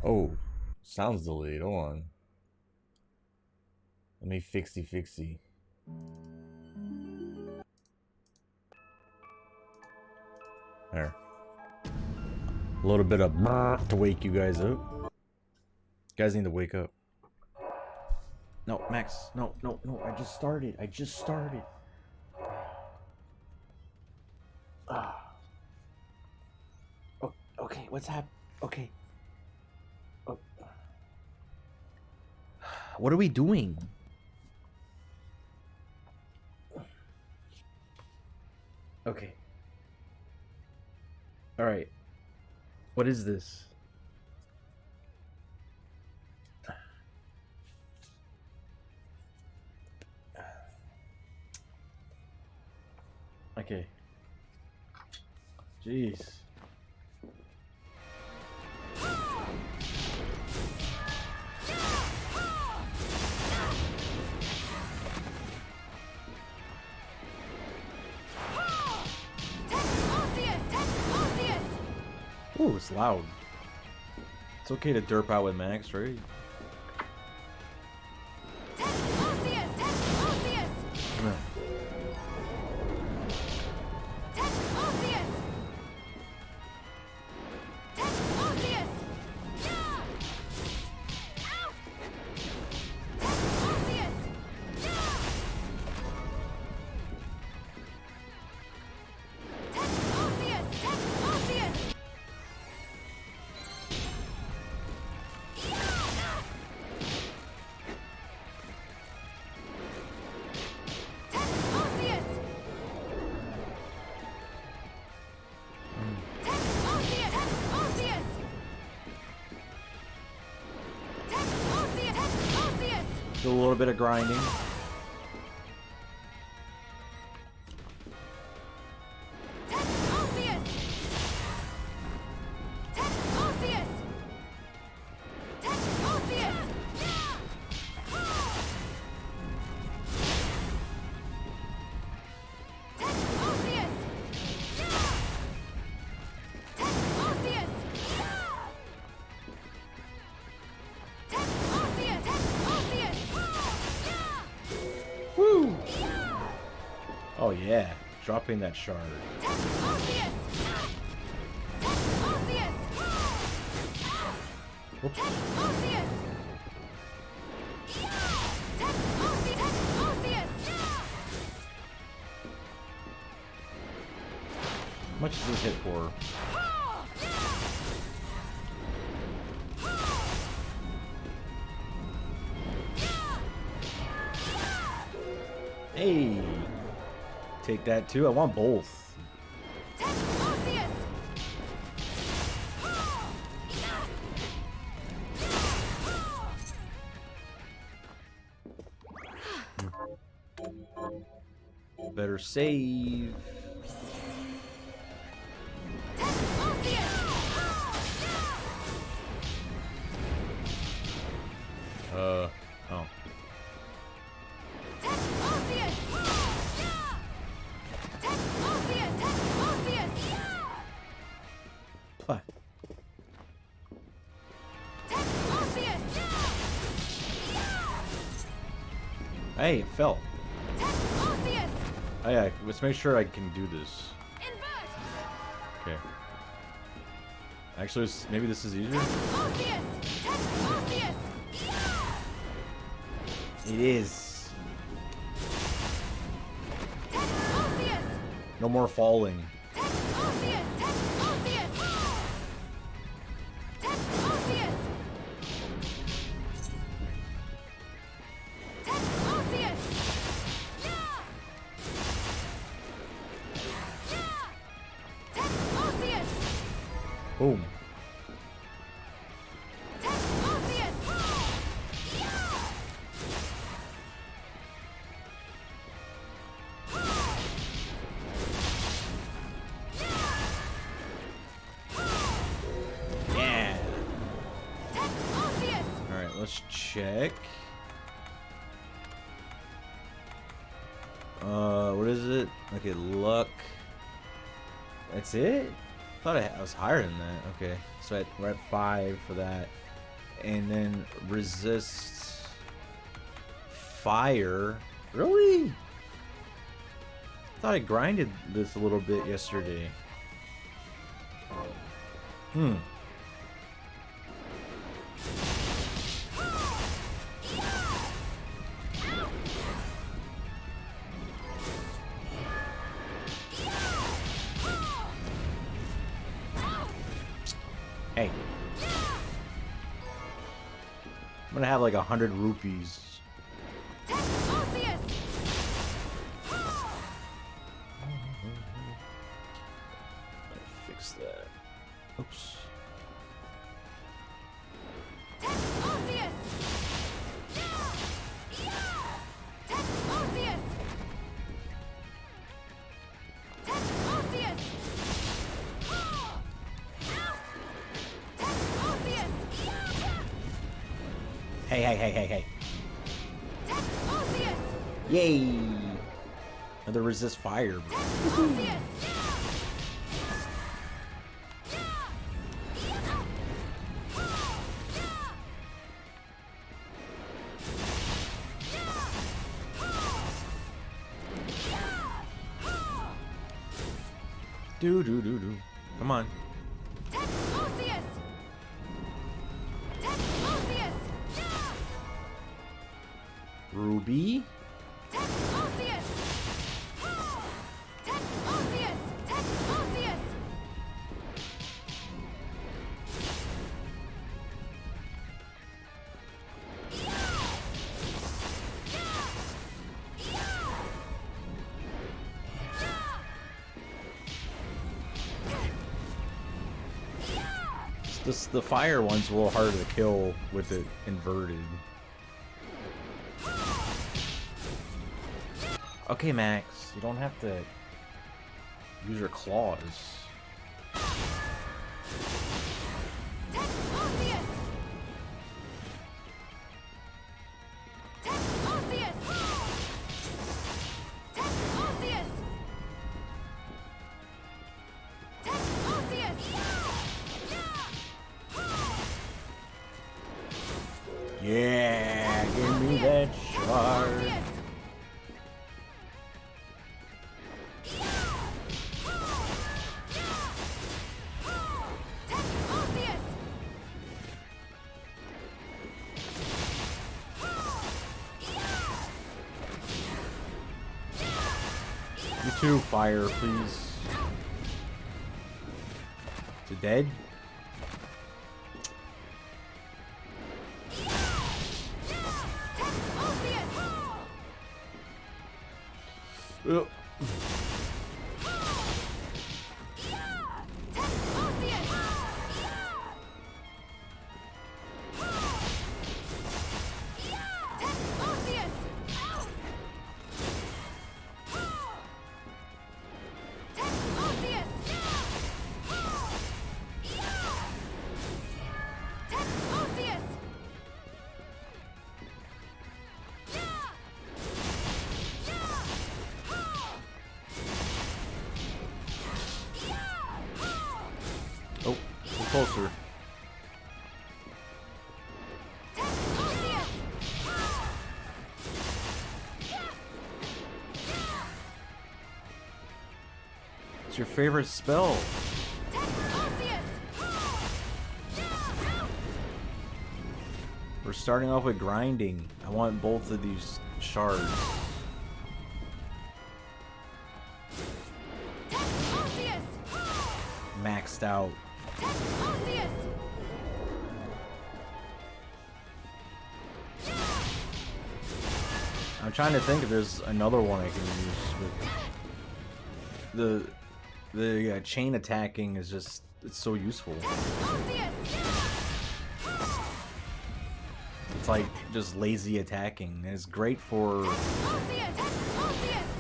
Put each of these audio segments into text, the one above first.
Oh, sounds delayed. Hold on. Let me fixy. There. A little bit of to wake you guys up. You guys need to wake up. No, Max. No. I just started. Oh, okay, what's happening? Okay. Oh. What are we doing? Okay. All right. What is this? Okay. Jeez. Ooh, it's loud. It's okay to derp out with Max, right? Come here. Do a little bit of grinding. Woo! Oh yeah, dropping that shard. Whoops. How much does this hit for? Hey! Take that too. I want both. Better save. Oh. What? Hey, it fell. Oh yeah, let's make sure I can do this. Okay. Actually, maybe this is easier? It is. No more falling. Boom. Yeah. Alright, let's check. What is it? Okay, luck. That's it? I thought I was higher than that. Okay, so we're at 5 for that. and then resist fire. Really? I thought I grinded this a little bit yesterday. Hey. I'm gonna have like 100 rupees. Fix that. Oops. Hey. Yay! Another resist fire. Do. Come on. Ruby? The fire one's a little harder to kill with it inverted. Okay, Max, you don't have to use your claws. Yeah, give me that shard. You too, fire, please. Is it dead? Oh. Closer. What's your favorite spell? We're starting off with grinding. I want both of these shards. Maxed out. I'm trying to think if there's another one I can use. But the chain attacking is just, it's so useful. It's like just lazy attacking. And it's great for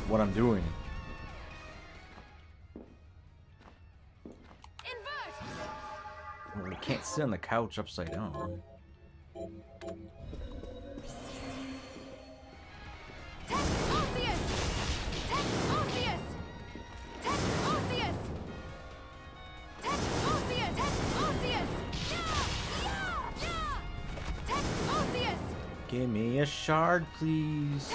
what I'm doing. Well, you can't sit on the couch upside down. shard, please.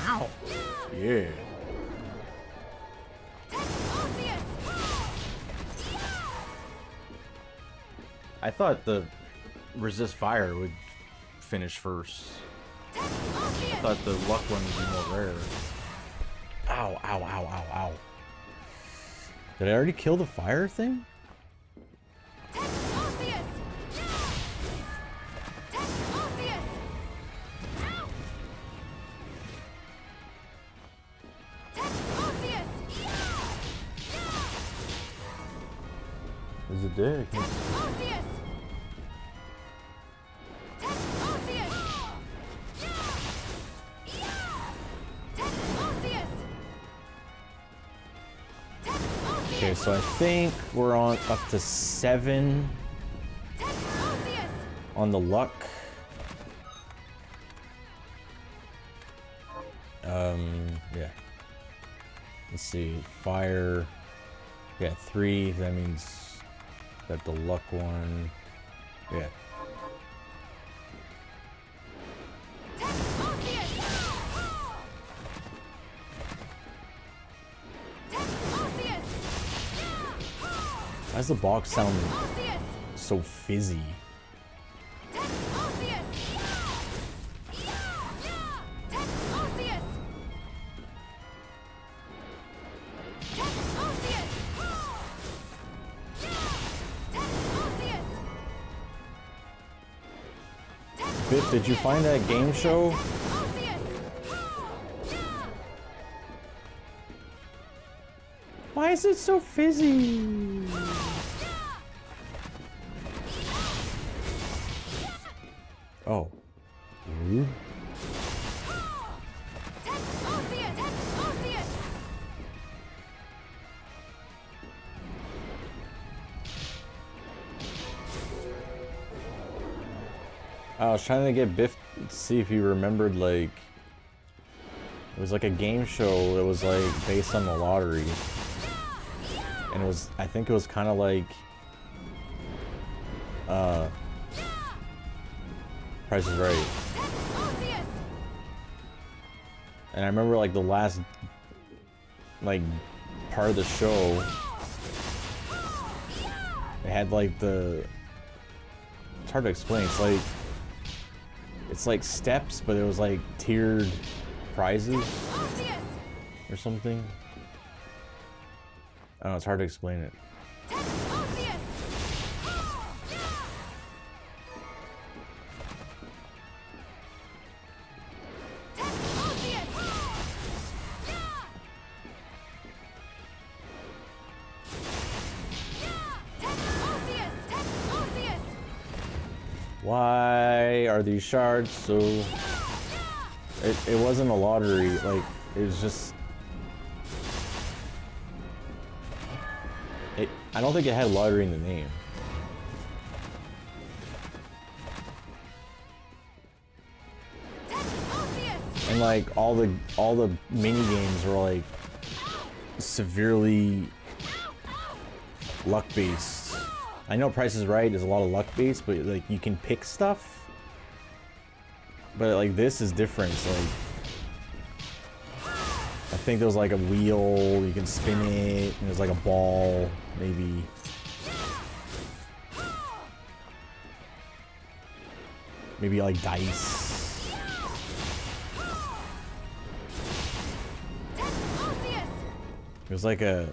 Ow. Yeah. I thought the resist fire would finish first. I thought the luck one would be more rare. Ow, ow, ow, ow, ow. Did I already kill the fire thing? Is it dead? Okay, so I think we're on up to 7 on the luck. Yeah. Let's see, fire. Yeah, 3. That means that the luck one. Yeah. Why does the box sound so fizzy? Biff, did you find that game show? Why is it so fizzy? Oh. Rude. I was trying to get Biff to see if he remembered, like, it was like a game show that was like based on the lottery. And it was, I think it was kind of like, Price is Right. And I remember like the last, like, part of the show, it had like the, it's hard to explain, it's like steps, but it was like tiered prizes or something. I don't know, it's hard to explain it. Why are these shards so... It wasn't a lottery, like, it was just... I don't think it had lottery in the name. And like all the mini games were like severely luck based. I know Price is Right is a lot of luck based, but like you can pick stuff. But like this is different. It's like I think there's like a wheel, you can spin it, and there's like a ball, maybe. Maybe like dice. It was like a...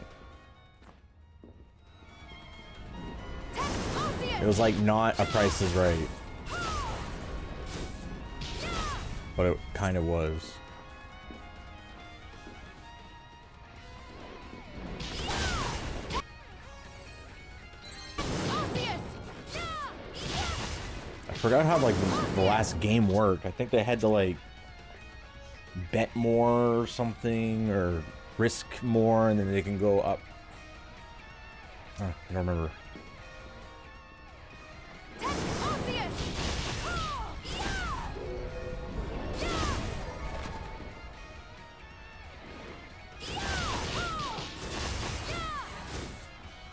It was like not a Price is Right. But it kind of was. I forgot how like the last game worked. I think they had to like bet more or something, or risk more, and then they can go up. I don't remember.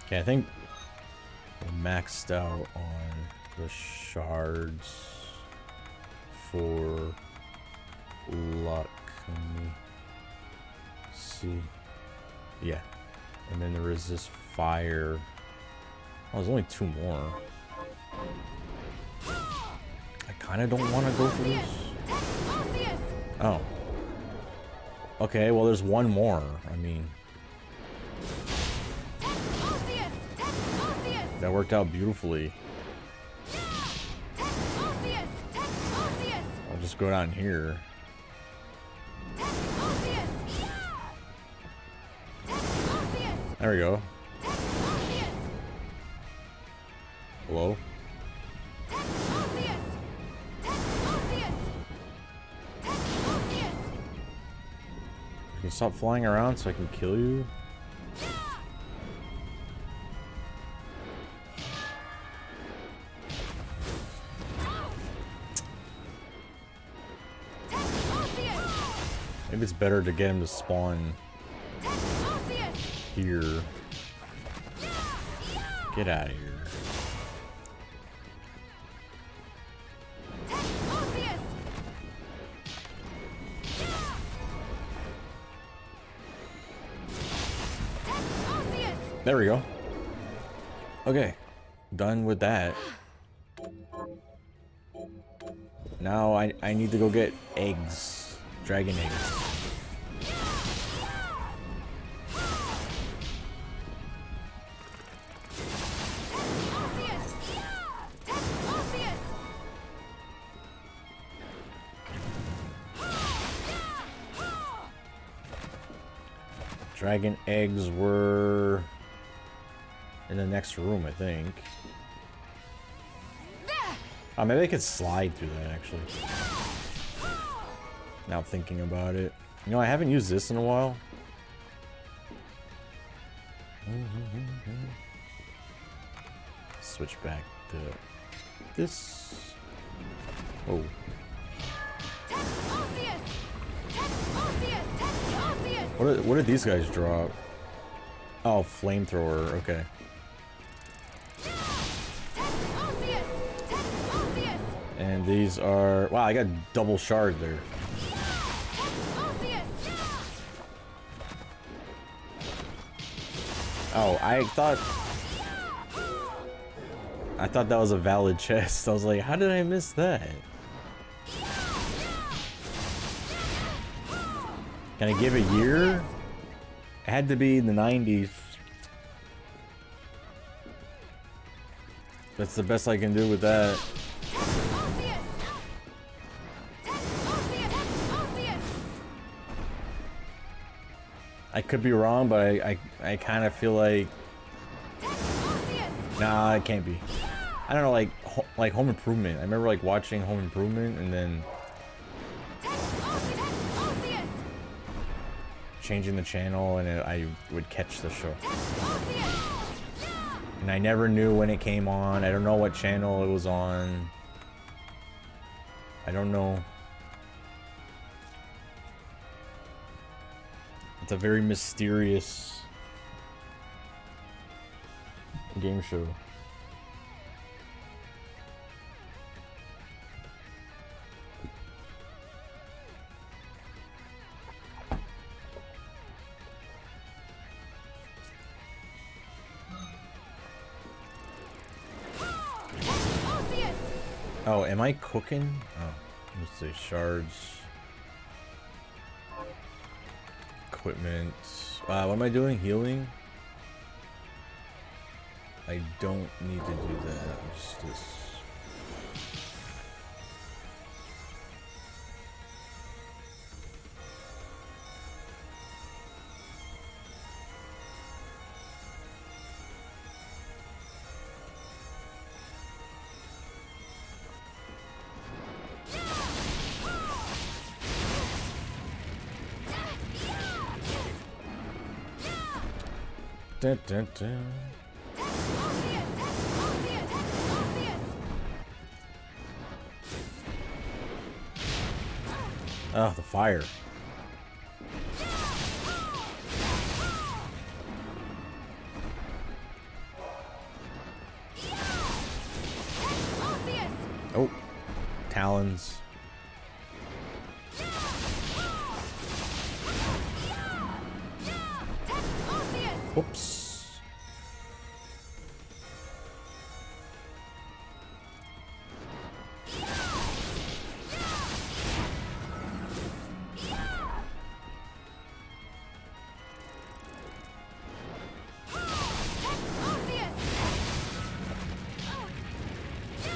Okay, I think maxed out on the shards for luck. Let me see. Yeah. And then there is this fire. Oh, there's only 2 more. I kind of don't want to go for this. Oh. Okay, well, there's 1 more. I mean, that worked out beautifully. I'll just go down here. There we go. Hello? Can you stop flying around so I can kill you? Maybe it's better to get him to spawn here. Get out of here. There we go. Okay, done with that. Now I need to go get eggs, dragon eggs. Dragon eggs were in the next room, I think. Oh, maybe I could slide through that, actually. Now thinking about it. You know, I haven't used this in a while. Switch back to this. Oh. What did these guys drop? Oh, flamethrower. Okay. And these are... Wow, I got double shard there. Oh, I thought that was a valid chest. I was like, how did I miss that? Can I give a year? It had to be in the 90s. That's the best I can do with that. I could be wrong, but I kind of feel like... Nah, it can't be. I don't know, like Home Improvement. I remember like watching Home Improvement and then changing the channel, and I would catch the show. And I never knew when it came on. I don't know what channel it was on. I don't know. It's a very mysterious game show. Oh, am I cooking? Oh, let's see, shards. Equipment. What am I doing? Healing? I don't need to do that. Just this. Dun, dun, dun. Oh, the fire. tons. Whoops.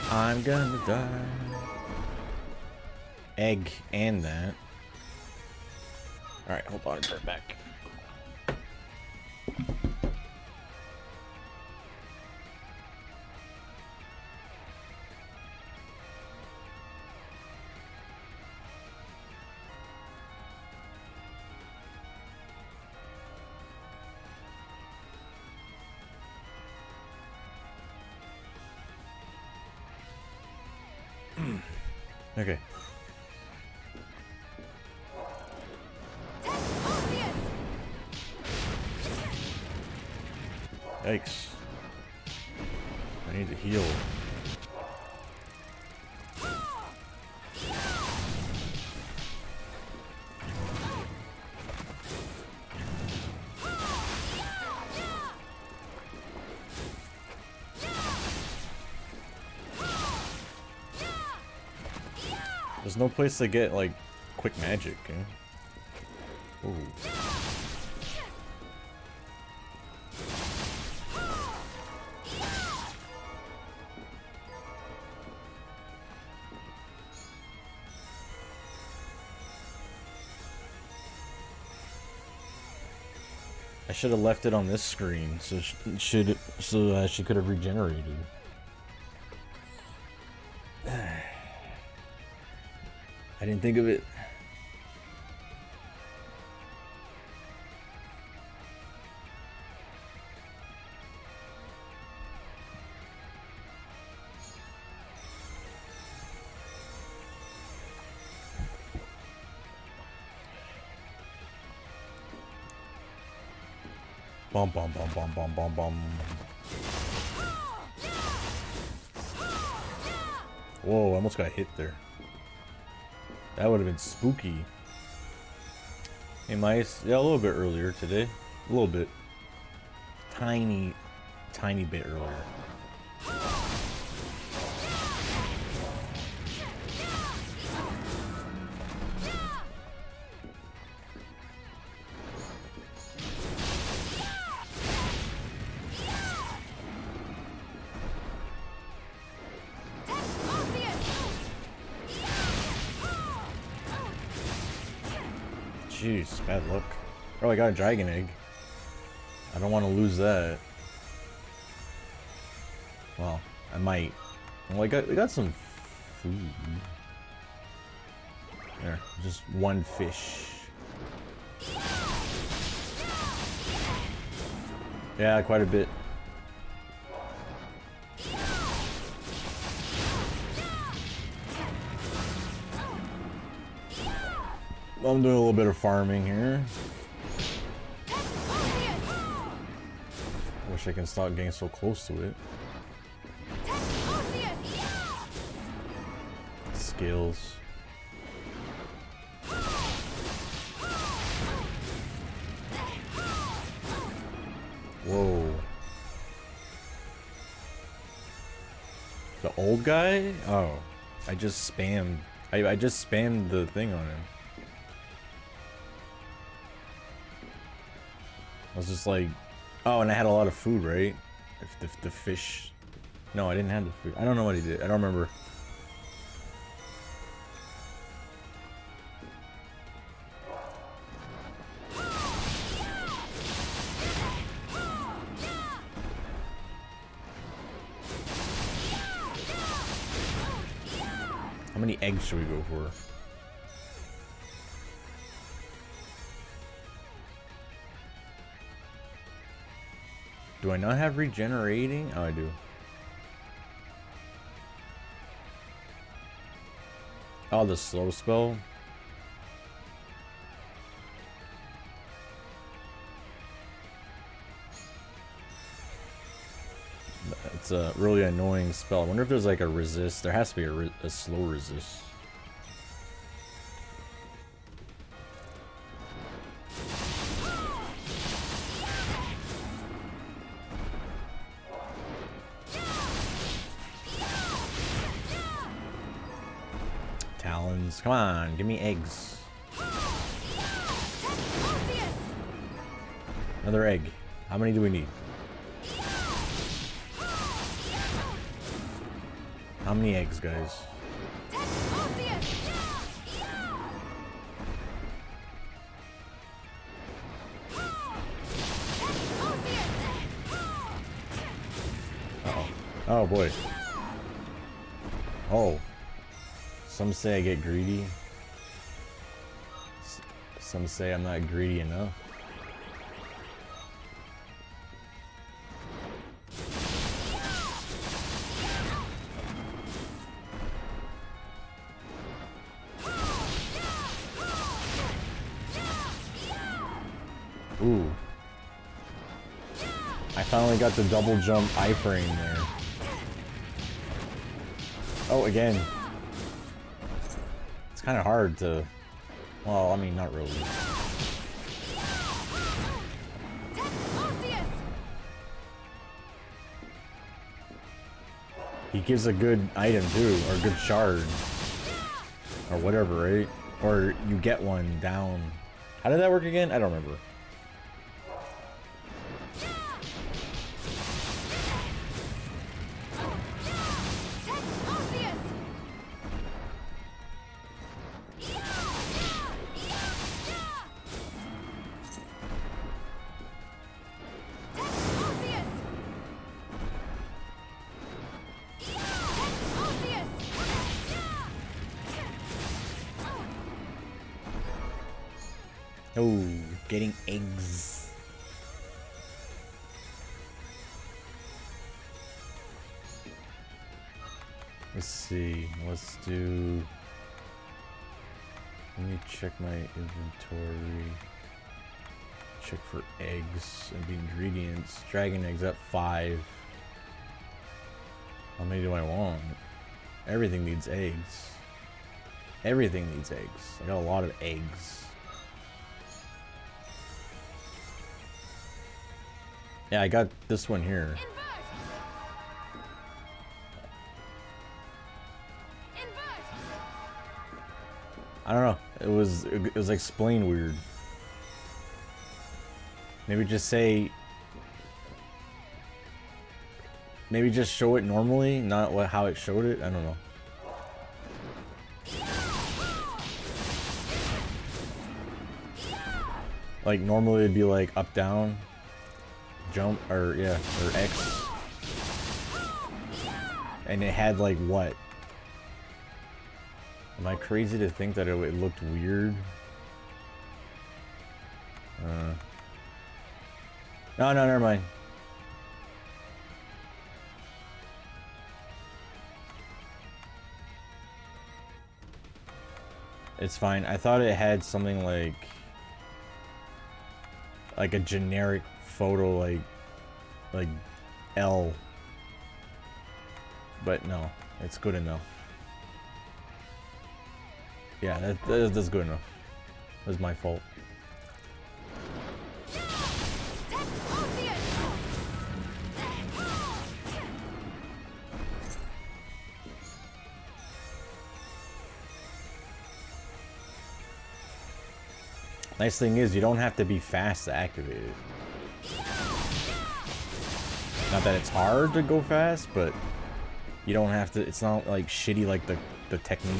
I'm gonna die. Egg and that. Alright, hold on, turn back. Okay. Yikes. I need to heal. There's no place to get, like, quick magic, eh? Ooh. I should have left it on this screen, so she could have regenerated. I didn't think of it. Bum bum bum bum bum bum bum. Whoa, I almost got hit there. That would have been spooky. Hey, mice. Yeah, a little bit earlier today. A little bit. Tiny bit earlier. Jeez, bad luck. Oh, I got a dragon egg. I don't want to lose that. Well, I might. Well, we got some food. There, just one fish. Yeah, quite a bit. I'm doing a little bit of farming here. Wish I can stop getting so close to it. Skills. Whoa. The old guy? Oh. I just spammed. I just spammed the thing on him. I was just like, oh, and I had a lot of food, right? If the fish. No, I didn't have the food. I don't know what he did. I don't remember. How many eggs should we go for? Do I not have regenerating? Oh, I do. Oh, the slow spell? It's a really annoying spell. I wonder if there's like a resist. There has to be a slow resist. eggs. Come on, give me eggs. Another egg. How many do we need? How many eggs, guys? Uh-oh. Oh boy. Oh. Some say I get greedy. Some say I'm not greedy enough. Ooh. I finally got the double jump iframe there. Oh, again. It's kind of hard to... Well, I mean, not really. He gives a good item too, or a good shard. Or whatever, right? Or you get one down. How did that work again? I don't remember. Oh, getting eggs. Let's see. Let's do... Let me check my inventory. Check for eggs and the ingredients. Dragon eggs at 5. How many do I want? Everything needs eggs. Everything needs eggs. I got a lot of eggs. Yeah, I got this one here. I don't know. It was explained weird. Maybe just say. Maybe just show it normally, not how it showed it. I don't know. Like normally it'd be like up down. Jump or yeah, or X, and it had like what? Am I crazy to think that it looked weird? No, never mind. It's fine. I thought it had something like a generic photo like L, but no, it's good enough. Yeah, that's good enough. It was my fault. Nice thing is you don't have to be fast to activate it. Not that it's hard to go fast, but you don't have to. It's not like shitty like the technique.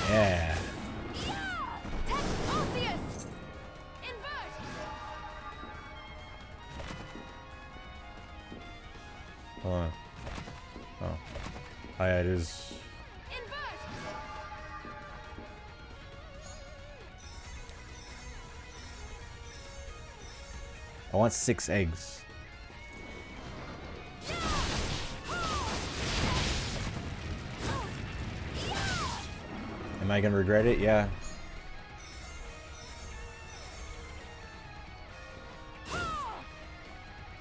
Yeah. Hold on. Oh. Oh yeah, it is. I want 6 eggs. Am I gonna regret it? Yeah.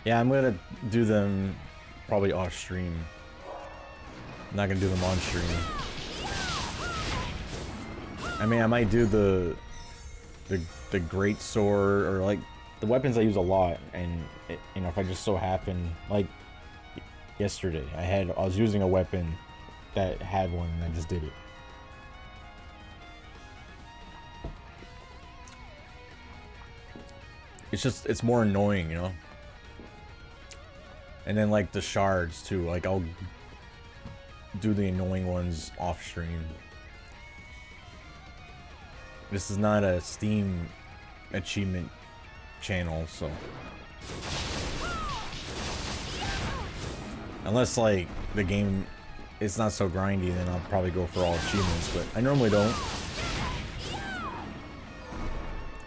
Yeah, I'm gonna do them probably off stream. I'm not gonna do them on stream. I mean, I might do the the great sword, or like the weapons I use a lot, and you know, if I just so happen, like yesterday, I was using a weapon that had one, and I just did it. It's more annoying, you know. And then like the shards too, like I'll do the annoying ones off stream. This is not a Steam achievement channel, so unless like the game is not so grindy, then I'll probably go for all achievements, but I normally don't.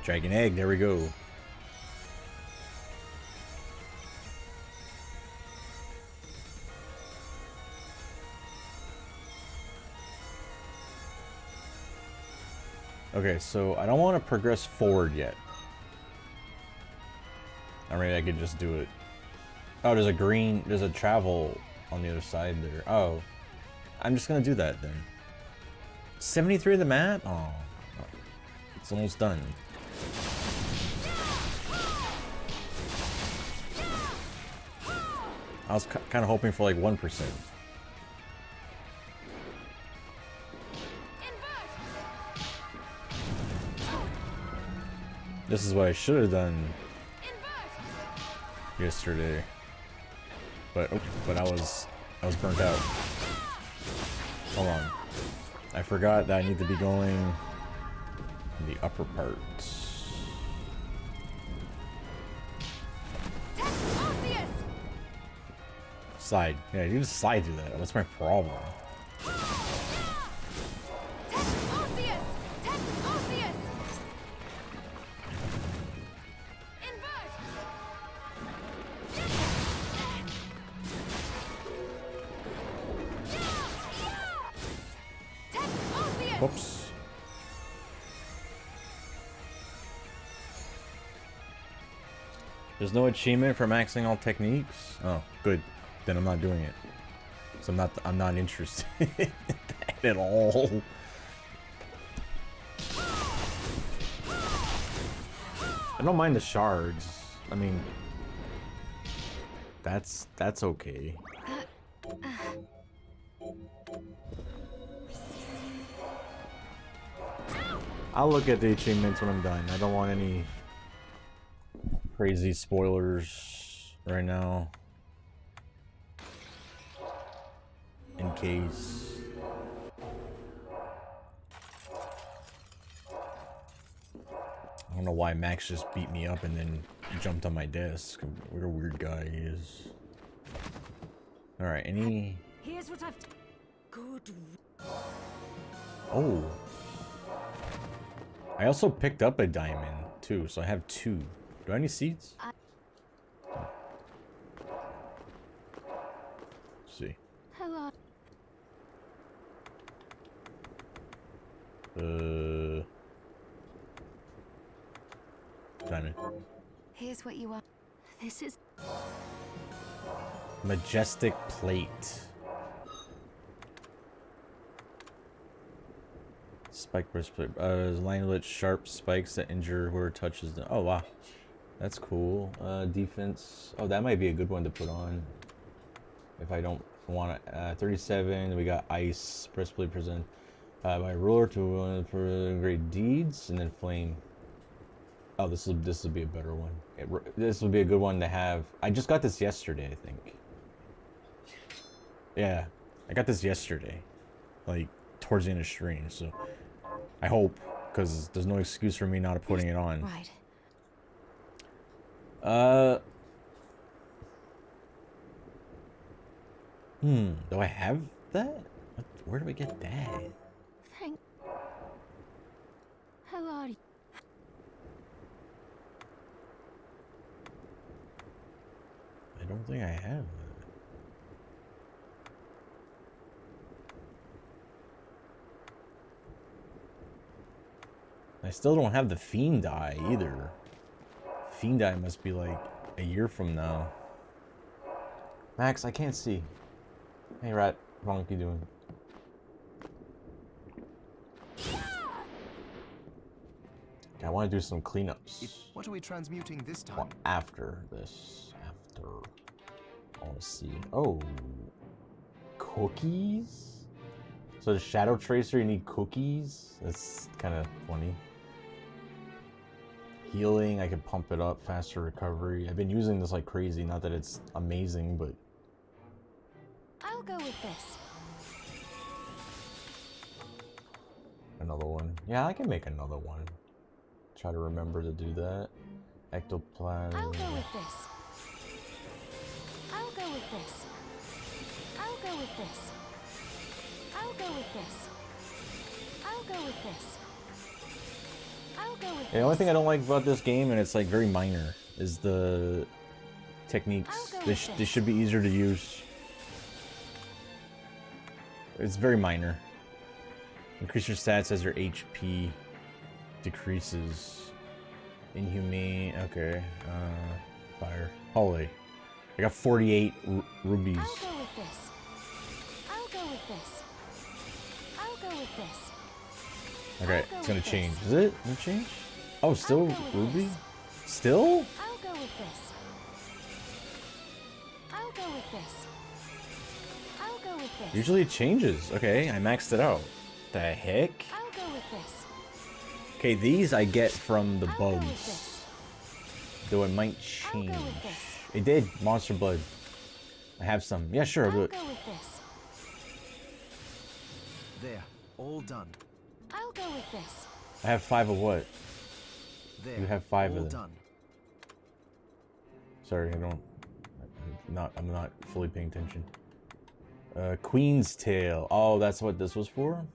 Dragon egg, there we go. Okay, so I don't want to progress forward yet. Or maybe I could just do it. Oh, there's a travel on the other side there. Oh, I'm just gonna do that then. 73 of the map? Oh, it's almost done. I was kind of hoping for like 1%. This is what I should have done yesterday, but I was burnt out. Hold on, I forgot that I need to be going in the upper parts. Slide, yeah, you just slide through that. What's my problem? Whoops. There's no achievement for maxing all techniques? Oh, good. Then I'm not doing it. So I'm not interested in that at all. I don't mind the shards. I mean, that's okay. I'll look at the achievements when I'm done. I don't want any crazy spoilers right now. In case. I don't know why Max just beat me up and then jumped on my desk. What a weird guy he is. Alright, any... Here's what I've... Good. Oh. I also picked up a diamond, too, so I have 2. Do I have any seeds? Let's see. Hello. Diamond. Here's what you want. This is... Majestic plate. Spike breastplate. Linelet sharp spikes that injure whoever touches them. Oh wow, that's cool. Defense. Oh, that might be a good one to put on. If I don't want to. 37. We got ice breastplate present. My ruler to for great deeds, and then flame. Oh, this will be a better one. This will be a good one to have. I just got this yesterday, I think. Yeah, I got this yesterday, like towards the end of stream. So I hope, because there's no excuse for me not putting it on. Right. Do I have that? Where do I get that? Thank... How are you? I don't think I have that. I still don't have the Fiend Eye either. Fiend Eye must be like a year from now. Max, I can't see. Hey Rat, what you doing? I want to do some cleanups. What are we transmuting this time? Well, after this. After. I want to see. Oh. Cookies? So the Shadow Tracer, you need cookies? That's kind of funny. Healing, I can pump it up. Faster recovery. I've been using this like crazy. Not that it's amazing, but... I'll go with this. Another one. Yeah, I can make another one. Try to remember to do that. Ectoplasm. I'll go with this. I'll go with this. I'll go with this. I'll go with this. I'll go with this. I'll go with this. The only thing I don't like about this game, and it's like very minor, is the techniques. They should be easier to use. It's very minor. Increase your stats as your HP decreases. Inhumane. Okay. Fire. Holy. I got 48 rubies. I'll go with this. I'll go with this. I'll go with this. Okay, it's gonna change. Is it gonna change? Oh, still ruby? Still? I'll go with this. I'll go with this. I'll go with this. Usually it changes. Okay, I maxed it out. The heck? I'll go with this. Okay, these I get from the I'll go with bugs. this. Though it might I'll go change. with this. It did. Monster blood. I have some. Yeah, sure, I'll do I'll it. go with this. There, all done. I'll go with this. I have 5 of what? There, You have 5 all of them. done. Sorry, I'm not fully paying attention. Queen's Tail. Oh, that's what this was for?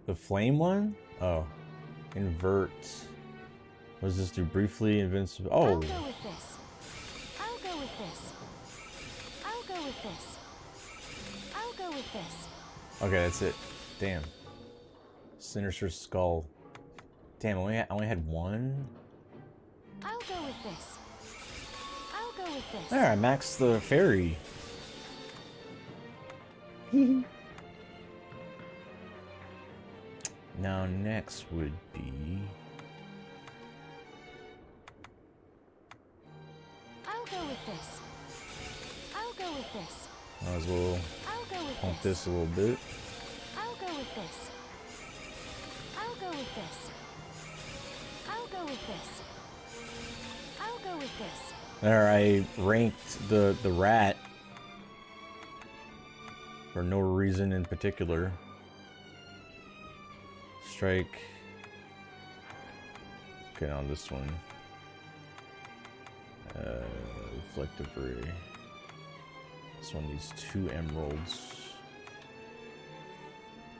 The flame one? Oh. Invert. What does this do? Briefly invincible. Oh. I'll go with this. I'll go with this. I'll go with this. I'll go with this. Okay, that's it. Damn. Sinister Skull. Damn, I only had one? I'll go with this. I'll go with this. There, I maxed the fairy. Now next would be... I'll go with this. I'll go with this. Might as well I'll go with pump this. this a little bit. I'll go with this. I'll go with this. I'll go with this. I'll go with this. There, I ranked the rat for no reason in particular. Strike. Okay, now this one. Reflective ray. This one needs 2 emeralds.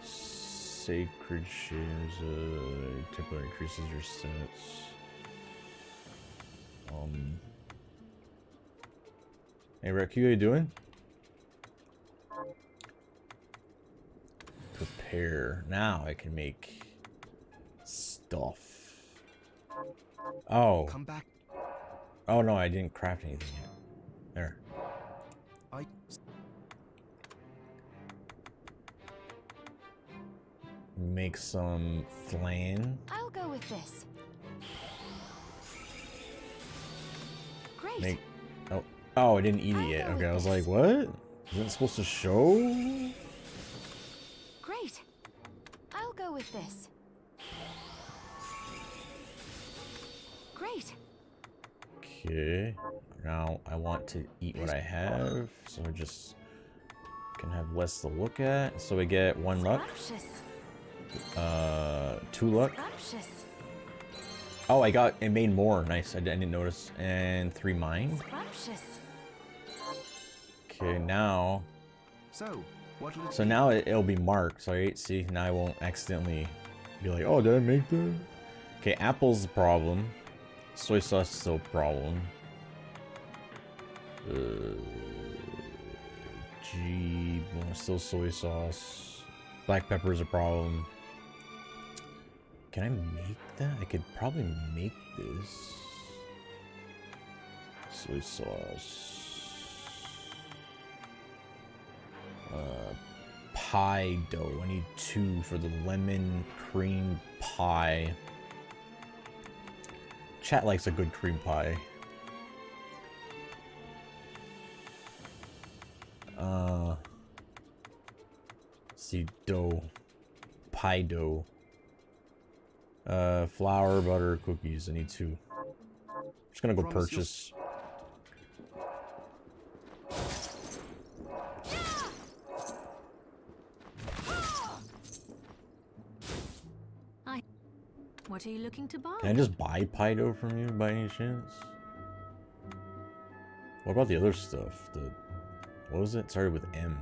Sacred shares. Temporarily increases your stats. Hey, Reku, how you doing? Prepare. Now I can make stuff. Oh. Come back. Oh no, I didn't craft anything yet. There. I. Make some flan. I'll go with this. Great. Make. Oh, I didn't eat it yet. Okay, I was like, what? Isn't it supposed to show? Great. I'll go with this. Great. Okay. Now I want to eat what I have, so I just can have less to look at. So we get 1 luck. Scrumptious. 2 luck. Scrumptious. Oh, it made more. Nice. I didn't notice. And 3 mine. Scrumptious. Okay, now. So, what'll it So be? now it'll be marked. So see, now I won't accidentally be like, oh, did I make that? Okay, apple's the problem. Soy sauce is still a problem. Still soy sauce. Black pepper is a problem. Can I make that? I could probably make this. Soy sauce. pie dough. I need 2 for the lemon cream pie. Chat likes a good cream pie. See, dough. Pie dough. Flour, butter, cookies. I need 2. Just gonna go purchase. What are you looking to buy? Can I just buy pie dough from you by any chance? What about the other stuff? The what was it? It started with M.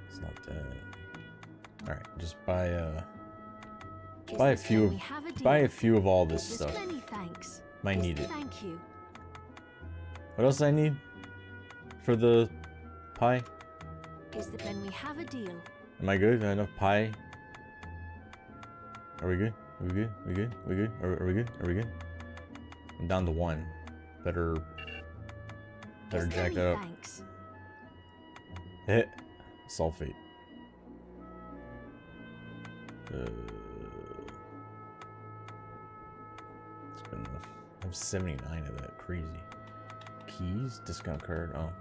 It's not that. All right, just buy buy a few of all this stuff. Many thanks. Might need it. Thank you. What else I need for the pie? Then we have a deal. Am I good? Enough pie? Are we good? Are we good? Are we good? Are we good? Are we good? Are we good? I'm down to 1. Better jack that up. Thanks. Hit sulfate. It's been I have 79 of that. Crazy. Keys? Discount card. Oh.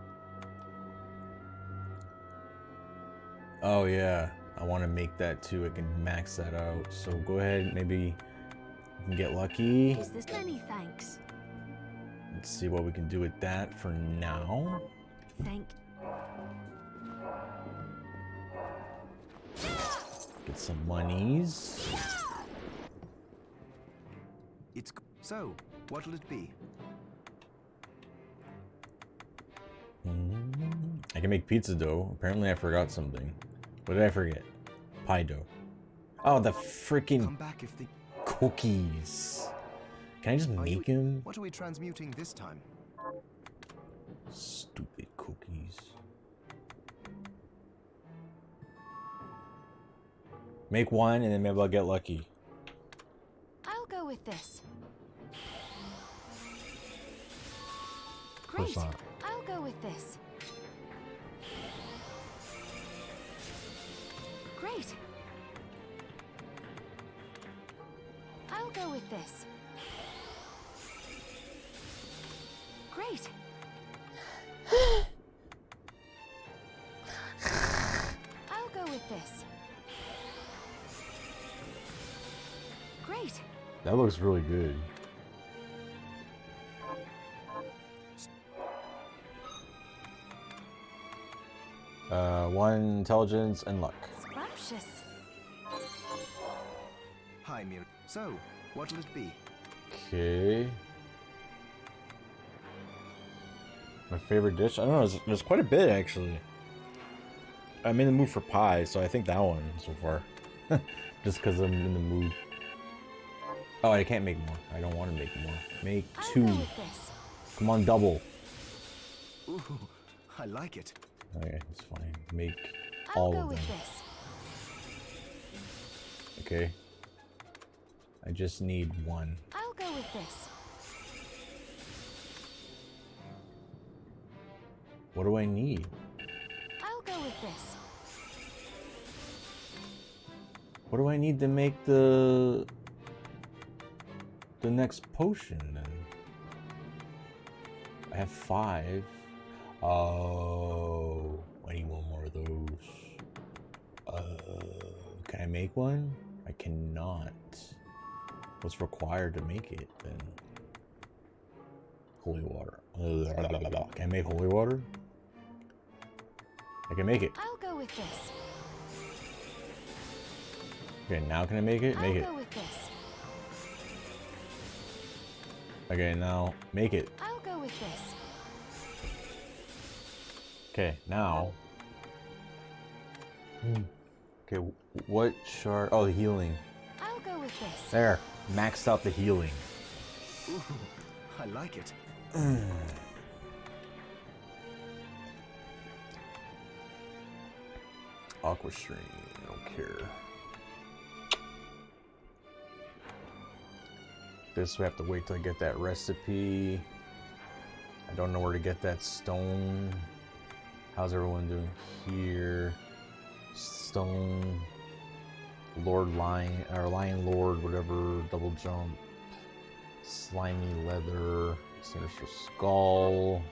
Oh yeah. I want to make that too. I can max that out. So go ahead. Maybe you can get lucky. Many thanks. Let's see what we can do with that for now. Thank. Get some monies. It's so. What'll it be? I can make pizza dough. Apparently I forgot something. What did I forget? Pie dough. Oh, the freaking Come back if the cookies. Can I just make them? What are we transmuting this time? Stupid cookies. Make 1 and then maybe I'll get lucky. I'll go with this. Of course Great. not. I'll go with this. Great. I'll go with this. Great. I'll go with this. Great. That looks really good. One intelligence and luck. Scrumptious. Hi, Mir. So, what'll it be? Okay. My favorite dish? I don't know, there's quite a bit actually. I'm in the mood for pie, so I think that one so far. Just because I'm in the mood. Oh, I can't make more. I don't want to make more. Make I'll 2. go with this. Come on, double. Ooh, I like it. Okay, that's fine. Make I'll all go of them. with this. Okay. I just need 1. I'll go with this. What do I need? I'll go with this. What do I need to make the next potion then? I have 5. Oh, I need 1 more of those. Can I make one? I cannot. What's required to make it then? Holy water. Can I make holy water? I can make it. I'll go with this. Okay, now can I make it? Make I'll it. go with this. Okay, now make it. I'll go with this. Okay, now. Okay, what shard? Oh, the healing. I'll go with this. There, maxed out the healing. Ooh, I like it. Aqua stream, I don't care. This we have to wait till I get that recipe. I don't know where to get that stone. How's everyone doing here? Bloodstone, Lord Lion, or Lion Lord, whatever, double jump, slimy leather, sinister skull.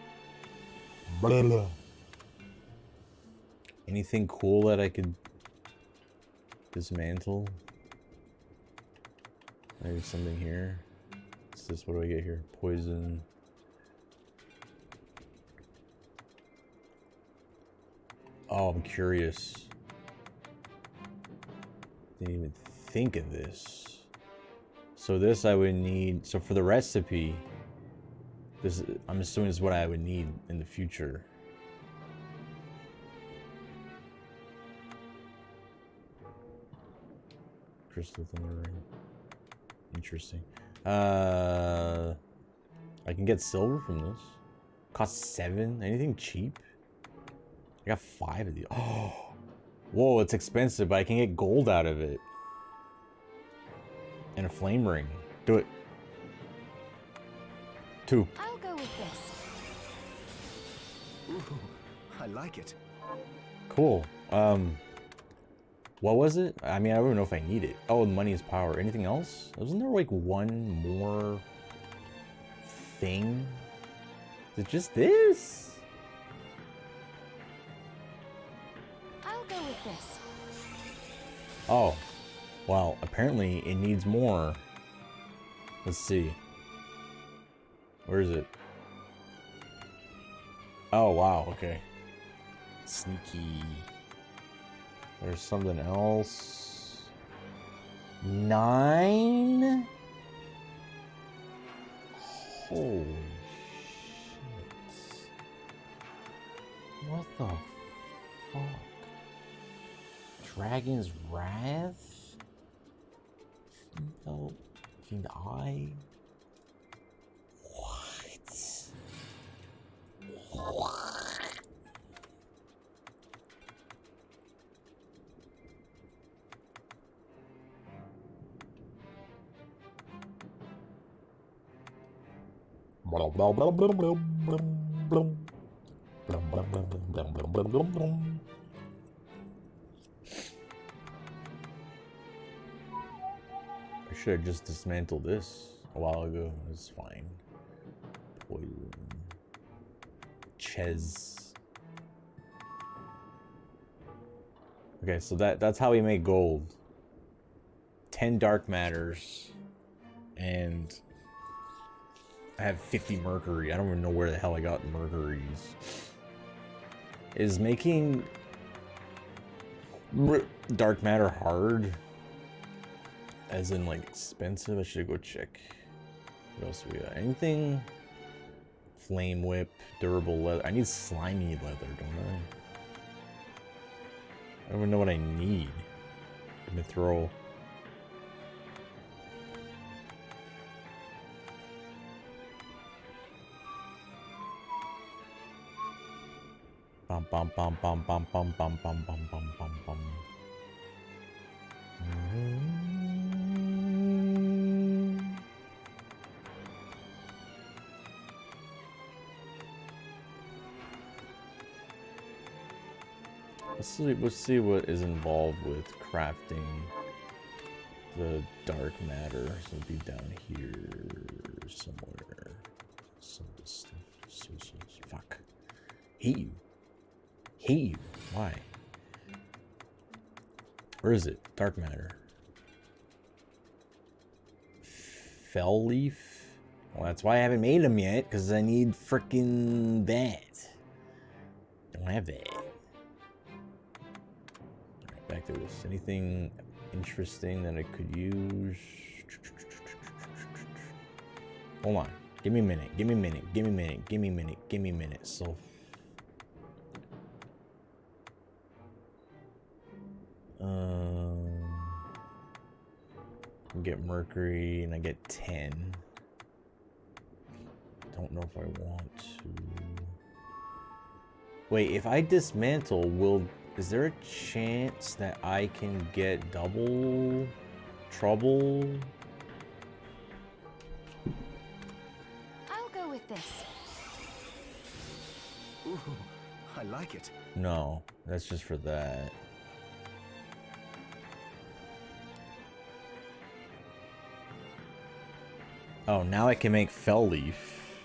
Blah, blah. Anything cool that I could dismantle? Maybe something here. What's this? What do I get here? Poison. Oh, I'm curious. Didn't even think of this. So this I would need. So for the recipe, this I'm assuming is what I would need in the future. Crystal Thunder Ring. Interesting. I can get silver from this. Costs 7. Anything cheap? I got 5 of these. Oh, whoa! It's expensive, but I can get gold out of it. And a flame ring. Do it. 2. I'll go with this. Ooh, I like it. Cool. What was it? I mean, I don't even know if I need it. Oh, money is power. Anything else? Wasn't there like one more thing? Is it just this? I'll go with this. Oh. Well, apparently it needs more. Let's see. Where is it? Oh, wow. Okay. Sneaky. There's something else. 9? Holy shit. What the fuck? Dragon's Wrath? No. Fiend Eye? What? I should have just dismantled this a while ago. It's fine. Poison. Ches. Okay, so that's how we make gold. 10 dark matters. And I have 50 mercury. I don't even know where the hell I got mercuries. Is making dark matter hard? As in like expensive? I should go check. What else do we got? Anything? Flame whip, durable leather. I need slimy leather, don't I? I don't even know what I need. I'm gonna throw. Bum bum bum bum bum bum bum bum bum bum bum bum. Let's see what is involved with crafting the dark matter. So it'll be down here somewhere. Some of this stuff. Fuck. Hate you. Hate you. Why? Where is it? Dark matter. Fell leaf? Well, that's why I haven't made them yet, because I need frickin' that. Don't have that. Alright, back to this. Anything interesting that I could use? Hold on. Give me a minute. Give me a minute. Give me a minute. Give me a minute. Give me a minute. So... I get mercury and I get 10. Don't know if I want to. Wait, if I dismantle, is there a chance that I can get double trouble? I'll go with this. Ooh, I like it. No, that's just for that. Oh, now I can make Fell Leaf.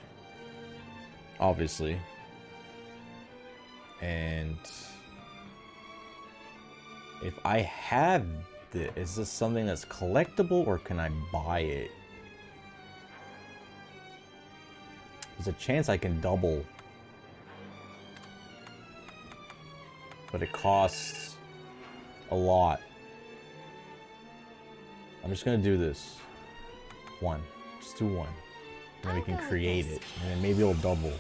Obviously. And if I have this, is this something that's collectible or can I buy it? There's a chance I can double. But it costs a lot. I'm just gonna do this. One. Just do one. And then we can create it. And then maybe it'll double.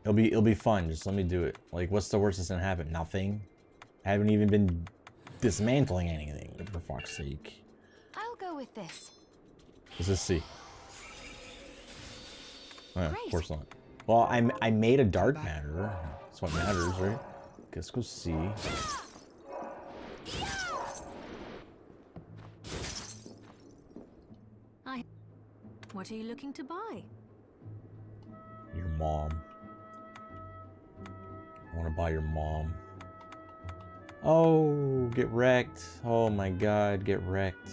It'll be fun. Just let me do it. Like, what's the worst that's gonna happen? Nothing. I haven't even been dismantling anything, for fuck's sake. I'll go with this. Let's just see. Oh, Great. of course not. Well, I made a dark matter. That's what matters, right? Let's go see. What are you looking to buy? Your mom. I want to buy your mom. Oh, get wrecked. Oh my god, get wrecked.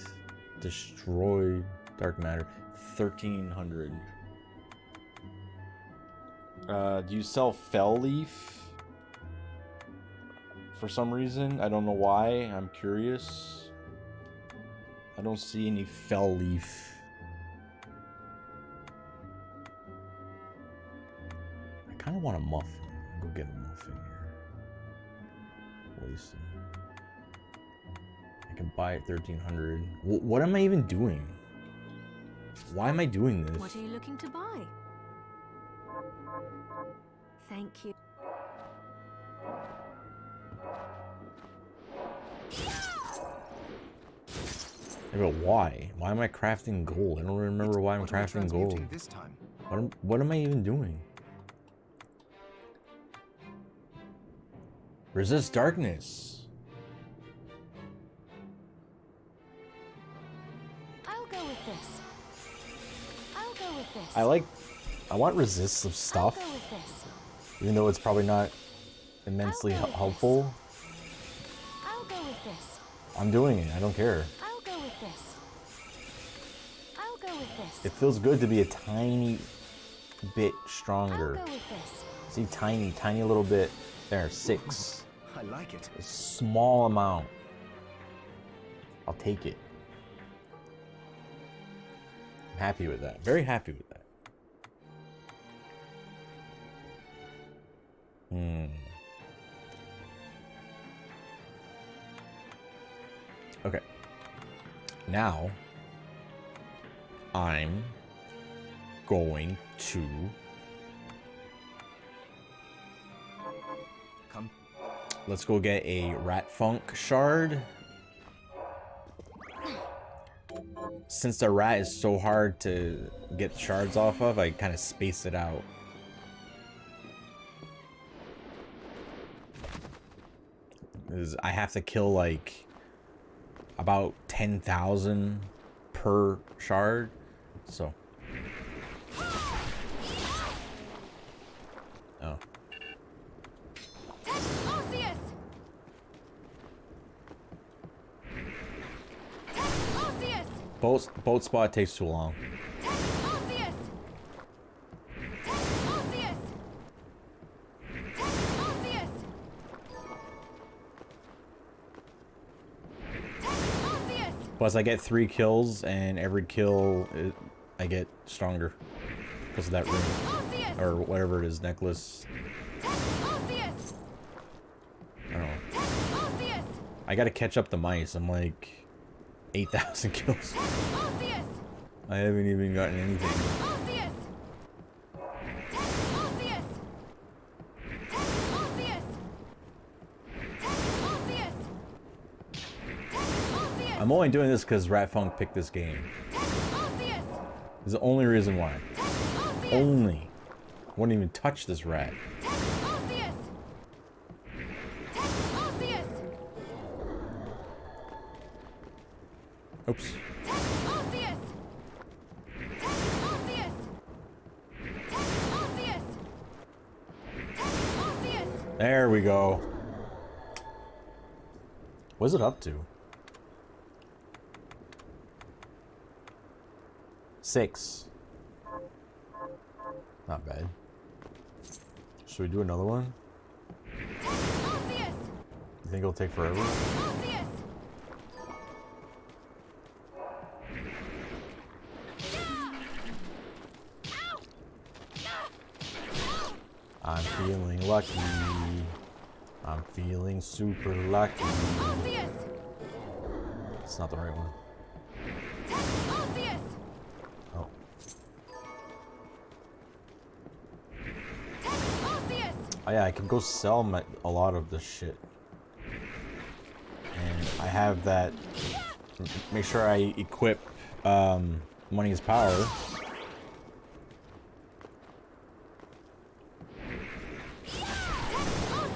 Destroyed. Dark matter. 1300. Do you sell Fell Leaf? For some reason. I don't know why. I'm curious. I don't see any Fell Leaf. I kind of want a muffin. Go get a muffin here. Wasted. I can buy it 1300. What am I even doing? Why am I doing this? What are you looking to buy? Thank you. Yeah, but why? Why am I crafting gold? I don't remember why I'm crafting gold. This time? What am I even doing? Resist darkness. I'll go with this. I'll go with this. I want resist of stuff, I'll go with this. even though it's probably not immensely I'll go with helpful. I'll go with this. I'm doing it. I don't care. I'll go with this. I'll go with this. It feels good to be a tiny bit I'll stronger. go with this. See, tiny little bit. There, 6. I like it. A small amount. I'll take it. I'm happy with that. Very happy with that. Okay. Now, I'm going to Come. let's go get a rat funk shard. Since the rat is so hard to get shards off of, I kind of space it out. I have to kill like about 10,000 per shard, so. Oh. Arceus! Arceus! Boat spot takes too long. Arceus! Arceus! Arceus! Arceus! Plus, I get 3 kills, and every kill, I get stronger because of that ring, Arceus! or whatever it is, necklace. Arceus! I don't know. Arceus! I gotta catch up the mice. I'm like 8,000 kills. Arceus! I haven't even gotten anything. Arceus! Arceus! Arceus! Arceus! Arceus! I'm only doing this because Ratfunk picked this game. Arceus! It's the only reason why. Arceus! Only. I wouldn't even touch this rat. Arceus! Arceus! Oops. Arceus! Arceus! Arceus! Arceus! There we go. What's it up to? 6. Not bad. Should we do another one? Arceus! You think it'll take forever? Arceus! I'm feeling lucky. I'm feeling super lucky. Arceus! It's not the right one. Arceus! Oh. Arceus! Oh yeah, I can go sell a lot of this shit. And I have that. Make sure I equip Money is Power.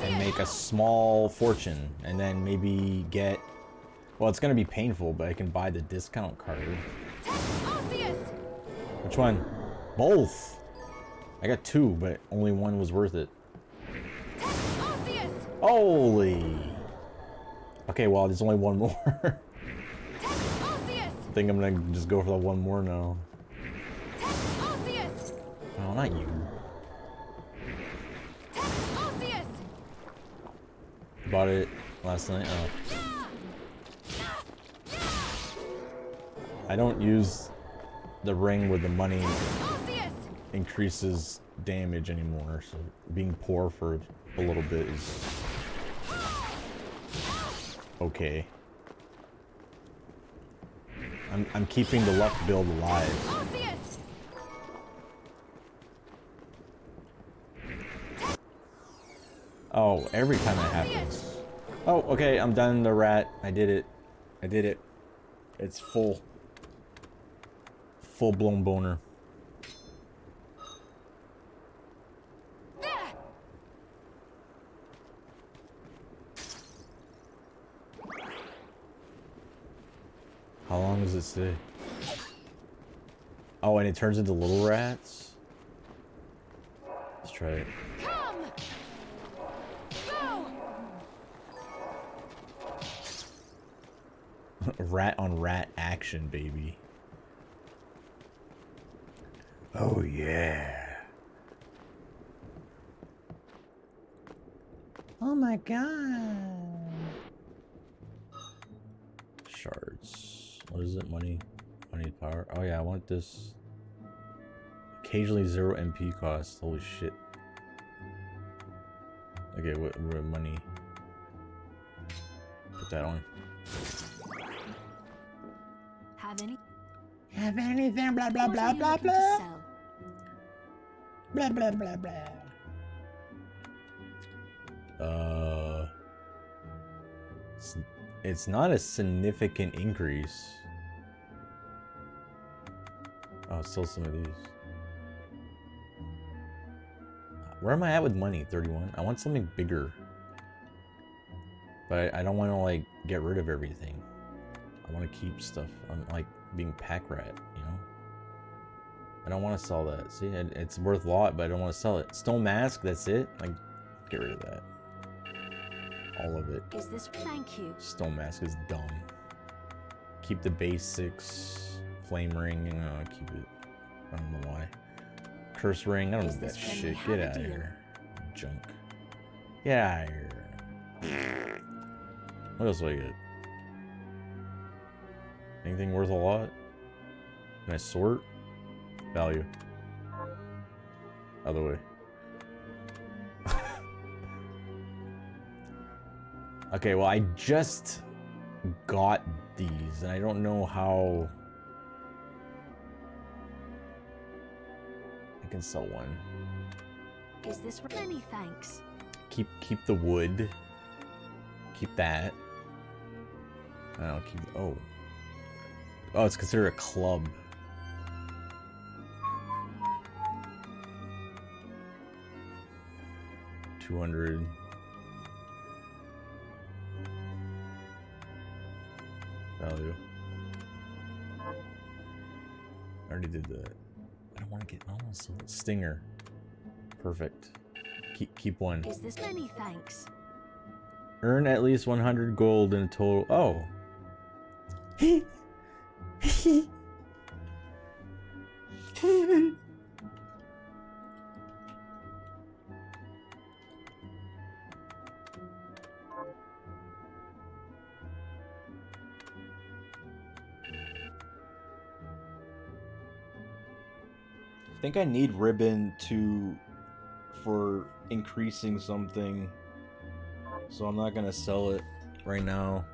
And make a small fortune. And then maybe get... Well, it's gonna be painful, but I can buy the discount card. Arceus! Which one? Both! I got 2, but only one was worth it. Arceus! Holy! Okay, well, there's only one more. Arceus! I think I'm gonna just go for the one more now. Arceus! Oh, not you. Arceus! Bought it last night. Oh. I don't use the ring with the money Arceus! increases damage anymore, so being poor for a little bit is okay. I'm keeping the luck build alive. Arceus! Oh, every time that happens. Oh, okay, I'm done the rat. I did it. I did it. It's full. Full-blown boner. How long does it say? Oh, and it turns into little rats? Let's try it. Come! Go! Rat on rat action, baby. Oh, yeah. Oh my god. Shards. What is it? Money? Money power? Oh yeah, I want this. Occasionally 0 MP cost. Holy shit. Okay, what money? Put that on. Have any? anything? Blah blah What blah are you blah looking to blah. sell? Blah blah blah blah. It's not a significant increase. Oh, still some of these. Where am I at with money? 31. I want something bigger. But I don't want to like get rid of everything. I want to keep stuff. I'm like being pack rat, you know? I don't want to sell that. See, it's worth a lot, but I don't want to sell it. Stone mask, that's it? Like, get rid of that. All of it. Is this? Thank you. Stone mask is dumb. Keep the basics. Flame ring, keep it. I don't know why. Curse ring, I don't need that shit. Get out of here. Junk. Get out of here. What else do I get? Anything worth a lot? Can I sort? Value. Other way. Okay, well, I just got these, and I don't know how I can sell one. Is this? Many thanks. Keep the wood. Keep that. I don't keep. Oh, it's considered a club. $200. Value. I already did that. I don't want to get almost stinger. Perfect. Keep one. Is this? Many thanks. Earn at least 100 gold in total. Oh. I think I need ribbon for increasing something, so I'm not gonna sell it right now.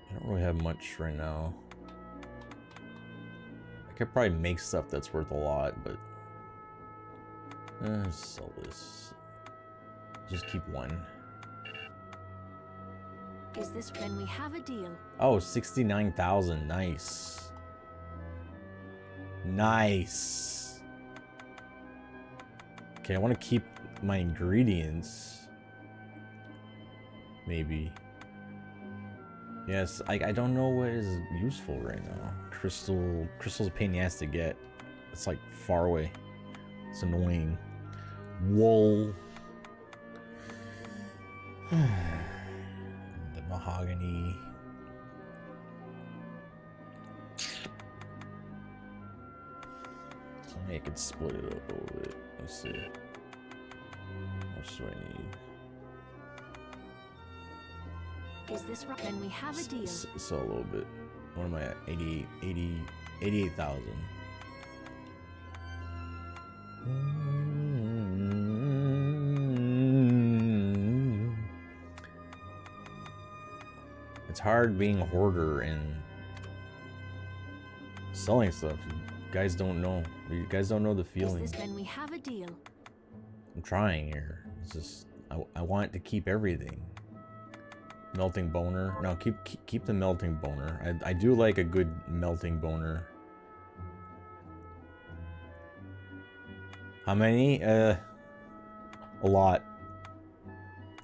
I don't really have much right now. I could probably make stuff that's worth a lot, but sell this. Just keep one. Is this when we have a deal? Oh, 69,000. Nice. Nice. Okay, I want to keep my ingredients. Maybe. Yes, I don't know what is useful right now. Crystal's a pain in the ass to get. It's like far away. It's annoying. Wool. The mahogany. I could split it up a little bit. Let's see. How much do I need? Is this right? Then we have a deal. So a little bit. What am I at? 88,000. It's hard being a hoarder and selling stuff. You guys don't know. You guys don't know the feeling. Is this when we have a deal? I'm trying here. It's just I want to keep everything. Melting boner. No, keep the melting boner. I do like a good melting boner. How many? A lot.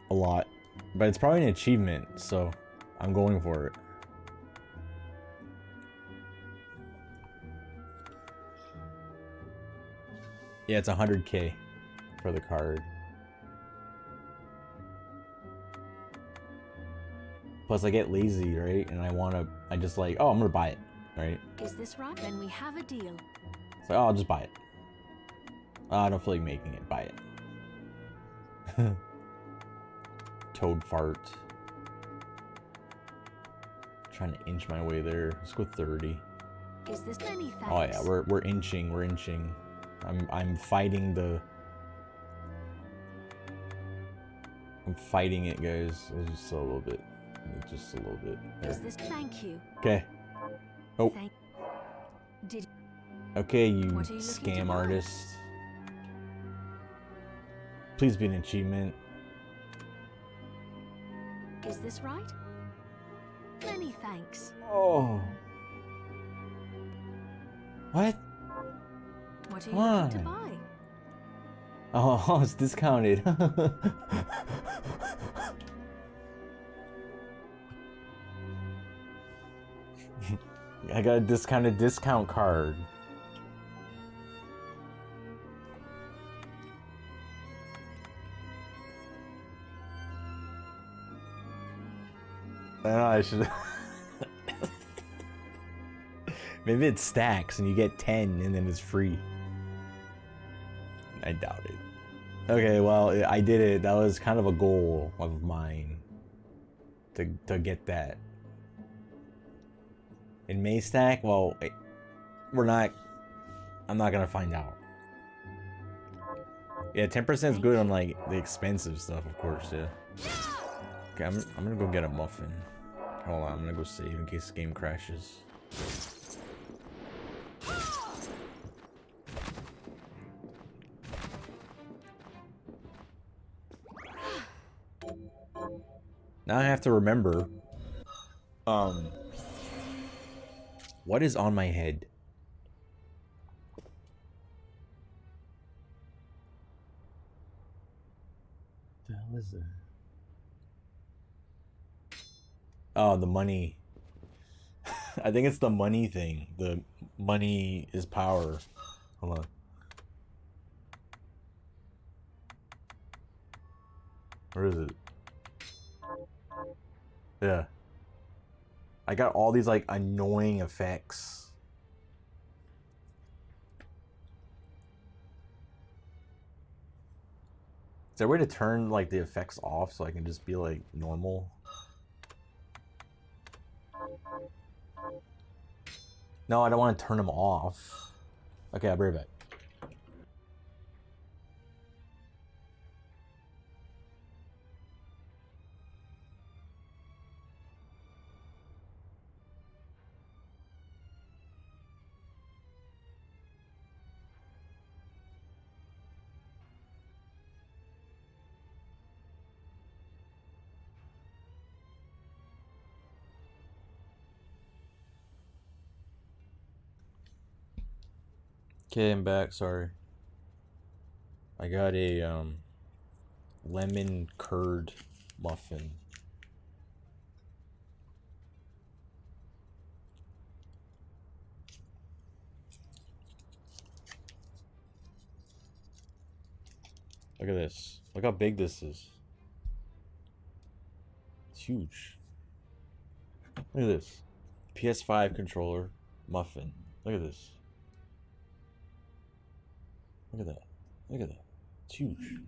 A lot. But it's probably an achievement, so I'm going for it. Yeah, it's 100K for the card. Plus I get lazy, right? And I just like, oh, I'm gonna buy it, right? Is this right? Then we have a deal. It's like, oh, I'll just buy it. Oh, I don't feel like making it, buy it. Toad fart. Trying to inch my way there. Let's go 30. Is this many thanks? Oh yeah, we're inching, we're inching. I'm fighting I'm fighting it, guys. Just a little bit. Just a little bit. There. Is this thank you? Okay. Oh. Did okay, you what are you scam artist. Please be an achievement. Is this right? Many thanks. Oh. What? What are you looking to buy? Oh, it's discounted. I got a discount card. I know I should. Maybe it stacks and you get 10 and then it's free. I doubt it. Okay, well, I did it. That was kind of a goal of mine to get that. In May stack, well, I'm not gonna find out. Yeah, 10% is good on like the expensive stuff, of course. Yeah. Okay, I'm gonna go get a muffin. Hold on, I'm gonna go save in case the game crashes. Now I have to remember, what is on my head? What the hell is that? Oh, the money. I think it's the money thing. The money is power. Hold on. Where is it? Yeah. I got all these like annoying effects. Is there a way to turn like the effects off so I can just be like normal? No, I don't want to turn them off. Okay, I'll be right back. Okay, I'm back. Sorry. I got a lemon curd muffin. Look at this. Look how big this is. It's huge. Look at this. PS5 controller muffin. Look at this. Look at that. Look at that. It's huge.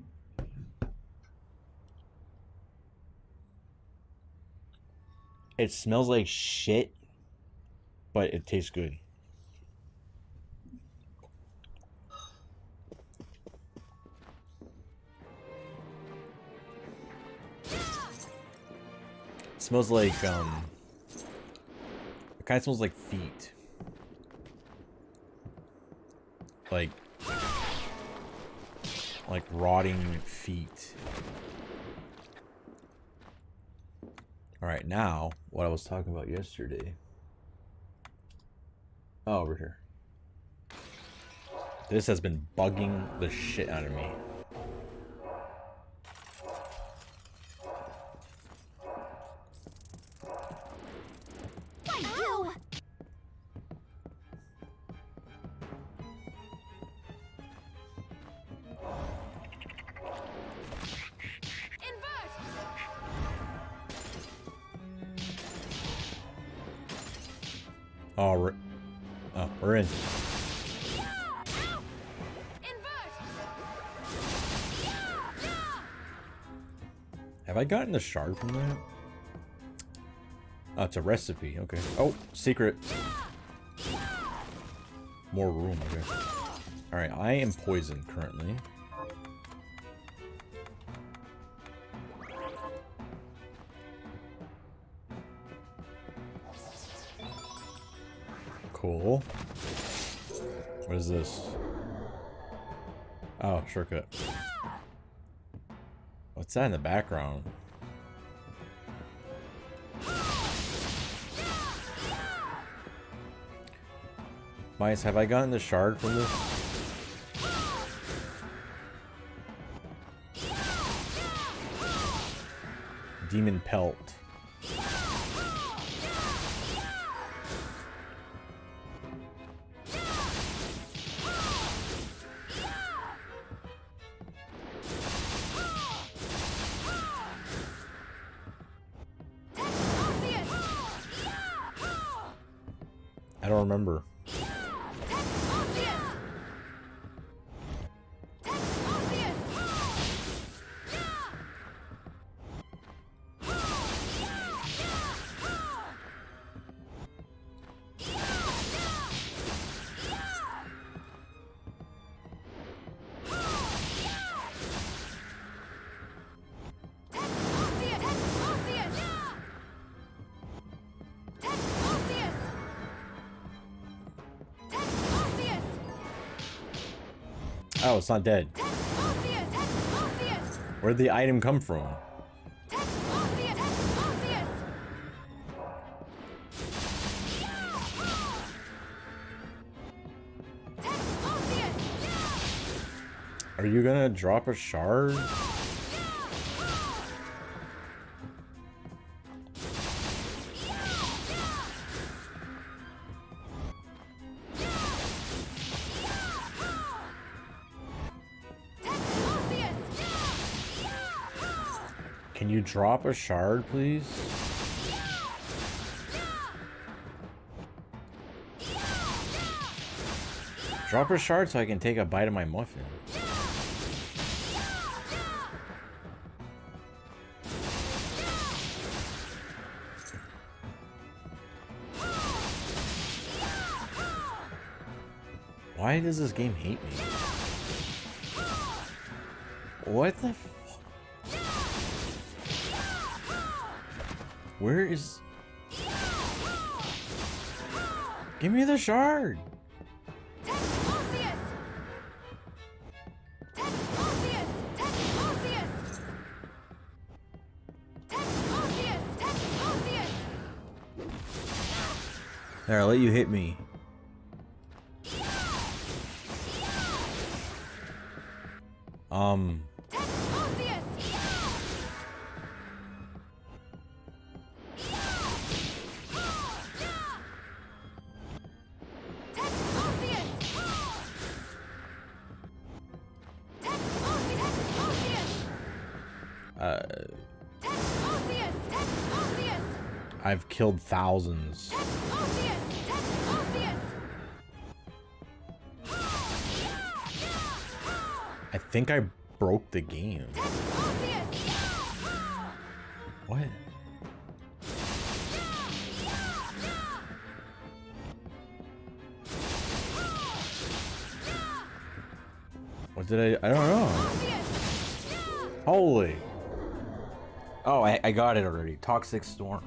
It smells like shit, but it tastes good. It smells like, it kind of smells like feet. Like rotting feet. Alright, now, what I was talking about yesterday. Oh, over here. This has been bugging the shit out of me. Ow! Oh, we're in. Have I gotten the shard from that? Oh, it's a recipe. Okay. Oh, secret. More room. Okay. All right. I am poisoned currently. Cool. What is this? Oh, shortcut. What's that in the background? Mice, have I gotten the shard from this? Demon pelt. I don't remember. Oh, it's not dead. Where'd the item come from? Are you gonna drop a shard? Can you drop a shard, please? Drop a shard so I can take a bite of my muffin. Why does this game hate me? What the fuck? Where is... Give me the shard! There, I'll let you hit me. I've killed thousands. I think I broke the game. What? What did I don't know. Holy. Oh, I got it already. Toxic Storm.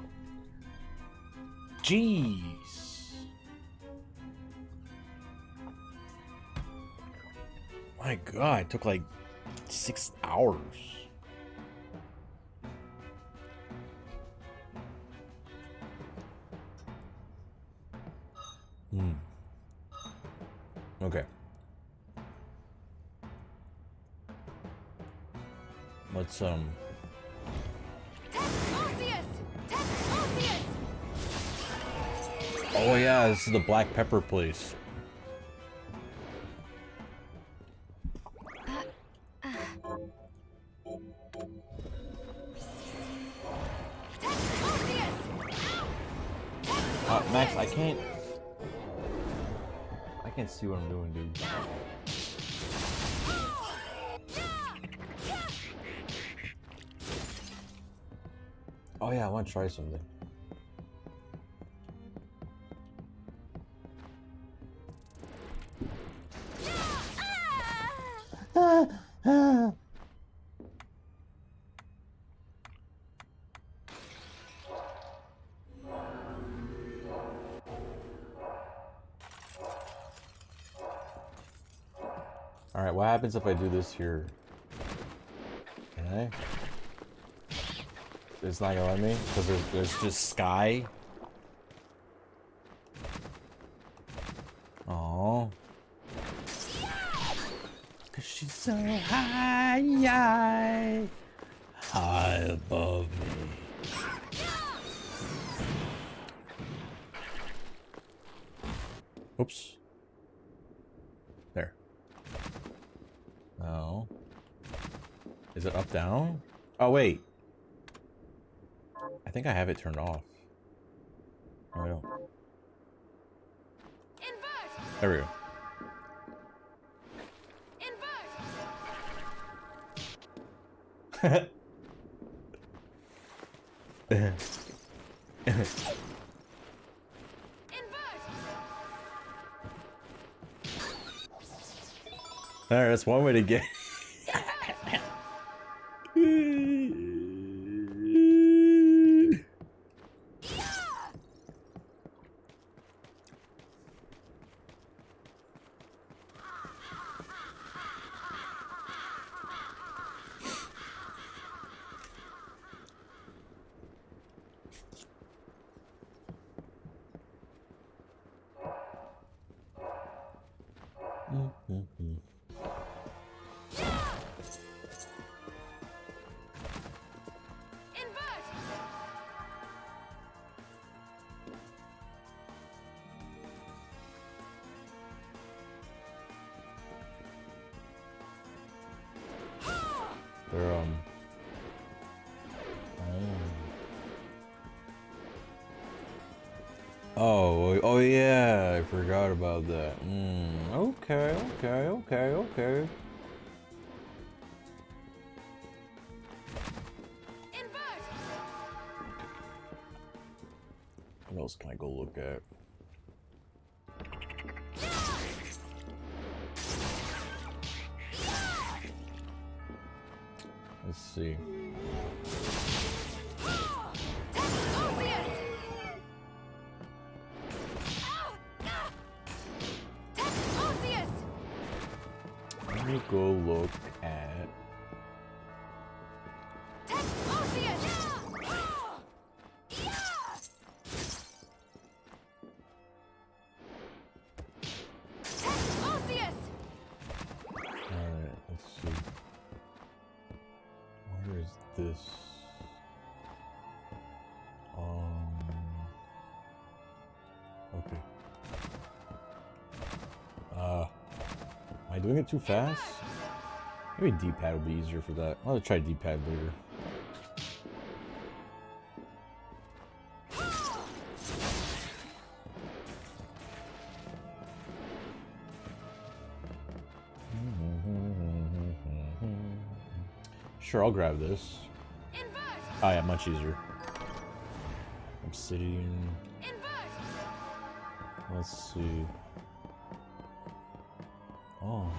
Jeez. My God, it took like 6 hours. Okay. Let's Oh yeah, this is the black pepper place. Max, I can't see what I'm doing, dude. Oh yeah, I want to try something. Alright, what happens if I do this here? Can I? It's not gonna let me? Because there's just sky? Oh. Cause she's so high above me. Oops. There. Oh. Is it up, down? Oh, wait. I think I have it turned off. No, I don't. Invert. There we go. Alright, that's one way to get. They're Oh yeah, I forgot about that. Okay. Invert! What else can I go look at? Let's see. Let me go look at. Alright, let's see. Where is this? Okay. Am I doing it too fast? Maybe D-pad will be easier for that. I'll try D-pad later. Sure, I'll grab this. Oh yeah, much easier. Obsidian. Let's see. Oh.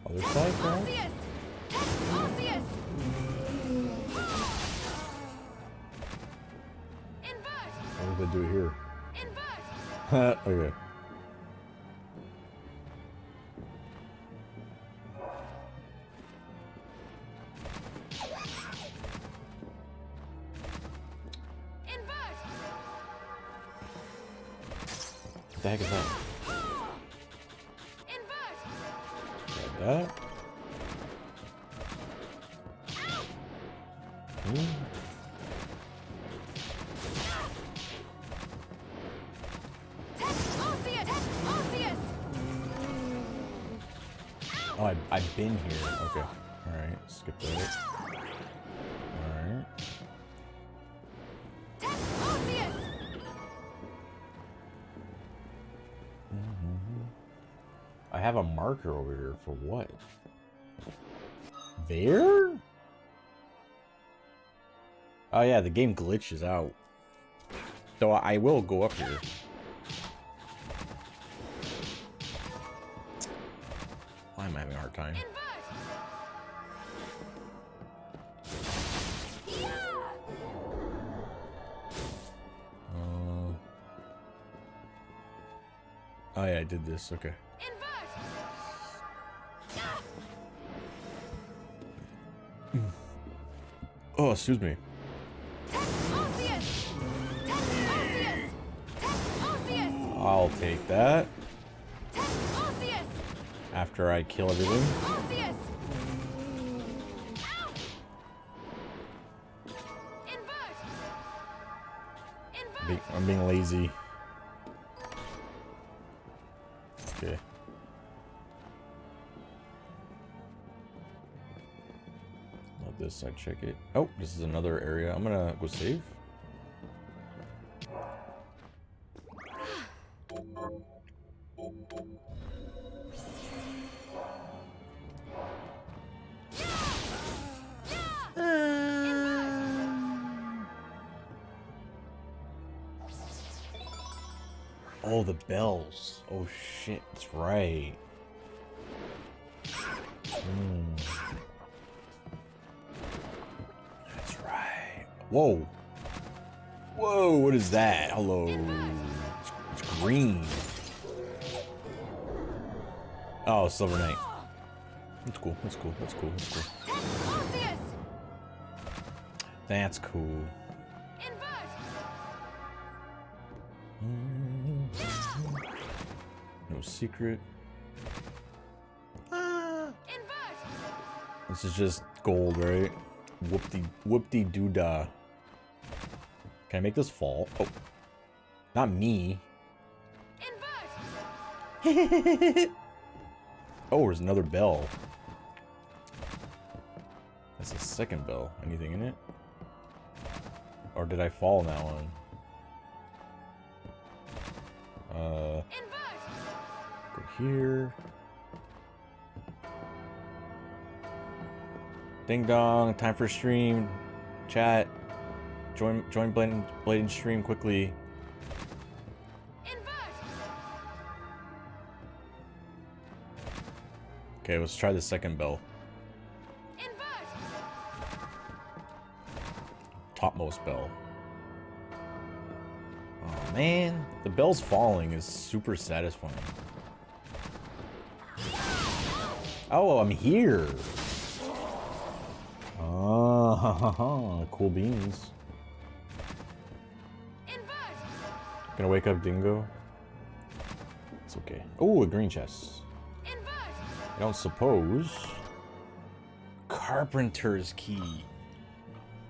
Other side, right? What did I do here? Okay. What the heck is that? Grab that. Oh, I've been here. Okay. Alright, skip that. Alright. I have a marker over here for what? There? Oh yeah, the game glitches out. So I will go up here. Why am I having a hard time? Oh yeah, I did this. Okay. Oh, excuse me. I'll take that. After I kill everything. I'm being lazy. Okay. Let this side check it. Oh, this is another area. I'm gonna go save. Oh, the bells. Oh shit, that's right. That's right. Whoa. Whoa, what is that? Hello. It's green. Oh, Silver Knight. That's cool, that's cool, that's cool, that's cool. That's cool. No secret. This is just gold, right? Whoop-de-doo-dah. Can I make this fall? Oh. Not me. Oh, there's another bell. That's a second bell. Anything in it? Or did I fall in that one? Go here. Ding dong, time for stream. Chat. Join Blading stream quickly. Okay, let's try the second bell. Topmost bell. Oh man, the bell's falling is super satisfying. Oh, I'm here. Oh, cool beans. Gonna wake up Dingo? It's okay. Oh, a green chest. I don't suppose. Carpenter's key.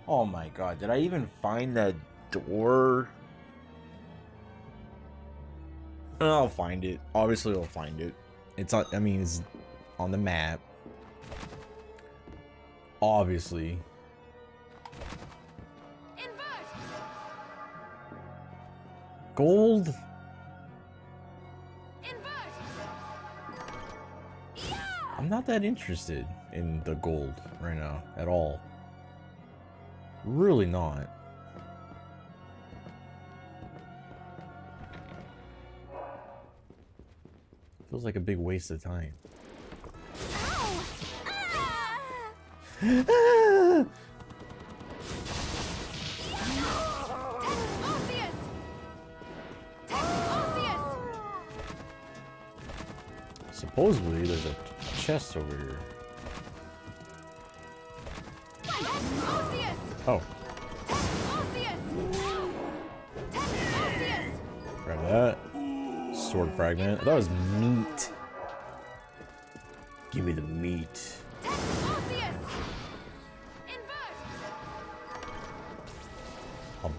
Oh my god, did I even find that door? I'll find it. Obviously I'll find it. It's on, I mean, it's on the map. Obviously. Gold? I'm not that interested in the gold right now at all. Really not. Feels like a big waste of time. Supposedly there's a chest over here. Oh. Grab that. Sword fragment. That was meat. Give me the meat. A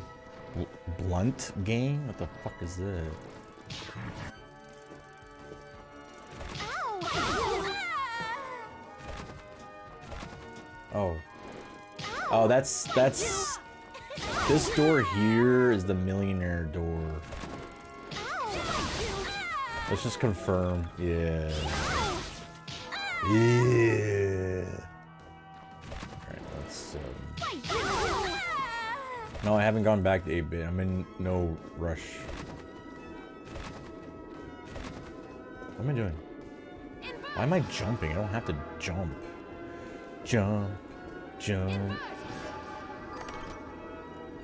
blunt game? What the fuck is that? Oh. Oh, that's this door here is the millionaire door. Let's just confirm. Yeah. Yeah. Alright, let's no, I haven't gone back to 8-bit. I'm in no rush. What am I doing? Why am I jumping? I don't have to jump. Jump. Jump.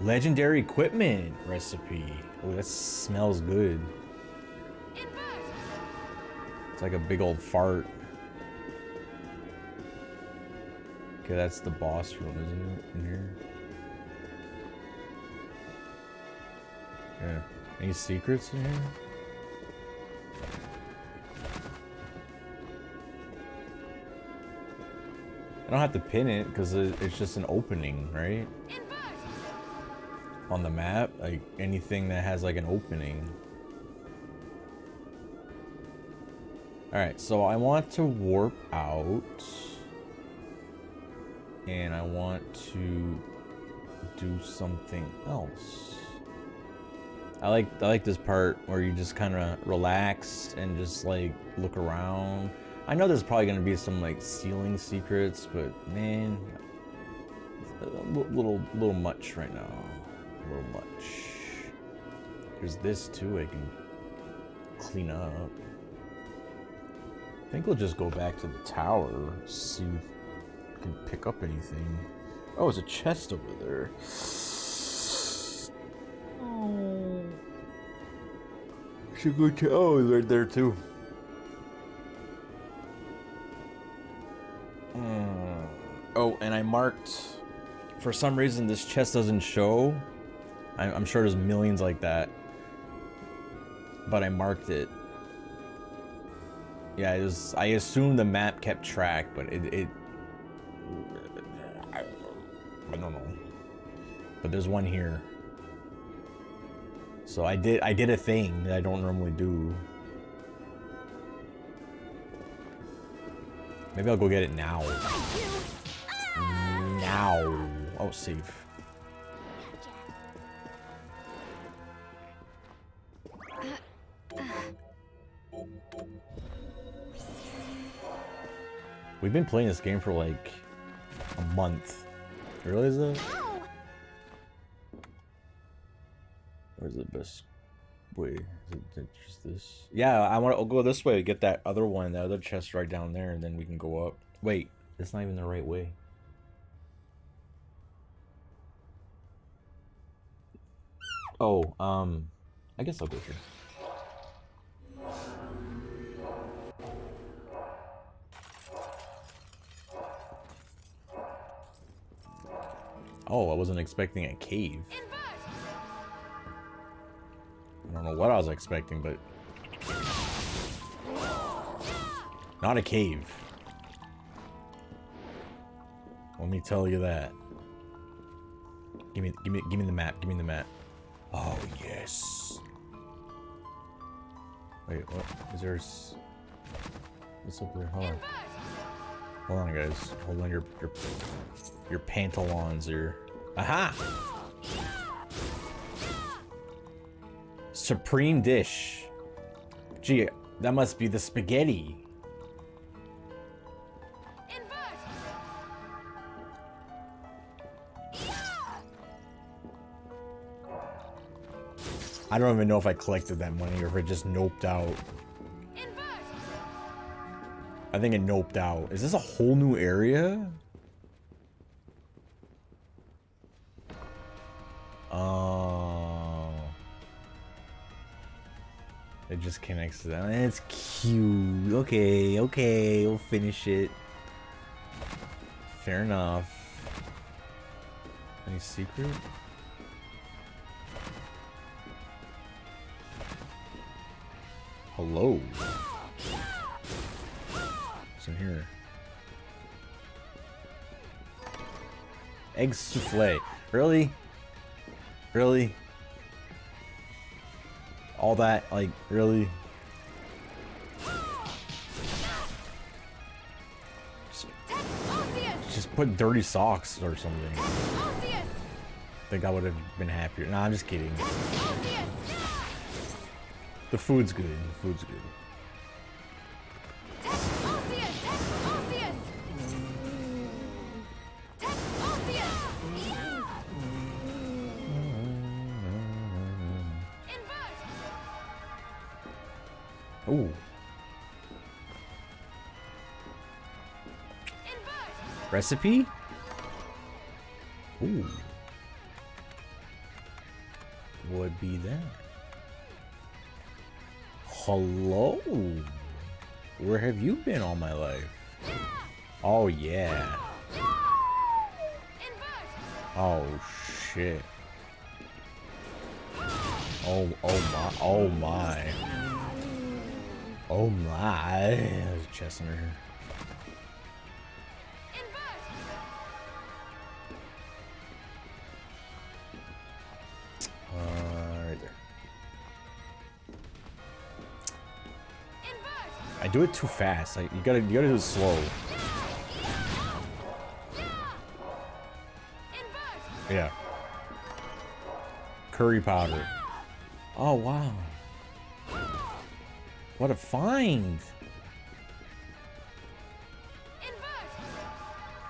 Legendary equipment recipe. Oh, that smells good. It's like a big old fart. Okay, that's the boss room, isn't it? In here. Yeah. Any secrets in here? I don't have to pin it because it's just an opening, right? On the map, like anything that has like an opening. Alright, so I want to warp out. And I want to do something else. I like this part where you just kind of relax and just like look around. I know there's probably gonna be some like ceiling secrets, but man, a little much right now. A little much. There's this too I can clean up. I think we'll just go back to the tower, see if we can pick up anything. Oh, there's a chest over there. Oh. Should go to. Oh, it's right there too. Oh, and I marked. For some reason, this chest doesn't show. I'm sure there's millions like that. But I marked it. Yeah, it was, I assumed the map kept track, but I don't know. But there's one here. So I did a thing that I don't normally do. Maybe I'll go get it now. Now. Oh, save. We've been playing this game for like a month. You realize that? Where's the best way? Is it just this? Yeah, I'll go this way to get that other one, the other chest right down there, and then we can go up. Wait, that's not even the right way. Oh, I guess I'll go here. Oh, I wasn't expecting a cave. I don't know what I was expecting, but not a cave. Let me tell you that. Give me the map. Give me the map. Oh yes. Wait, what? Is there? What's up there? Hold on. Hold on, guys. Hold on, your pantalons are. Aha! Supreme dish. Gee, that must be the spaghetti. I don't even know if I collected that money or if it just noped out. I think it noped out. Is this a whole new area? Oh. It just connects to that. It's cute. Okay, we'll finish it. Fair enough. Any secret? Hello. What's in here? Egg souffle. Really? Really? All that, like, really? Just put dirty socks or something. I think I would have been happier. Nah, I'm just kidding. The food's good. The food's good. Ooh. Recipe? Ooh. Would be that. Hello. Where have you been all my life? Oh yeah. Oh shit. Oh my. Oh my. Oh my. There's a chest under here. Right there. I do it too fast. Like you gotta do it slow. Yeah. Curry powder. Oh wow. What a find!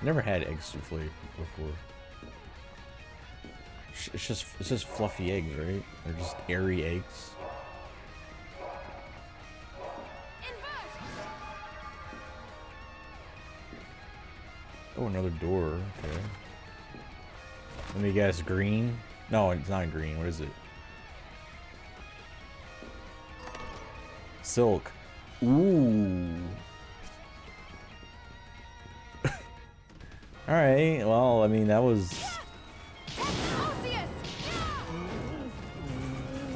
Never had egg souffle before. It's just fluffy eggs, right? They're just airy eggs. Oh, another door. Okay. Let me guess, green? No, it's not green. What is it? Silk. Ooh. Alright, well, I mean, that was...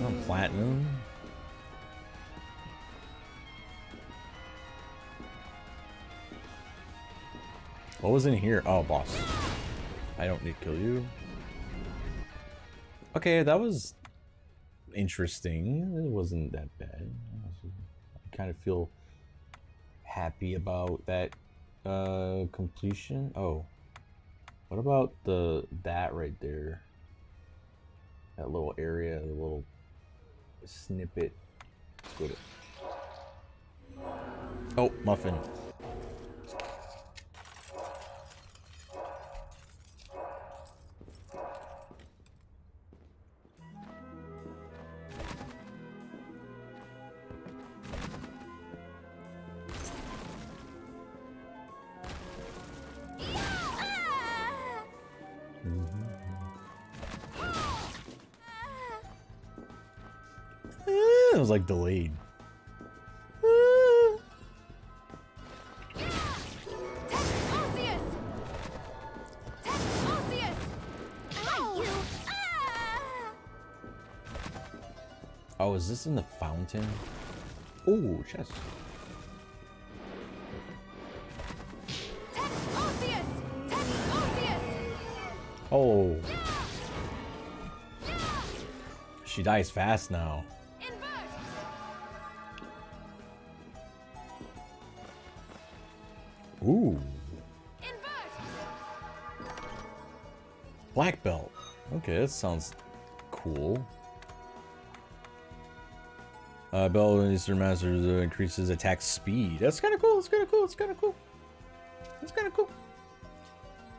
Oh, platinum. What was in here? Oh, boss. I don't need to kill you. Okay, that was interesting. It wasn't that bad. I kind of feel happy about that Completion. Oh, what about that right there? That little area, the little snippet. Let's go to. Oh, muffin. It was like delayed. Oh, is this in the fountain? Oh, chest. Oh. She dies fast now. Ooh. Black belt. Okay, that sounds cool. Belt and Eastern Masters increases attack speed. That's kind of cool. That's kind of cool. That's kind of cool. That's kind of cool.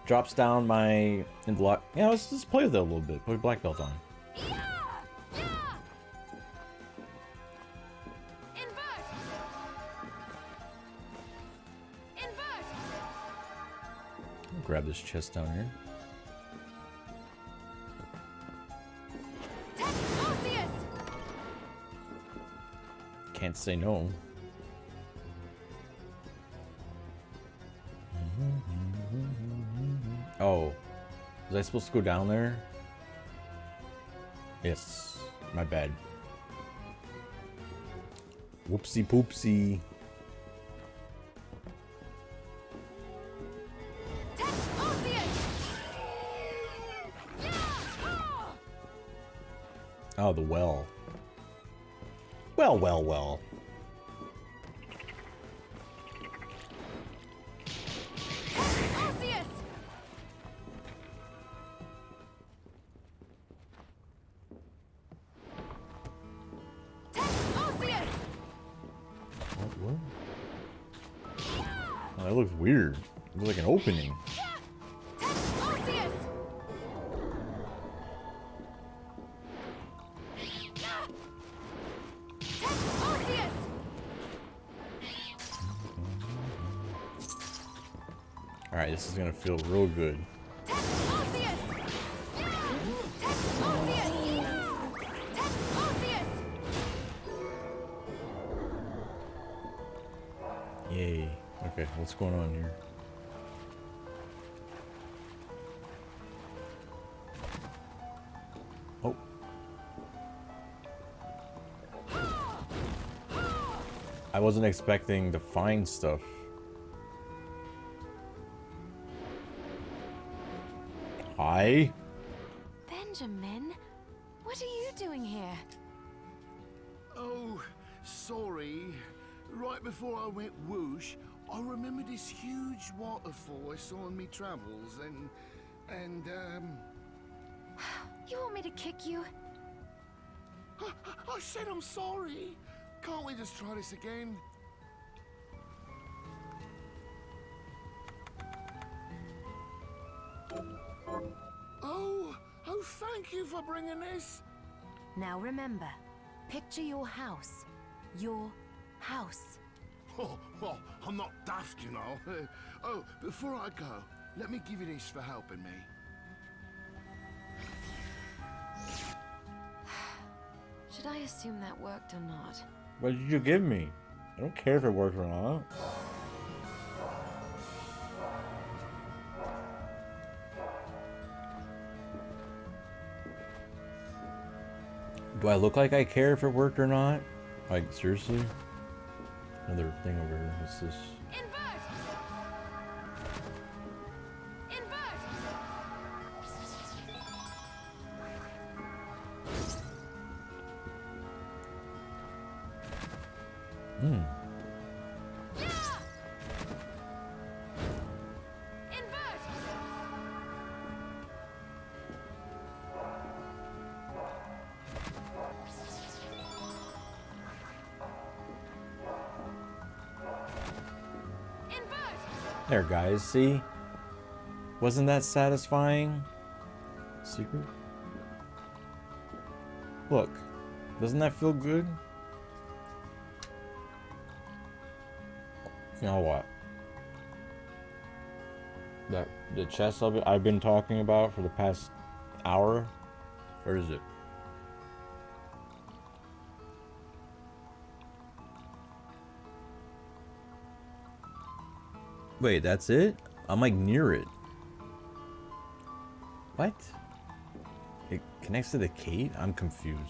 Drops down my block. Yeah, let's just play with it a little bit. Put black belt on. Grab this chest down here. Can't say no. Oh, was I supposed to go down there? Yes, my bad. Whoopsie poopsie. Oh, the well. Well, well, well. What? Oh, that looks weird. It looks like an opening. Alright, this is gonna feel real good. Yay. Okay, what's going on here? Oh. I wasn't expecting to find stuff. Hi? Benjamin, what are you doing here? Oh, sorry. Right before I went whoosh, I remembered this huge waterfall I saw in me travels, and You want me to kick you? I said I'm sorry. Can't we just try this again? Oh, thank you for bringing this. Now remember, picture your house. Your house. Oh, well, I'm not daft, you know. Oh, before I go, let me give you this for helping me. Should I assume that worked or not? What did you give me? I don't care if it worked or not. Do I look like I care if it worked or not? Like, seriously? Another thing over here. What's this? Invert! Invert! There, guys, see? Wasn't that satisfying? Secret? Look, doesn't that feel good? You know what? The chest of it I've been talking about for the past hour? Where is it? Wait, that's it? I'm like near it. What? It connects to the cave? I'm confused.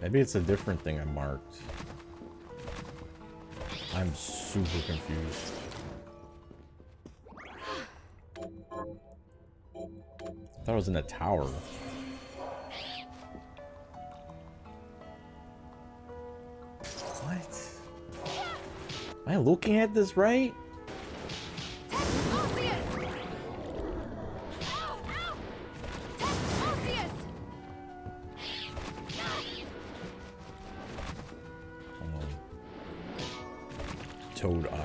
Maybe it's a different thing I marked. I'm super confused. I thought it was in a tower. What? Am I looking at this right? Toad eye.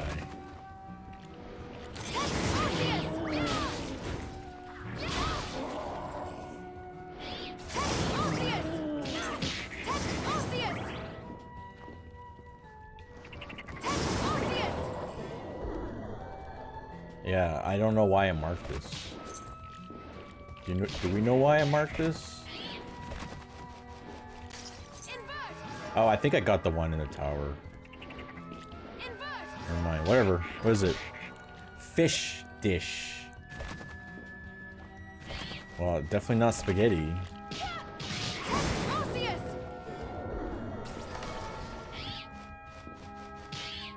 Yeah, I don't know why I marked this. Do we know why I marked this? Oh, I think I got the one in the tower. Never mind, whatever. What is it? Fish dish. Well, definitely not spaghetti.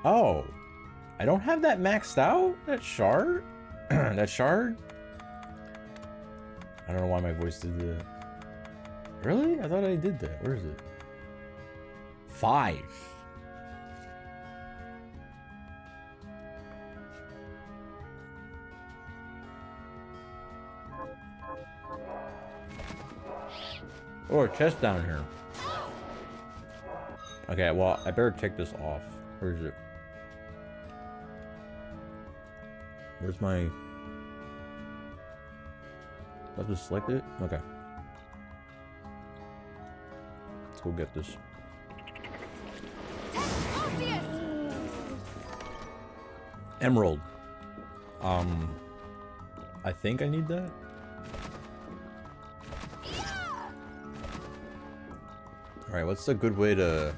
Oh, I don't have that maxed out? That shard? That shard? I don't know why my voice did that. Really? I thought I did that. Where is it? 5. Oh, a chest down here. Okay, well, I better take this off. Where is it? Where's my... Do I have to select it? Okay. Let's go get this. Emerald. I think I need that. Alright, what's a good way to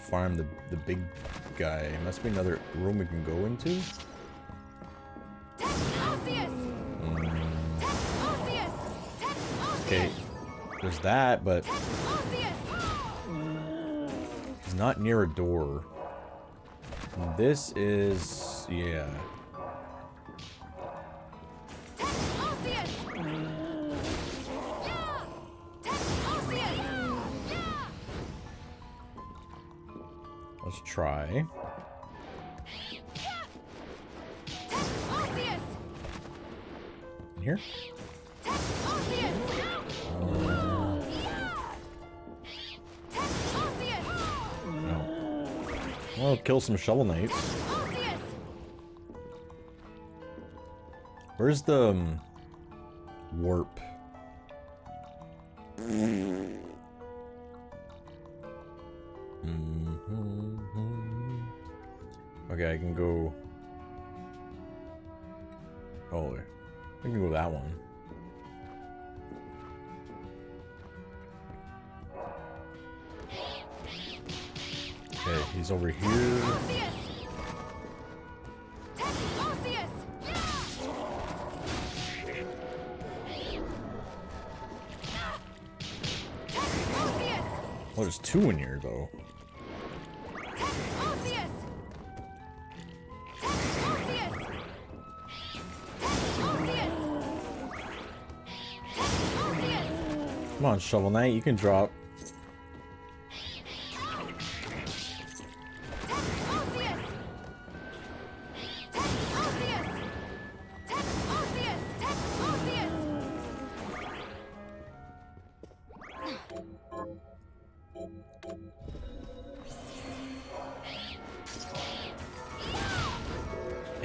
farm the big guy? Must be another room we can go into. Okay, there's that, but he's not near a door. This is, yeah. Let's try. In here? No. Well, kill some shovel knights. Where's the warp? Okay, I can go. Oh, I can go that one. Okay, he's over here. Oh, there's 2 in here, though. Come on, Shovel Knight, you can drop.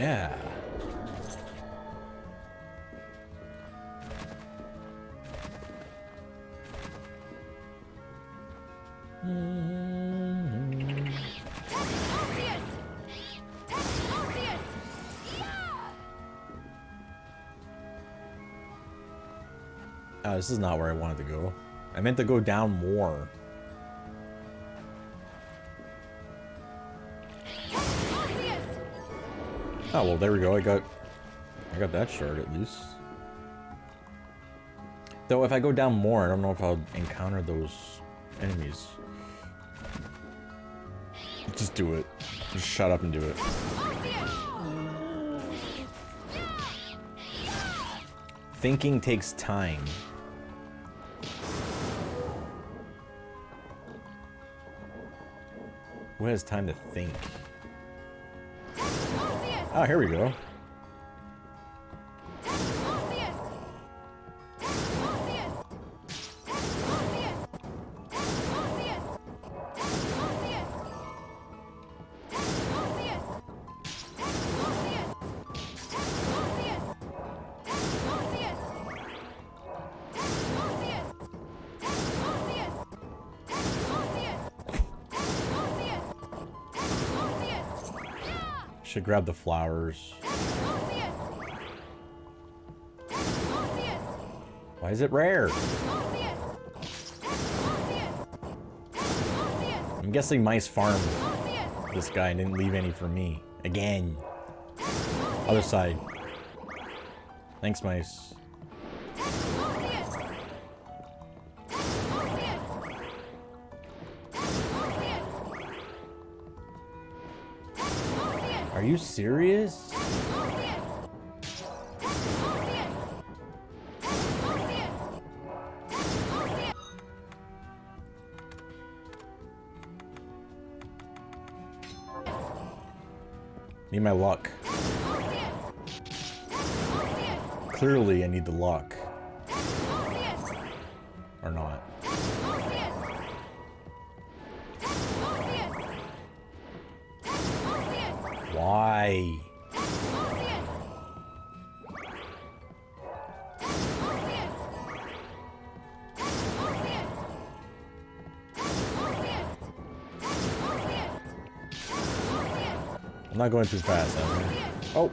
Yeah. Oh, this is not where I wanted to go. I meant to go down more. Oh, well, there we go. I got that shard at least. Though if I go down more, I don't know if I'll encounter those enemies. Just do it. Just shut up and do it. Thinking takes time. Who has time to think? Oh, here we go. Should grab the flowers. Why is it rare? I'm guessing mice farmed this guy and didn't leave any for me. Again. Other side. Thanks, mice. Are you serious? Need my luck. Clearly, I need the luck. Or not. Why? I'm not going too fast, am I? Oh!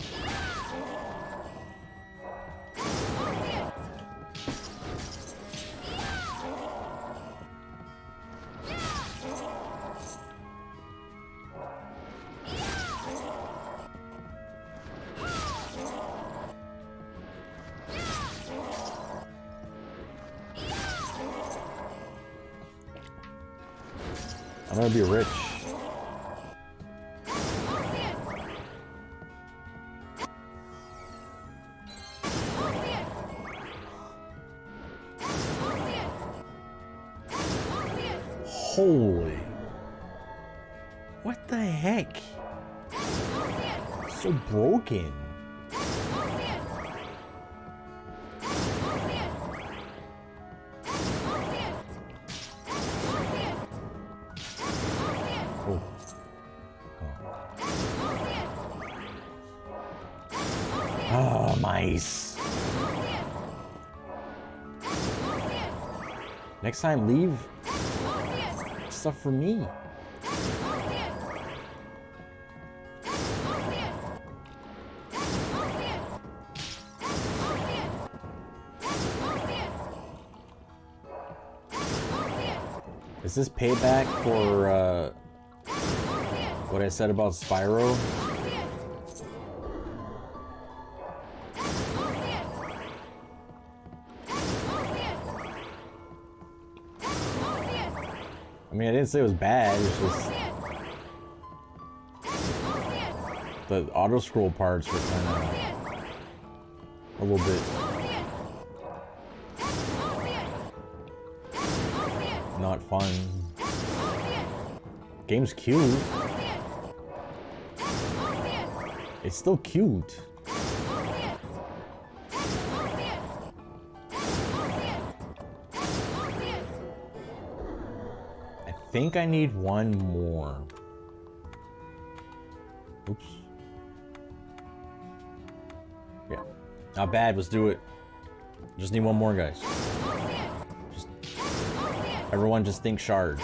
I'm gonna be rich. Holy. What the heck? So broken. Oh. Oh, mice. Next time, leave stuff for me. Is this payback for what I said about Spyro? I mean, I didn't say it was bad, it's just the auto scroll parts were kind of a little bit not fun. Game's cute. It's still cute. I think I need one more. Oops. Yeah. Not bad. Let's do it. Just need one more, guys. Just... Everyone just think shard.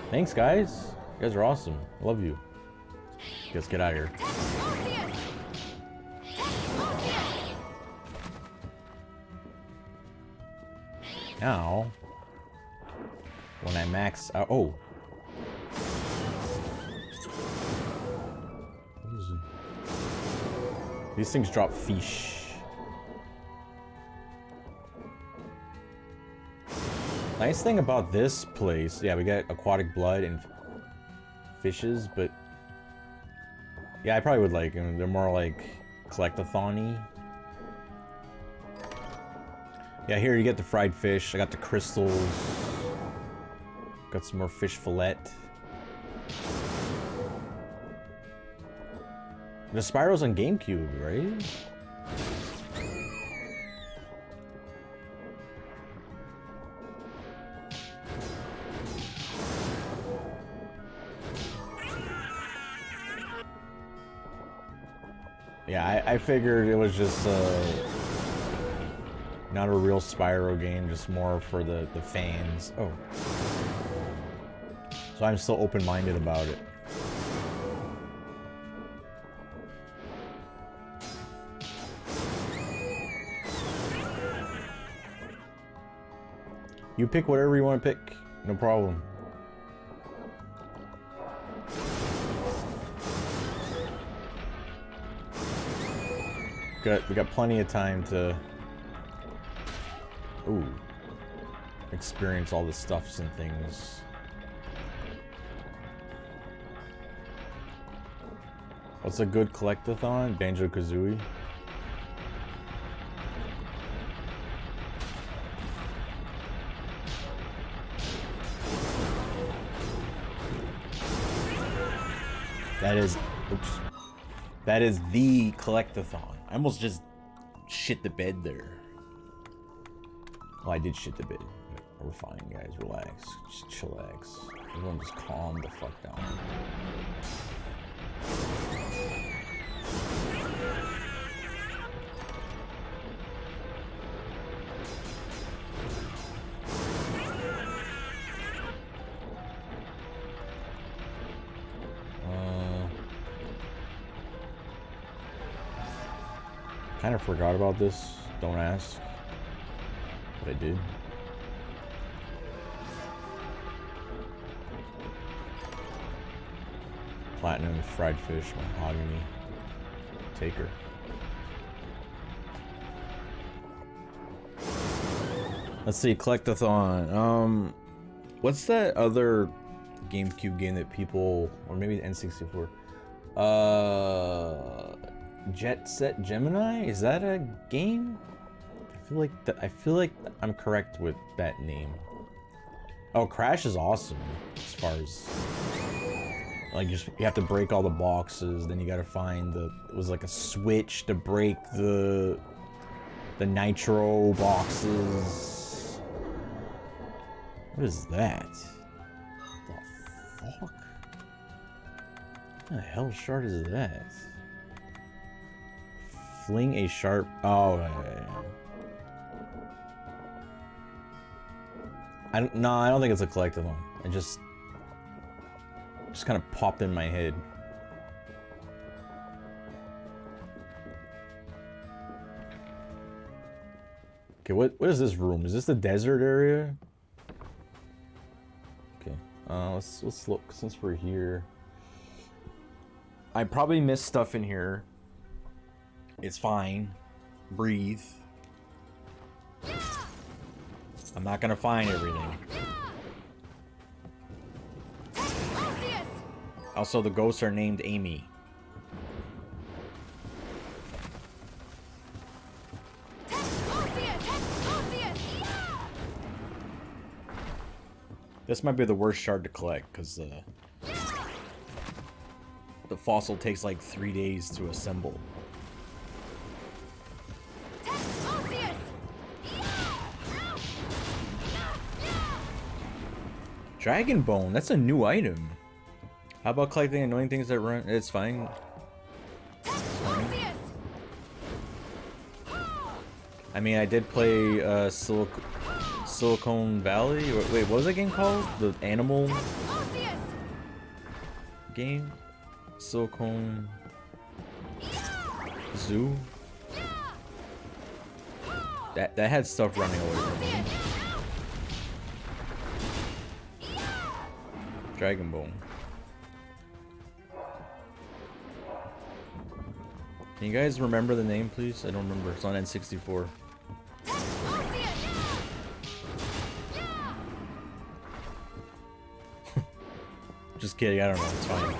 Thanks, guys. You guys are awesome. I love you. Let's get out of here. Now, when I max out, oh. What is it? These things drop fish. Nice thing about this place, yeah, we got aquatic blood and fishes, but yeah, I probably would like them. They're more like collectathon-y. Yeah, here you get the fried fish. I got the crystals. Got some more fish fillet. The Spyro's on GameCube, right? Yeah, I figured it was just not a real Spyro game, just more for the fans. Oh. So I'm still open-minded about it. You pick whatever you want to pick, no problem. We got plenty of time to experience all the stuffs and things. What's a good collectathon? Banjo-Kazooie. That is, oops. That is the collectathon. I almost just shit the bed there. Well, I did shit the bed. We're fine, guys. Relax. Just chillax. Everyone just calm the fuck down. Kind of forgot about this. Don't ask. But I did. Platinum, fried fish, mahogany. Taker. Let's see, collectathon. What's that other GameCube game that people, or maybe the N64? Jet Set Gemini? Is that a game? I feel like I'm correct with that name. Oh, Crash is awesome as far as like you have to break all the boxes, then you gotta find it was like a switch to break the nitro boxes. What is that? What the fuck? What the hell shard is that? Fling a sharp. Oh, yeah. No, I don't think it's a collectible. It just kind of popped in my head. Okay, what is this room? Is this the desert area? Okay, let's look since we're here. I probably missed stuff in here. It's fine. Breathe. I'm not gonna find everything. Also, the ghosts are named Amy. This might be the worst shard to collect, because the fossil takes like 3 days to assemble. Dragon Bone, that's a new item. How about collecting annoying things that run? It's fine. I mean, I did play Silicon Valley. Wait, what was that game called? The animal game? Silicon Zoo? That had stuff running away from me. Dragon Bone. Can you guys remember the name, please? I don't remember. It's on N64. Just kidding, I don't know. It's fine.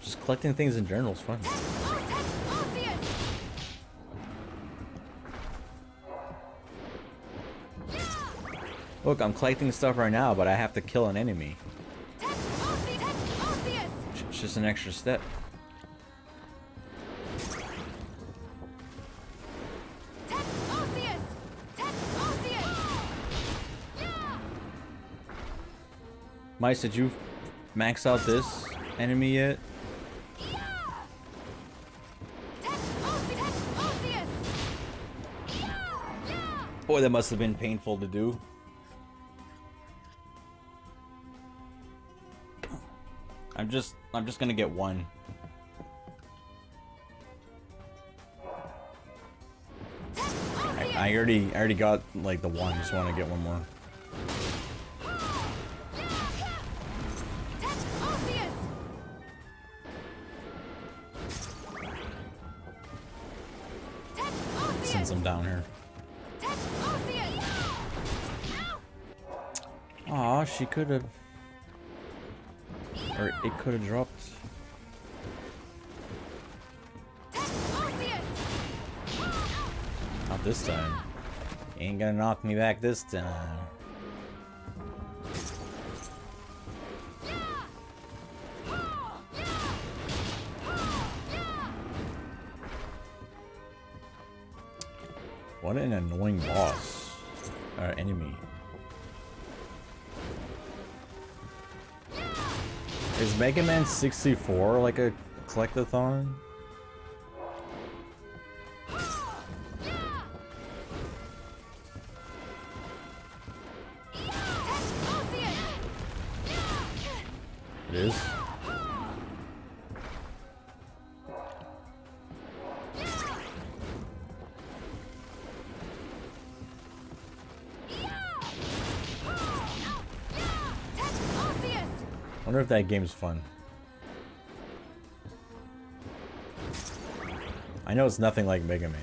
Just collecting things in general is fun. Look, I'm collecting stuff right now, but I have to kill an enemy. It's just an extra step. Mice, did you max out this enemy yet? Boy, that must have been painful to do. I'm just gonna get one. I already got like the one. Just want to get one more. Since I'm down here. Aw, she could have. Or it could have dropped. Not this time. You ain't gonna knock me back this time. What an annoying boss. Or enemy. Is Mega Man 64 like a collectathon? It is? I wonder if that game's fun. I know it's nothing like Mega Man.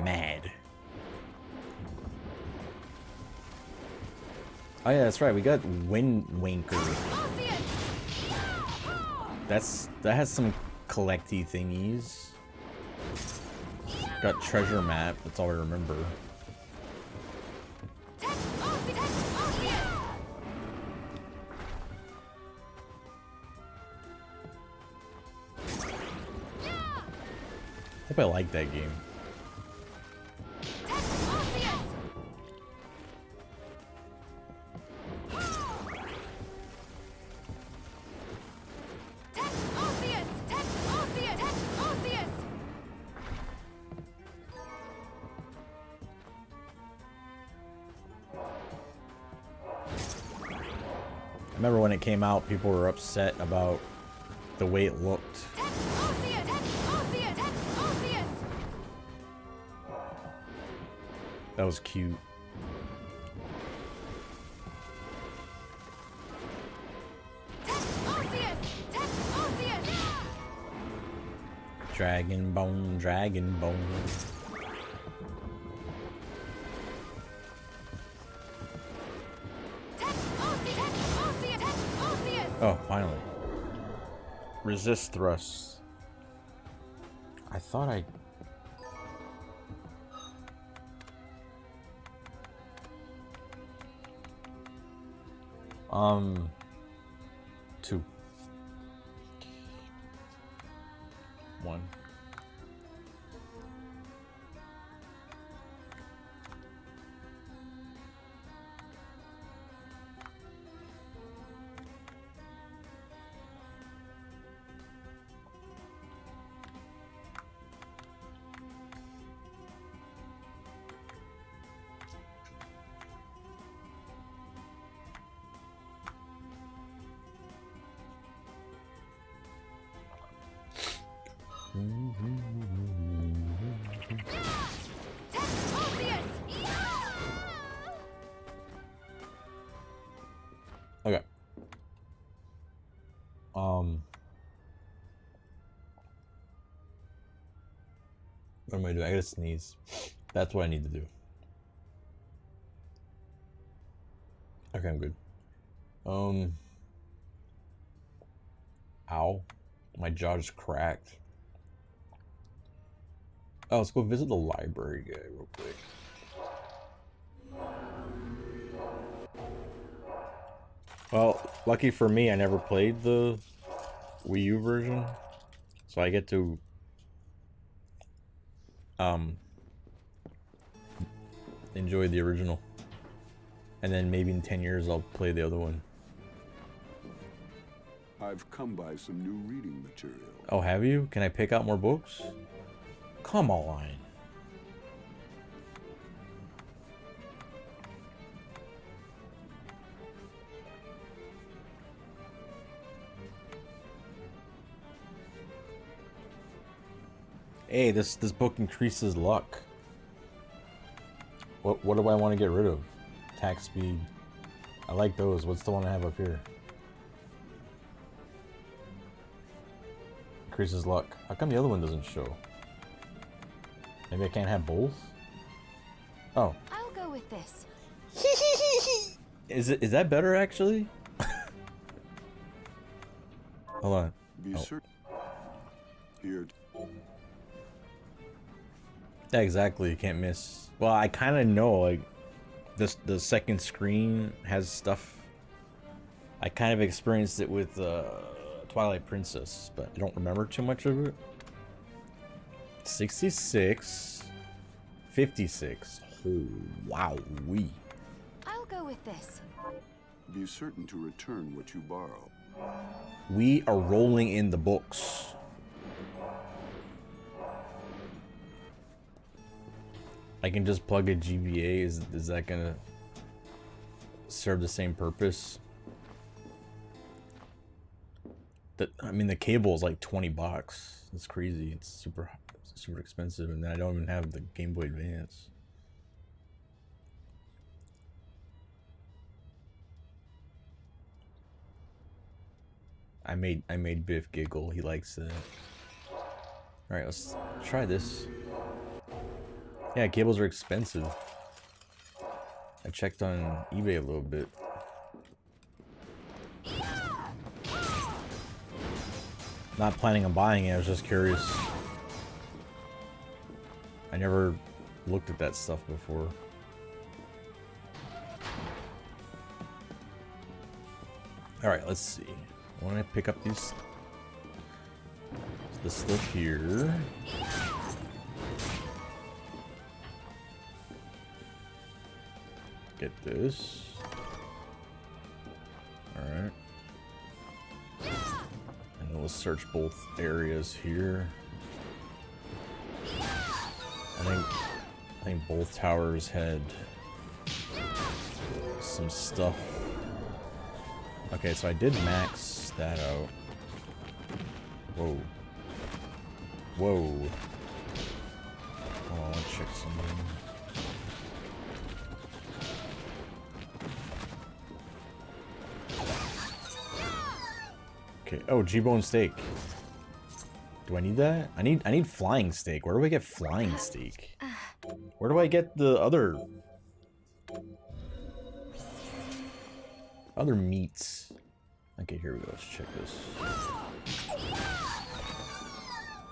Mad. Oh yeah, that's right. We got Wind Winker. That has some collecty thingies. Got treasure map, that's all I remember. Hope I like that game. I remember when it came out, people were upset about the way it looked. That was cute. Dragon Bone, Dragon Bone. Oh, finally. Resist thrusts. I thought I... Two. One. Okay. What am I doing? I gotta sneeze. That's what I need to do. Okay, I'm good. Ow. My jaw just cracked. Oh, let's go visit the library guy real quick. Well, lucky for me, I never played the Wii U version, so I get to enjoy the original, and then maybe in 10 years I'll play the other one. I've come by some new reading material. Oh, have you? Can I pick out more books? Come on. Hey, this book increases luck. What do I want to get rid of? Attack speed. I like those. What's the one I have up here? Increases luck. How come the other one doesn't show? Maybe I can't have both? Oh. I'll go with this. Is that better actually? Hold on. Be certain. Here. Yeah, exactly. You can't miss. Well, I kind of know, like, the second screen has stuff. I kind of experienced it with Twilight Princess, but I don't remember too much of it. 66, 56. Oh, wow, I'll go with this. Be certain to return what you borrow. We are rolling in the books. I can just plug a GBA. Is that gonna serve the same purpose? I mean, the cable is like $20. It's crazy. It's super expensive, and then I don't even have the Game Boy Advance. I made Biff giggle. He likes it. All right, let's try this. Yeah, cables are expensive. I checked on eBay a little bit. Not planning on buying it, I was just curious. I never looked at that stuff before. Alright, let's see. I want to pick up this stuff here. Get this. Alright. And then we'll search both areas here. I think both towers had some stuff. Okay, so I did max that out. Whoa. Whoa. Oh, I want to check something. Okay. Oh, G-bone steak. Do I need that? I need flying steak. Where do I get flying steak? Where do I get the other meats? Okay, here we go. Let's check this.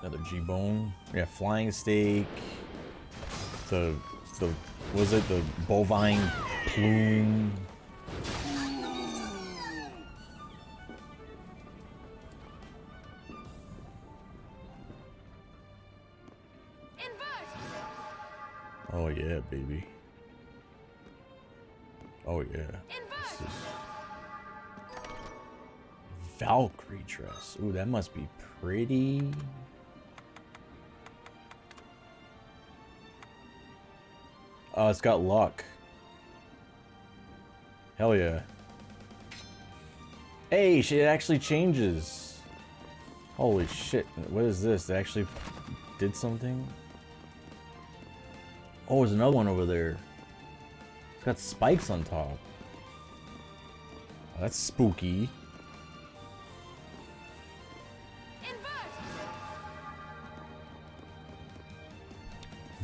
Another G-bone. Yeah, flying steak. The was it the bovine plume? Oh yeah, baby. Oh yeah. This is Valkyrie dress. Ooh, that must be pretty. Oh, it's got luck. Hell yeah. Hey, shit, it actually changes. Holy shit. What is this? They actually did something? Oh, there's another one over there. It's got spikes on top. Oh, that's spooky.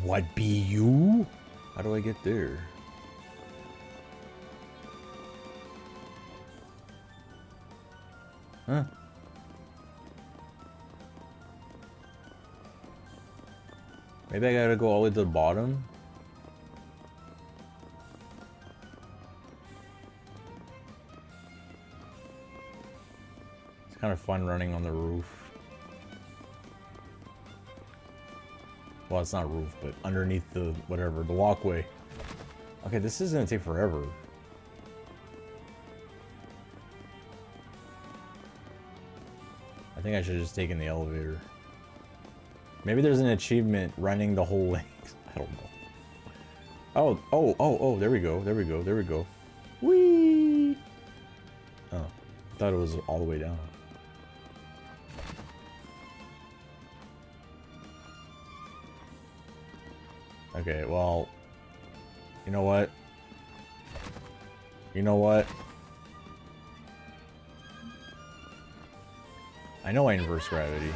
What be you? How do I get there? Huh? Maybe I gotta go all the way to the bottom? It's kind of fun running on the roof. Well, it's not roof, but underneath the whatever, the walkway. Okay, this is gonna take forever. I think I should have just taken the elevator. Maybe there's an achievement running the whole length. I don't know. Oh, there we go, there we go, there we go. Whee! Oh, I thought it was all the way down. Okay, well, you know what? You know what? I know I inverse gravity.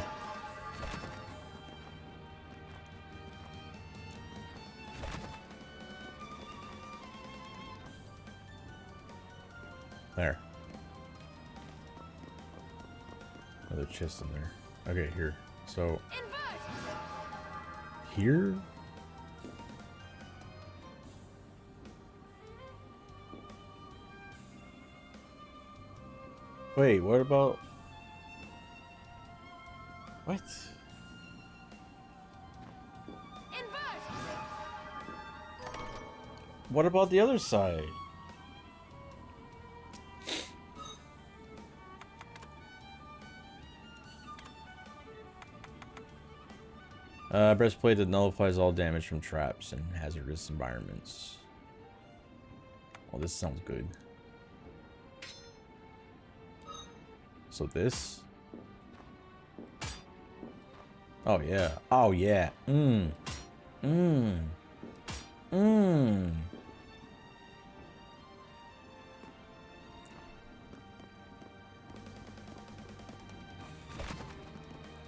There. Another chest in there. Okay, here. So here? Wait, what about... What? What about the other side? Breastplate that nullifies all damage from traps and hazardous environments. Oh, this sounds good. So this? Oh yeah. Oh yeah.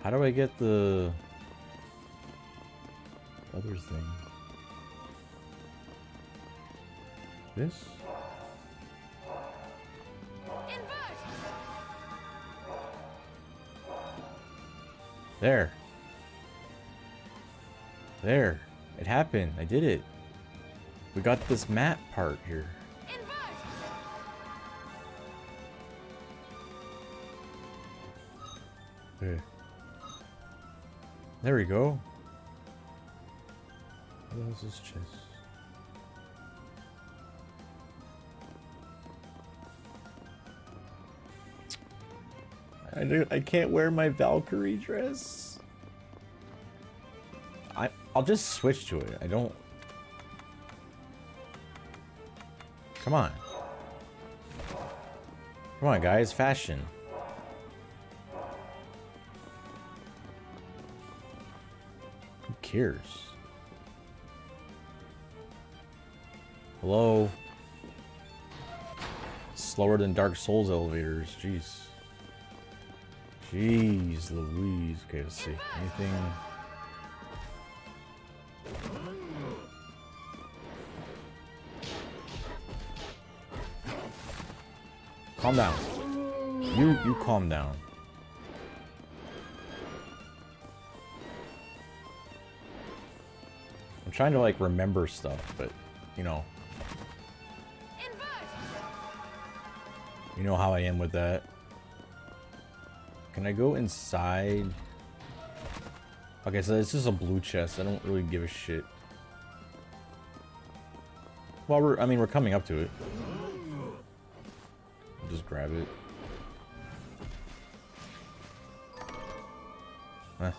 How do I get the other thing? This? There. There. It happened. I did it. We got this map part here. Okay. There we go. What else is chest? I can't wear my Valkyrie dress. I'll just switch to it. I don't. Come on. Come on, guys. Fashion. Who cares? Hello? Slower than Dark Souls elevators. Jeez. Jeez Louise. Okay, let's see. Anything? Calm down. You calm down. I'm trying to like remember stuff, but you know. You know how I am with that. Can I go inside? Okay, so it's just a blue chest. I don't really give a shit. Well, we're coming up to it. I'll just grab it. Huh.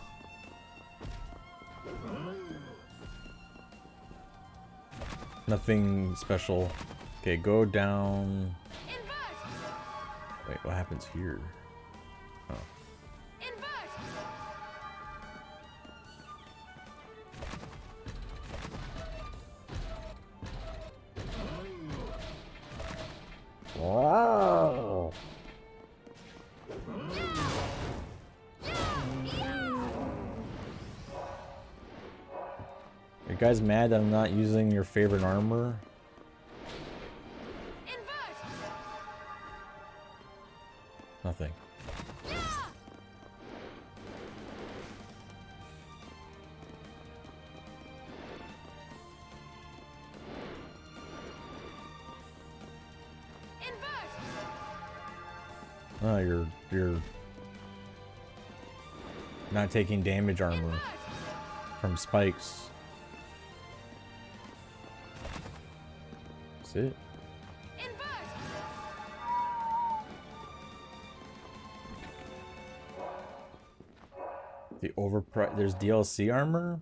Nothing special. Okay, go down. Wait, what happens here? Oh. Wow. You guys mad that I'm not using your favorite armor? Nothing. Oh, you're not taking damage armor from spikes. That's it. The overprice. There's DLC armor.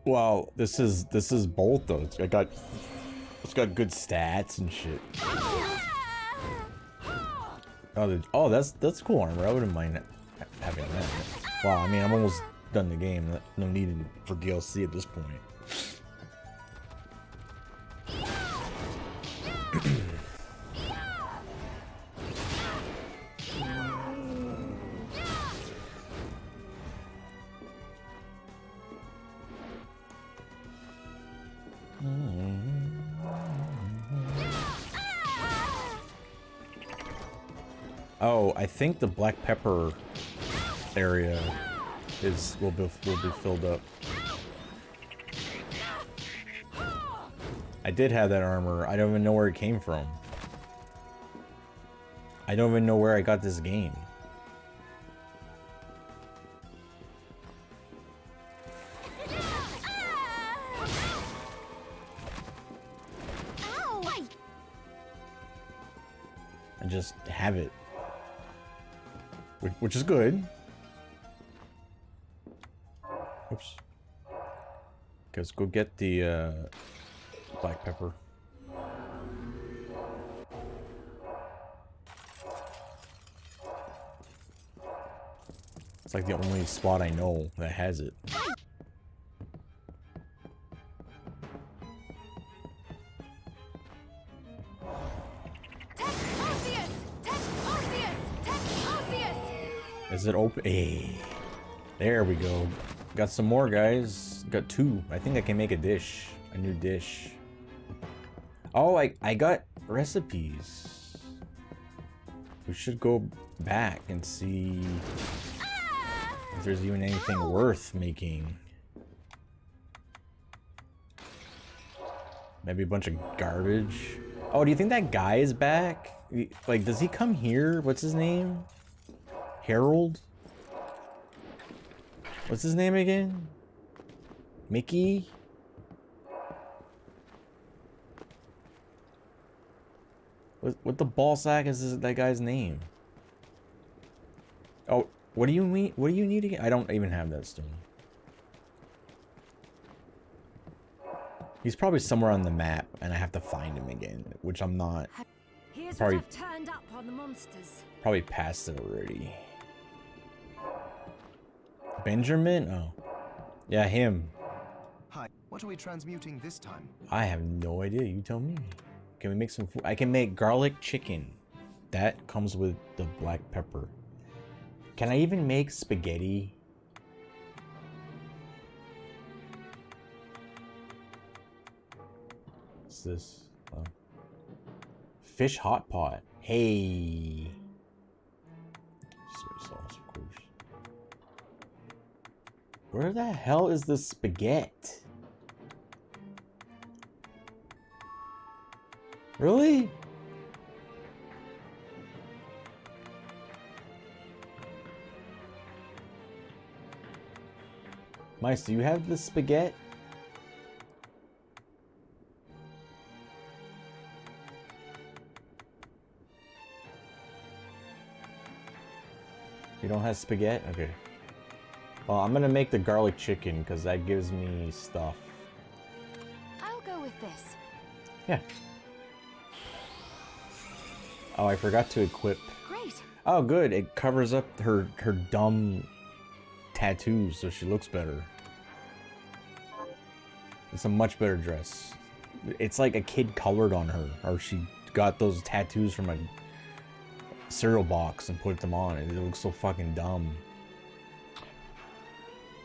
Wow, this is both though. It's got good stats and shit. Oh, that's cool armor. I wouldn't mind having that. Wow, I mean, I'm almost done the game. No need for DLC at this point. Oh, I think the black pepper area will be filled up. I did have that armor. I don't even know where it came from. I don't even know where I got this game. I just have it. Which is good. Oops. Okay, let's go get the black pepper. It's like the only spot I know that has it. Is it open? Hey, there we go. Got some more, guys. Got 2. I think I can make a dish. A new dish. Oh, I got recipes. We should go back and see if there's even anything worth making. Maybe a bunch of garbage. Oh, do you think that guy is back? Like, does he come here? What's his name? Harold? What's his name again? Mickey? What the ball sack is that guy's name? Oh, what do you mean? What do you need again? I don't even have that stone. He's probably somewhere on the map, and I have to find him again, which I'm not. Here's Probably- what I've turned up on the monsters. Probably passed it already. Benjamin? Oh. Yeah, him. Hi, what are we transmuting this time? I have no idea. You tell me. Can we make some food? I can make garlic chicken. That comes with the black pepper. Can I even make spaghetti? What's this? fish hot pot. Hey. Soy sauce, of course. Where the hell is the spaghetti? Really? Mice, do you have the spaghetti? You don't have spaghetti? Okay. Well, I'm gonna make the garlic chicken because that gives me stuff. I'll go with this. Yeah. Oh, I forgot to equip. Great. Oh, good. It covers up her dumb tattoos so she looks better. It's a much better dress. It's like a kid colored on her, or she got those tattoos from a cereal box and put them on. It looks so fucking dumb.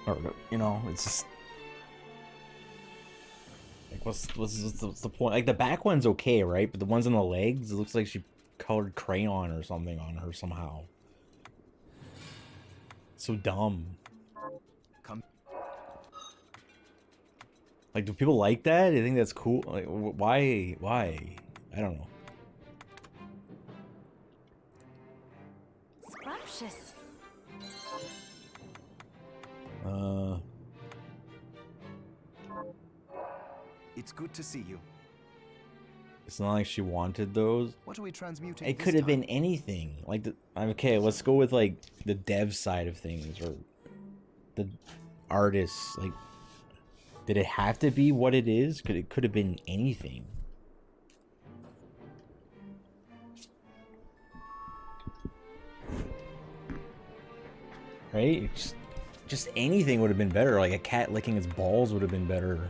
Or, you know, it's just like what's the point? Like the back one's okay, right? But the ones on the legs, it looks like she colored crayon or something on her somehow. So dumb. Come. Like, do people like that? Do you think that's cool? Like, why? Why? I don't know. Scrumptious. It's good to see you. It's not like she wanted those. What are we transmuting? It this could have time? been anything. Like, okay, let's go with like the dev side of things, or the artists. Like, did it have to be what it is? It could have been anything. Right? Just anything would have been better. Like a cat licking its balls would have been better.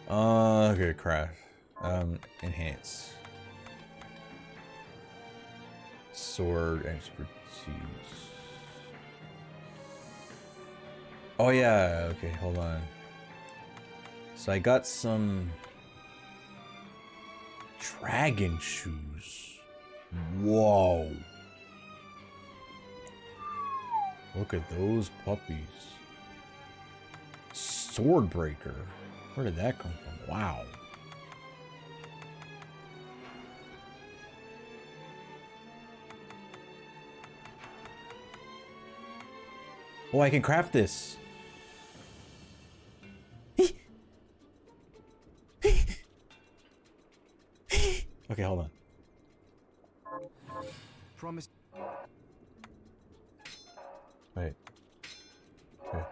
Okay, craft. Enhance. Sword expertise. Oh yeah, okay, hold on. So I got some dragon shoes. Whoa. Look at those puppies. Swordbreaker. Where did that come from? Wow. Oh, I can craft this. Okay, hold on. Promise. Wait. Okay.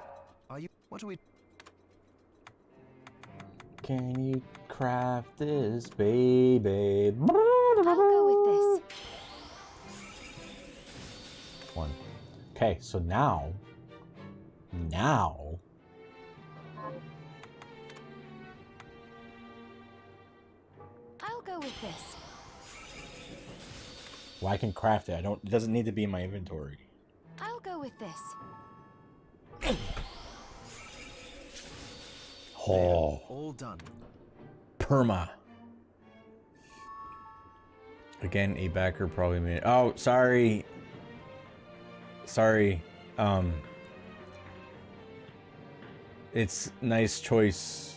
Are you? What are we? Can you craft this, baby? I'll go with this. One. Okay, so now. I'll go with this. Well, I can craft it. It doesn't need to be in my inventory. I'll go with this. Oh, All done. perma. Again, a backer probably made. Oh, sorry. Sorry. It's nice choice.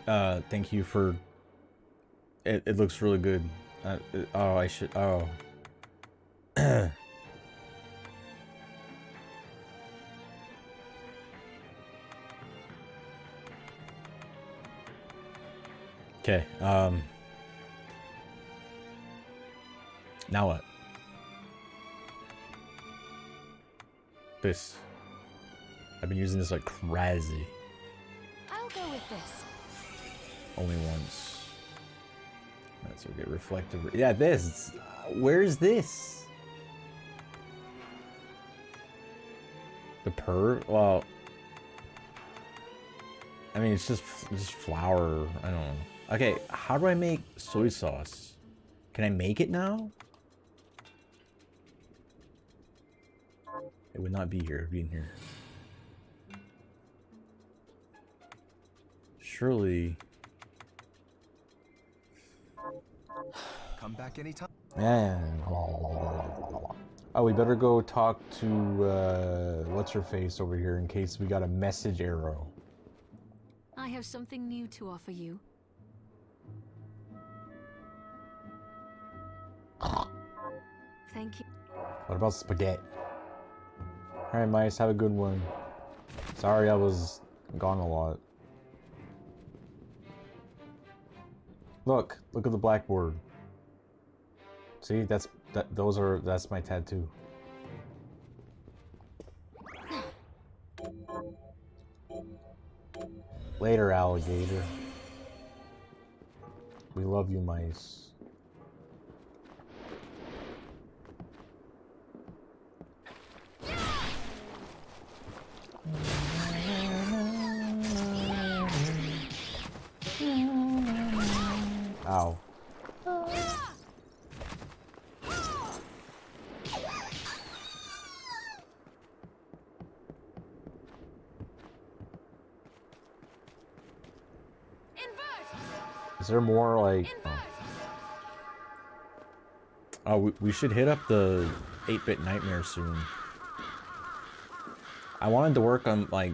Thank you for. It looks really good. Oh, I should. Oh. Okay. Now what? This. I've been using this like crazy. I'll go with this. Only once. That's okay. Reflective. Yeah, this. Where's this? The per. Well. I mean, it's just flour. I don't know. Okay, how do I make soy sauce? Can I make it now? It would not be here. It would be in here. surely. Come back anytime. And oh, we better go talk to what's her face over here in case we got a message arrow. I have something new to offer you. Thank you. What about spaghetti? Alright, mice, have a good one. Sorry I was gone a lot. Look at the blackboard. See, that's my tattoo. Later, alligator. We love you, mice. Ow. Is there more like... Oh, we should hit up the 8-bit nightmare soon. I wanted to work on like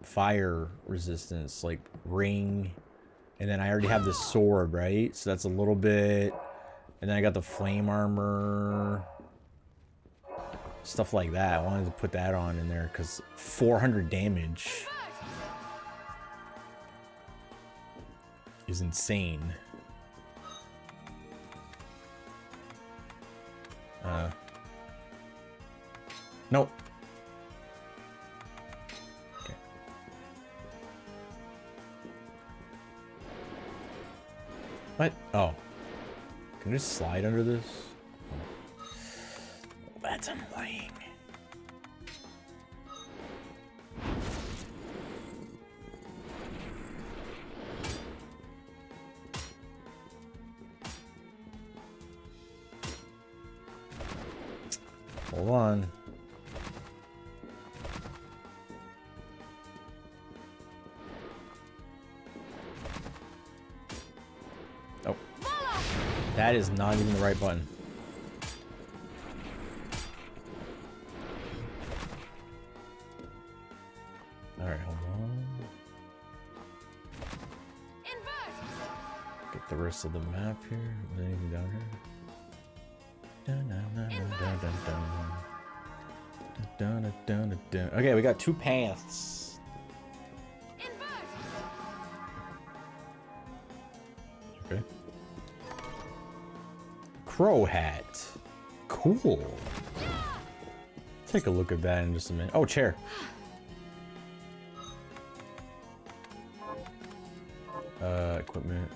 fire resistance, like ring, and then I already have the sword, right? So that's a little bit, and then I got the flame armor, stuff like that. I wanted to put that on in there because 400 damage is insane. Nope. Okay. What? Oh. Can I just slide under this? Oh. That's annoying. Hold on. Oh. That is not even the right button. Alright, hold on. Get the rest of the map here. Is there anything down here? Okay, we got 2 paths. Okay. Crow hat. Cool. Take a look at that in just a minute. Oh, chair. Equipment.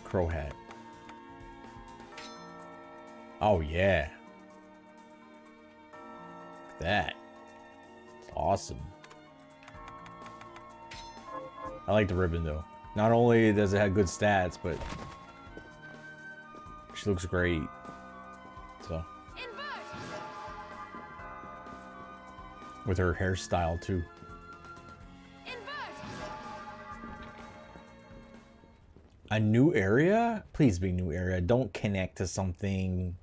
Crow hat. Oh, yeah. Look at that. It's awesome. I like the ribbon, though. Not only does it have good stats, but she looks great. So. With her hairstyle, too. A new area? Please be new area. Don't connect to something.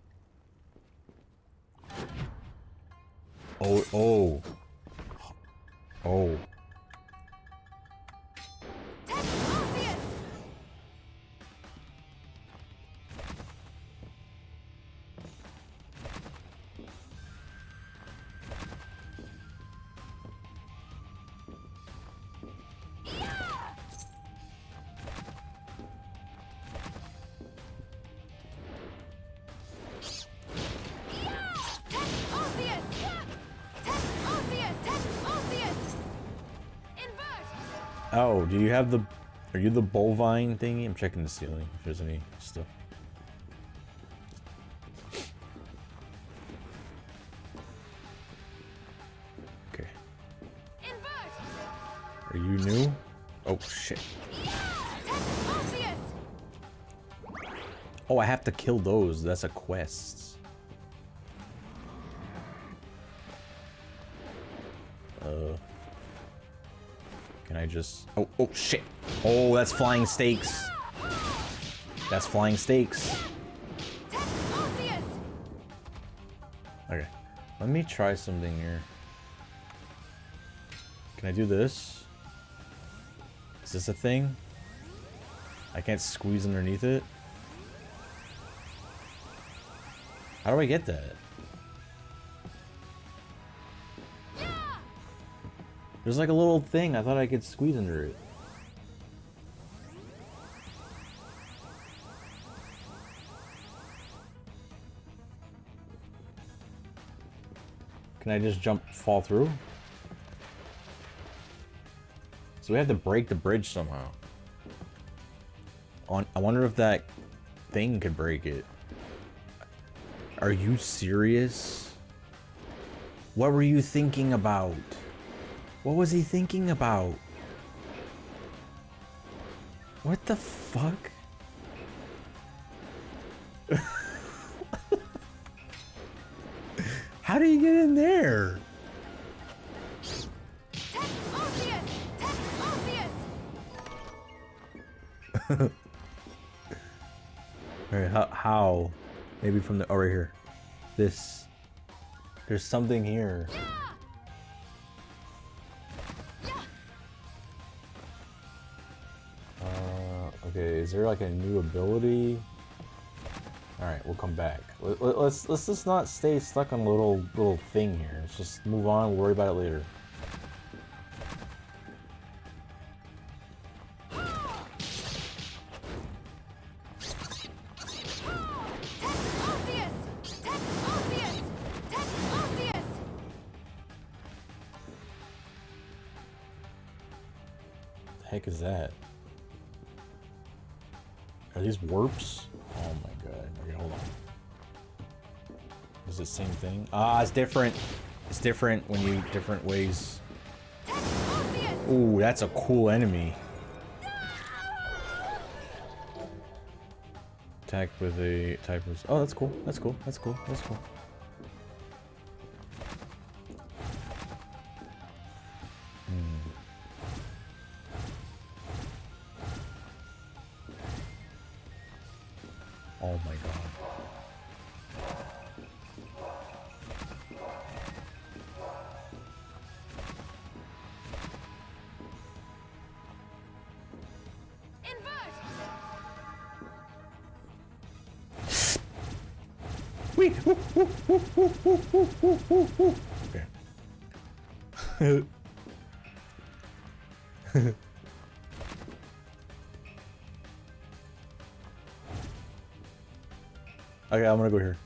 Oh, oh. Oh. Oh, do you have the... Are you the bovine thingy? I'm checking the ceiling if there's any stuff. Okay. Are you new? Oh, shit. Oh, I have to kill those. That's a quest. Can I just... Oh, oh, shit. Oh, that's flying stakes. That's flying stakes. Okay. Let me try something here. Can I do this? Is this a thing? I can't squeeze underneath it? How do I get that? There's like a little thing. I thought I could squeeze under it. Can I just fall through? So we have to break the bridge somehow. I wonder if that thing could break it. Are you serious? What were you thinking about? What was he thinking about? What the fuck? How do you get in there? Alright, how? Maybe from the... Oh, right here. This. There's something here. Okay, is there like a new ability? Alright, we'll come back. Let's just not stay stuck on a little thing here. Let's just move on, worry about it later. The heck is that? Are these warps? Oh my god. Okay, hold on. Is it the same thing? Ah, it's different. It's different when you... different ways. Ooh, that's a cool enemy. Attack with a type of... Oh, that's cool. That's cool. That's cool. That's cool. Oh my god. Wait. Okay. Okay, I'm gonna go here.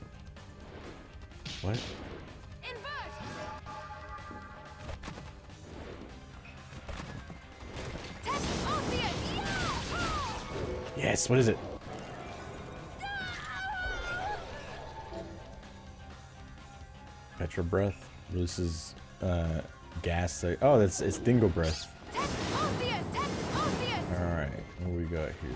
What? Yes, what is it? Petra breath releases gas. Oh, it's dingo breath. Alright, what do we got here?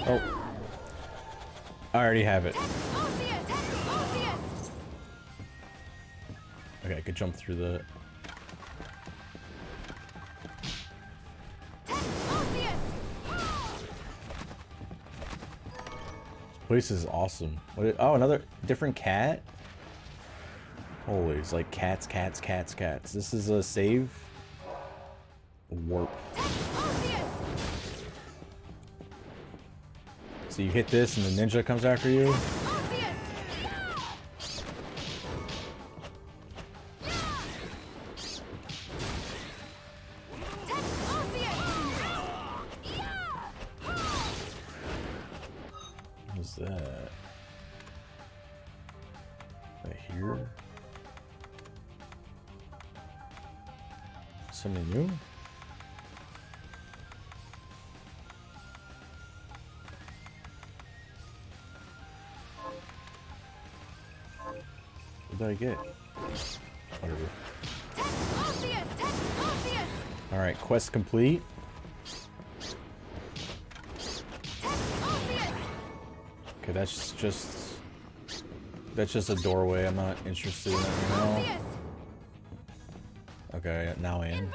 Oh, I already have it. Okay, I could jump through the... This place is awesome. Oh, another different cat? Holy, it's like cats. This is a save? Warp. So you hit this and the ninja comes after you? What is that? Right here? Something new? What did I get? Whatever. Alright, quest complete. Okay, that's just a doorway. I'm not interested in that right now. Okay, now in.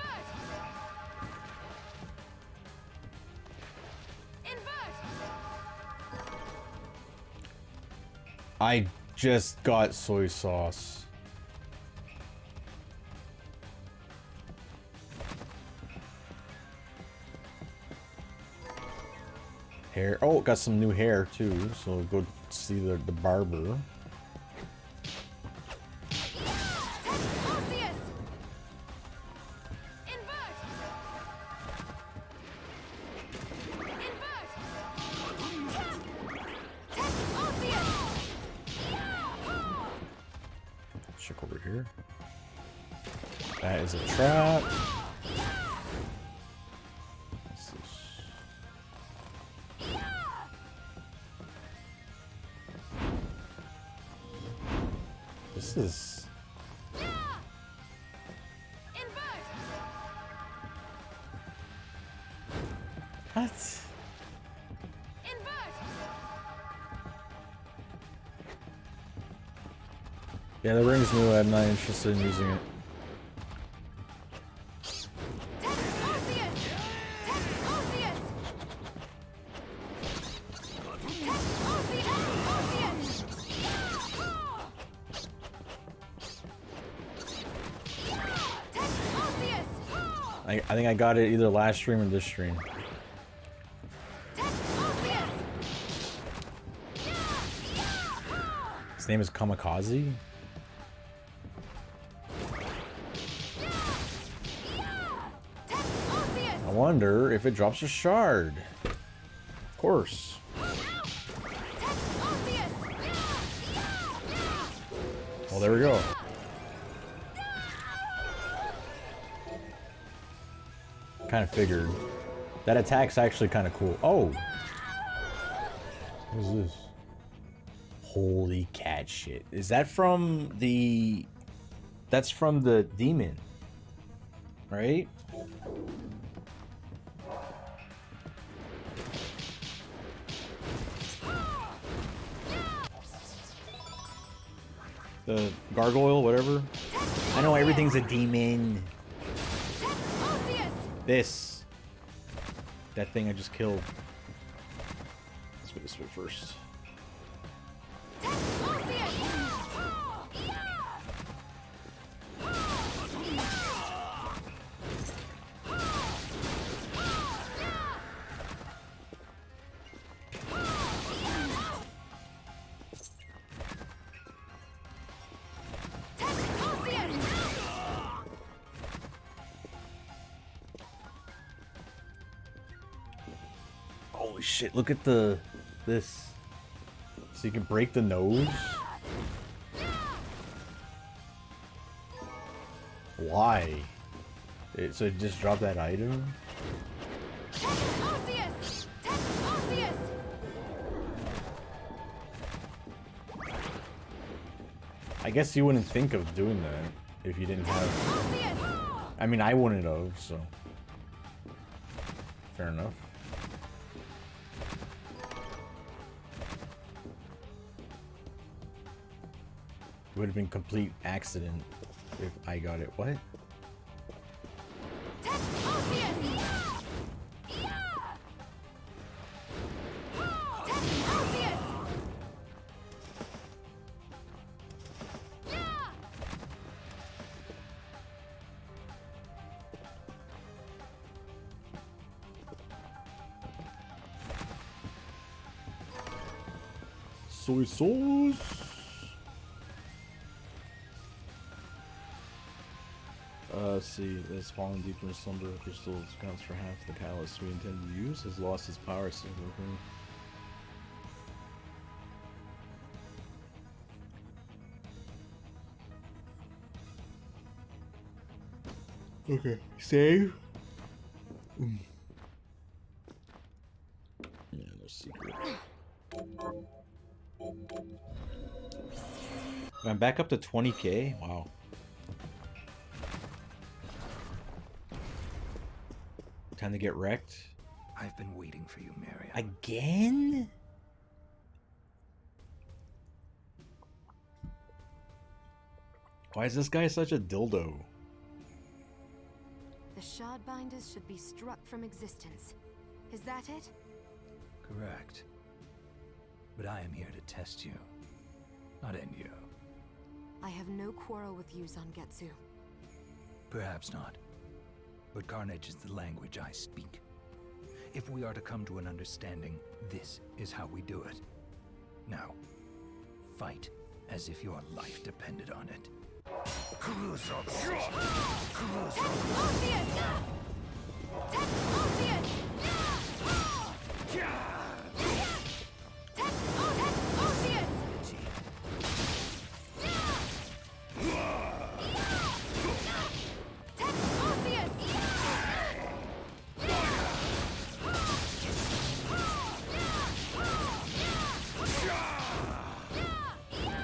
I just got soy sauce. Hair. Oh, got some new hair too. So go see the barber. Check over here. That is a trap. This is... What? Yeah, the ring's new. I'm not interested in using it. I think I got it either last stream or this stream. His name is Kamikaze? I wonder if it drops a shard. Of course. Well, there we go. Kind of figured. That attack's actually kind of cool. Oh! What is this? Holy cat shit. Is that from the... That's from the demon. Right? The gargoyle, whatever. I know everything's a demon. This. That thing I just killed. Let's go this way first. Holy shit, look at this. So you can break the nose? Why? So it just dropped that item? I guess you wouldn't think of doing that if you didn't have... I mean, I wouldn't have, so... Fair enough. It would have been complete accident if I got it. What? Soy sauce. Let's see, this fallen deeper in slumber crystals accounts for half the catalyst we intended to use, has lost its power significantly. Okay, save. Yeah, no secret. I'm back up to 20k? Wow. Time to get wrecked. I've been waiting for you, Miriam. Again? Why is this guy such a dildo? The Shardbinders should be struck from existence. Is that it? Correct. But I am here to test you, not end you. I have no quarrel with you, Zangetsu. Perhaps not. But carnage is the language I speak. If we are to come to an understanding, this is how we do it. Now, fight as if your life depended on it.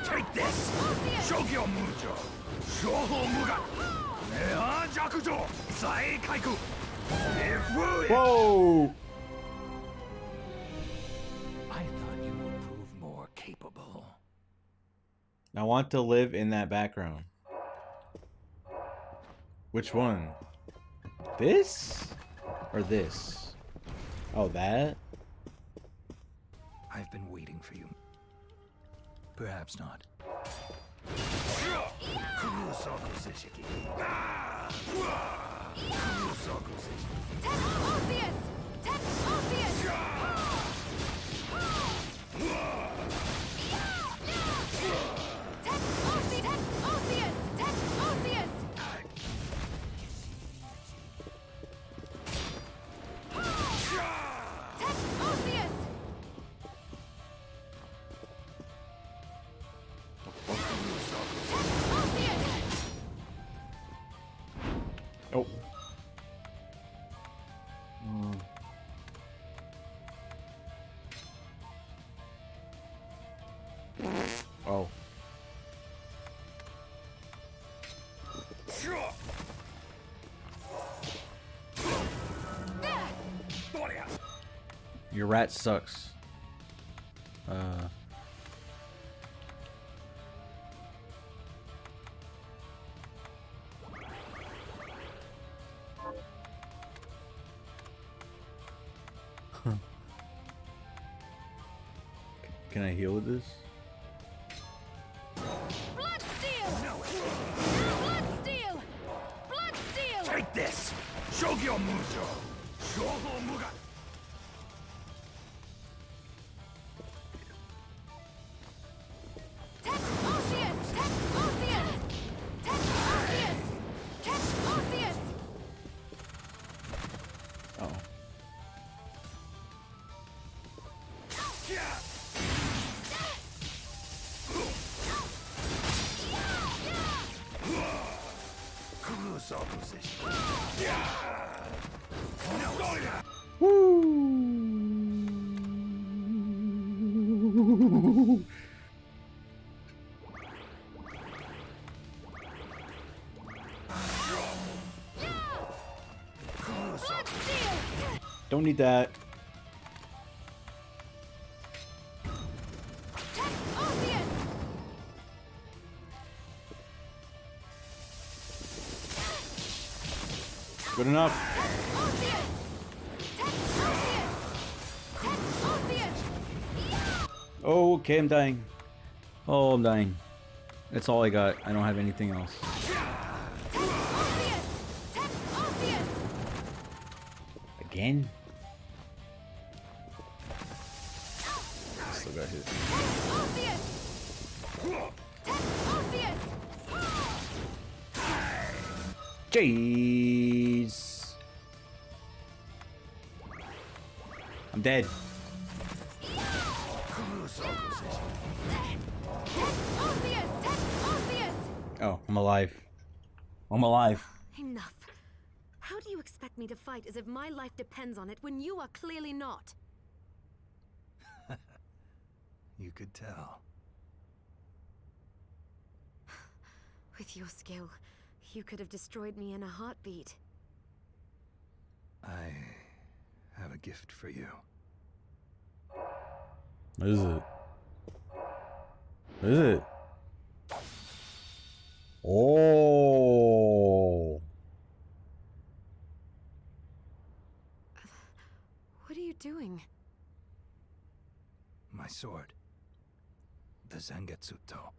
Take this! Shogyo Mujo! Shoho Muga! Nea Jakujo! Sai Kaiku! Whoa! I thought you would prove more capable. I want to live in that background. Which one? This? Or this? Oh, that? I've been waiting for you. Perhaps not. Oh. Oh. Your rat sucks. Can I heal with this? Take this! Shogyo Mujo! Shoho Muga! Oh. Woo! Don't need that. Good enough. Oh, okay, I'm dying. Oh, I'm dying. That's all I got. I don't have anything else. Again? Still got hit. Jeez. I'm dead. Oh, I'm alive. I'm alive. Enough. How do you expect me to fight as if my life depends on it when you are clearly not? You could tell. With your skill, you could have destroyed me in a heartbeat. I have a gift for you. What is it? What is it? Oh. What are you doing? My sword. The Zangetsuto.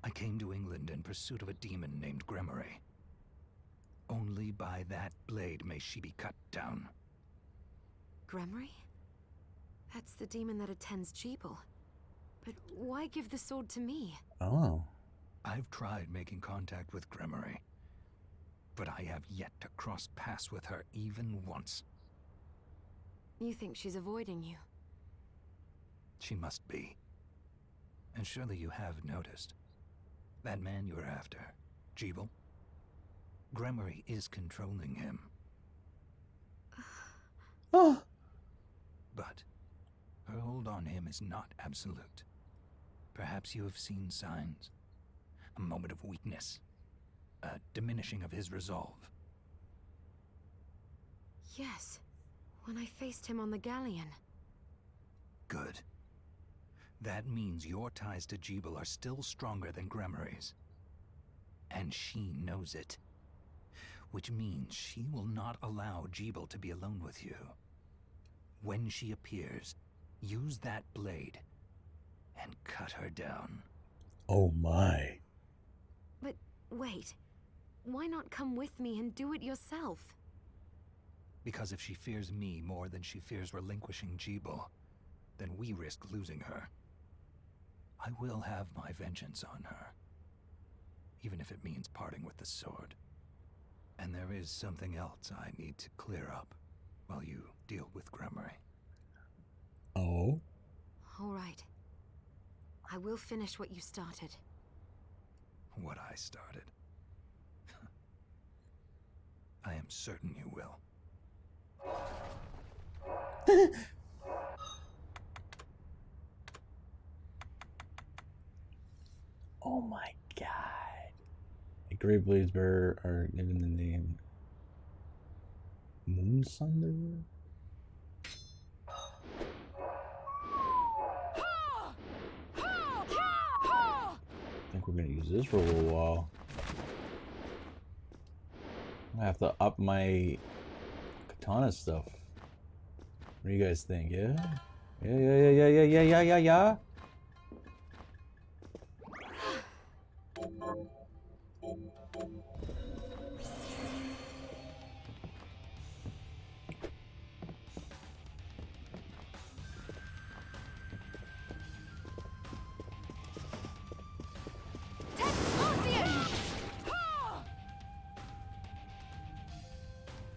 I came to England in pursuit of a demon named Gremory. Only by that blade may she be cut down. Gremory? That's the demon that attends Jeeble. But why give the sword to me? Oh. I've tried making contact with Gremory, but I have yet to cross paths with her even once. You think she's avoiding you? She must be. And surely you have noticed. That man you're after, Jeeble? Gremory is controlling him. Oh. But her hold on him is not absolute. Perhaps you have seen signs. A moment of weakness. A diminishing of his resolve. Yes. When I faced him on the galleon. Good. That means your ties to Jeeble are still stronger than Gremory's. And she knows it. Which means she will not allow Jeeble to be alone with you. When she appears, use that blade and cut her down. Oh my. But wait. Why not come with me and do it yourself? Because if she fears me more than she fears relinquishing Jeeble, then we risk losing her. I will have my vengeance on her, even if it means parting with the sword. And there is something else I need to clear up while you deal with Gremory. Oh. All right. I will finish what you started. What I started. I am certain you will. Oh my god. The Great Blades Bearer are given the name Moonsunder? I think we're gonna use this for a little while. I have to up my katana stuff. What do you guys think? Yeah? Yeah.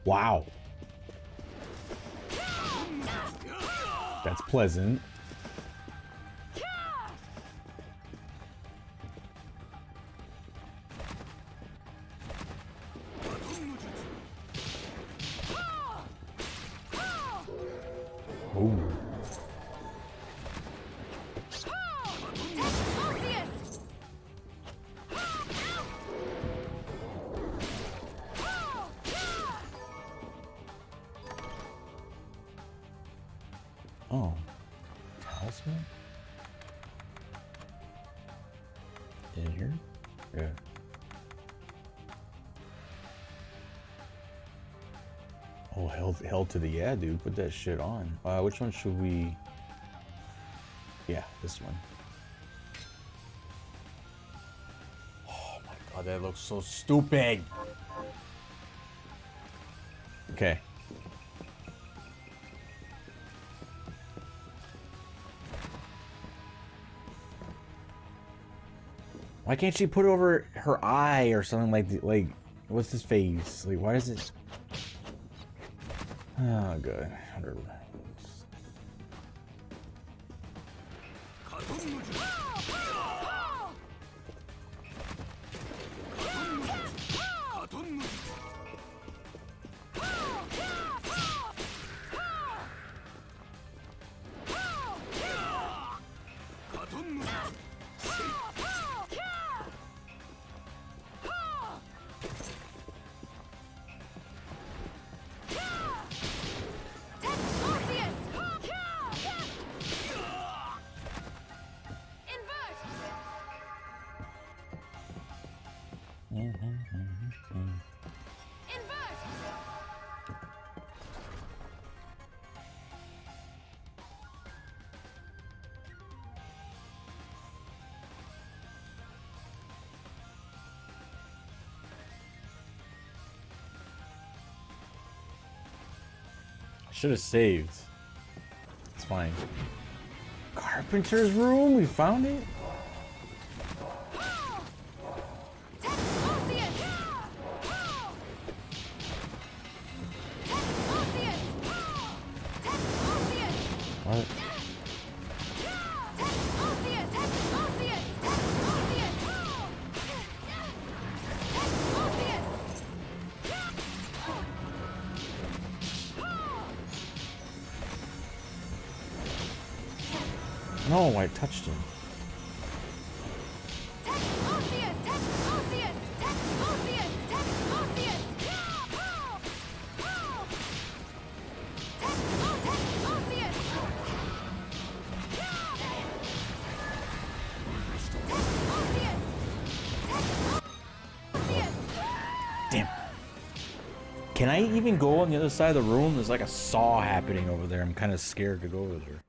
Wow. That's pleasant. Ooh. Oh. Talisman? In here? Yeah. Oh, hell to the yeah, dude. Put that shit on. Which one should we... Yeah, this one. Oh my god, that looks so stupid. Okay. Why can't she put it over her eye or something like what's his face? Like, why is it? Oh, good. Whatever. Invert! I should have saved. It's fine. Carpenter's room? We found it? What? No, I touched him. Damn. Can I even go on the other side of the room? There's like a saw happening over there. I'm kind of scared to go over there.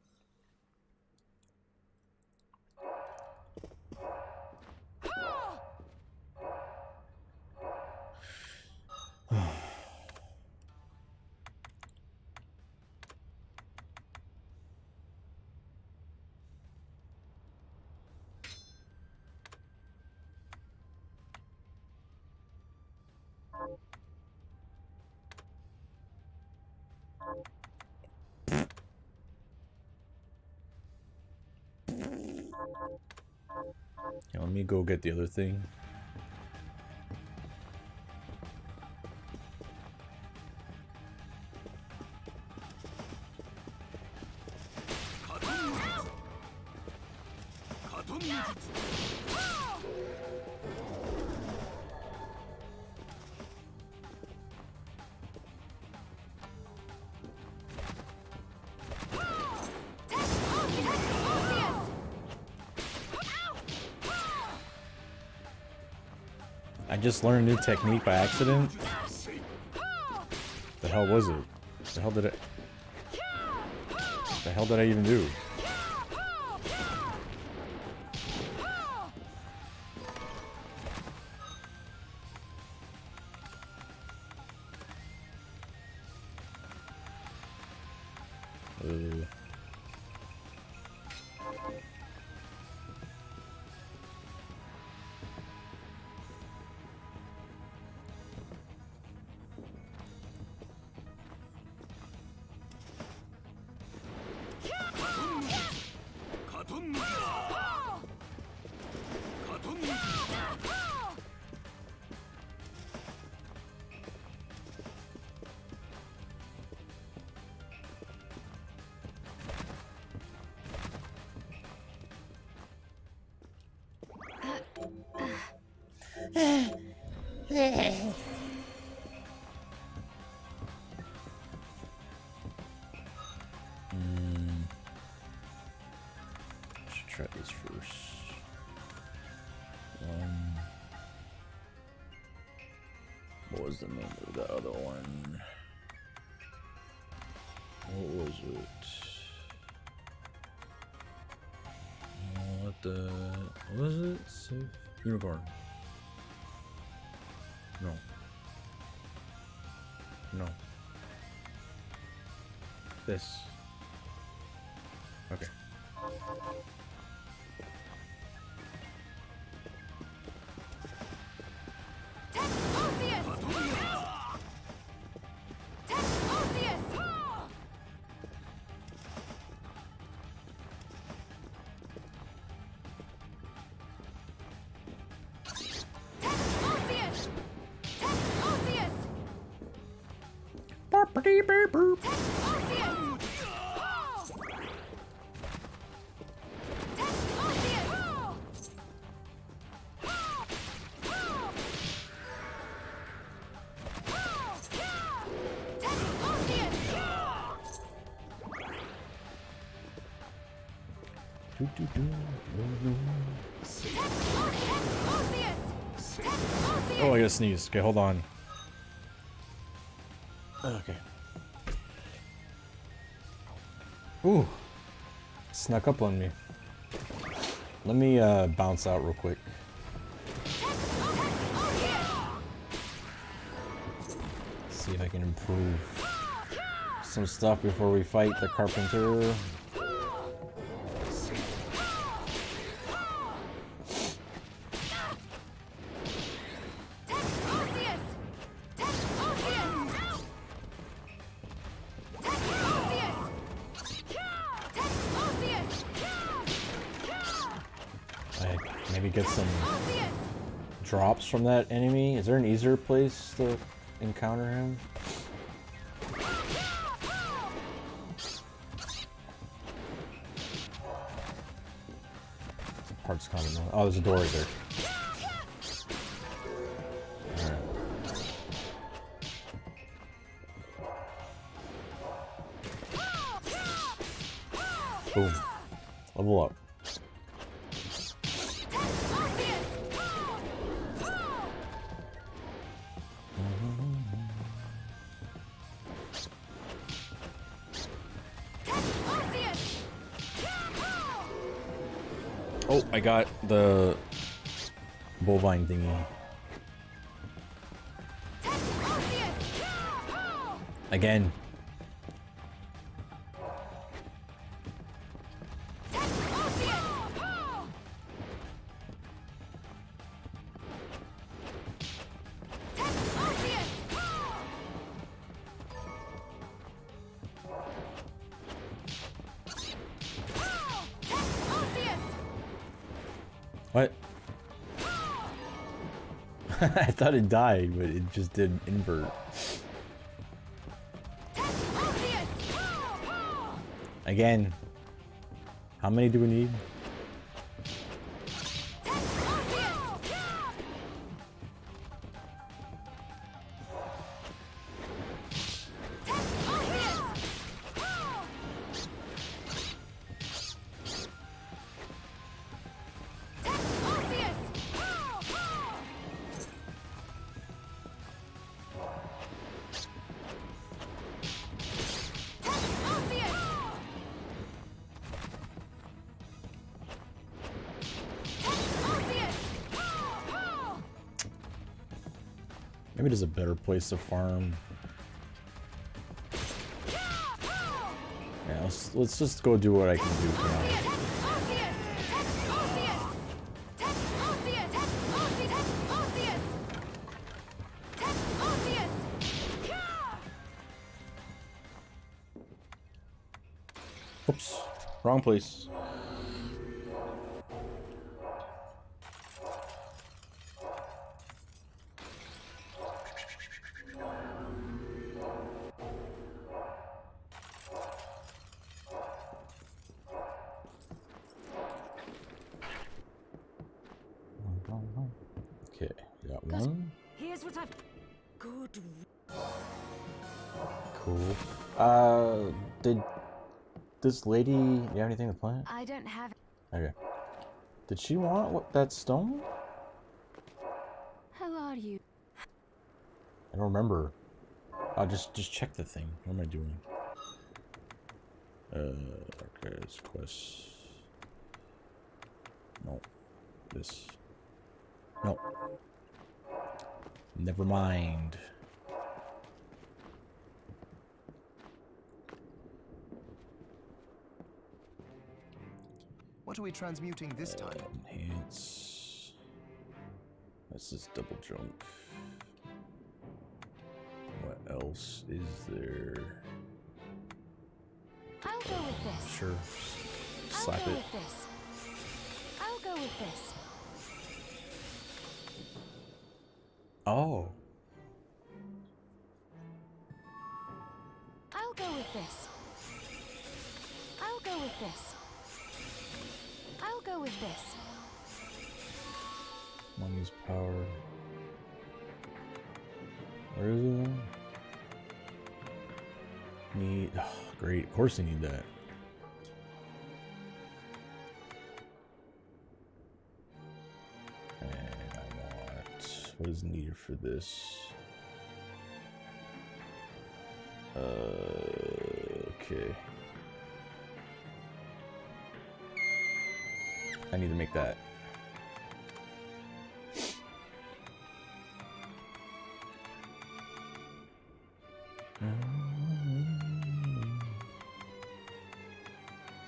Yeah, let me go get the other thing. I just learned a new technique by accident. The hell was it? The hell did it? The hell did I even do? Should try this first. What was the name of the other one? What was it? What the... What was it? Safe unicorn. No. No. This. Okay. Oh, I gotta sneeze. Okay, hold on. Okay. Ooh. Snuck up on me. Let me bounce out real quick. See if I can improve some stuff before we fight the carpenter. Maybe get some drops from that enemy. Is there an easier place to encounter him? Some parts kind of. Oh, there's a door right there. Alright. Boom. Level up. Oh, I got the bovine thingy. Again. What? I thought it died, but it just did invert. Again. How many do we need? Maybe there's a better place to farm. Yeah, let's just go do what I can do for now. Oops, wrong place. Okay, got one. Here's what I've. Good. Cool. Did this lady, you have anything to plant? I don't have. Okay. Did she want that stone? Who are you? I don't remember. I'll just check the thing. What am I doing? Okay, it's quest. No. This. No. Never mind. What are we transmuting this time? Enhance. This is double jump. What else is there? I'll go with this. Sure. I'll Slap go it. with this. I'll go with this. Oh. I'll go with this. I'll go with this. I'll go with this. Money's power. Where is it? Need. Oh, great. Of course I need that. And I want What is needed for this? Okay. I need to make that.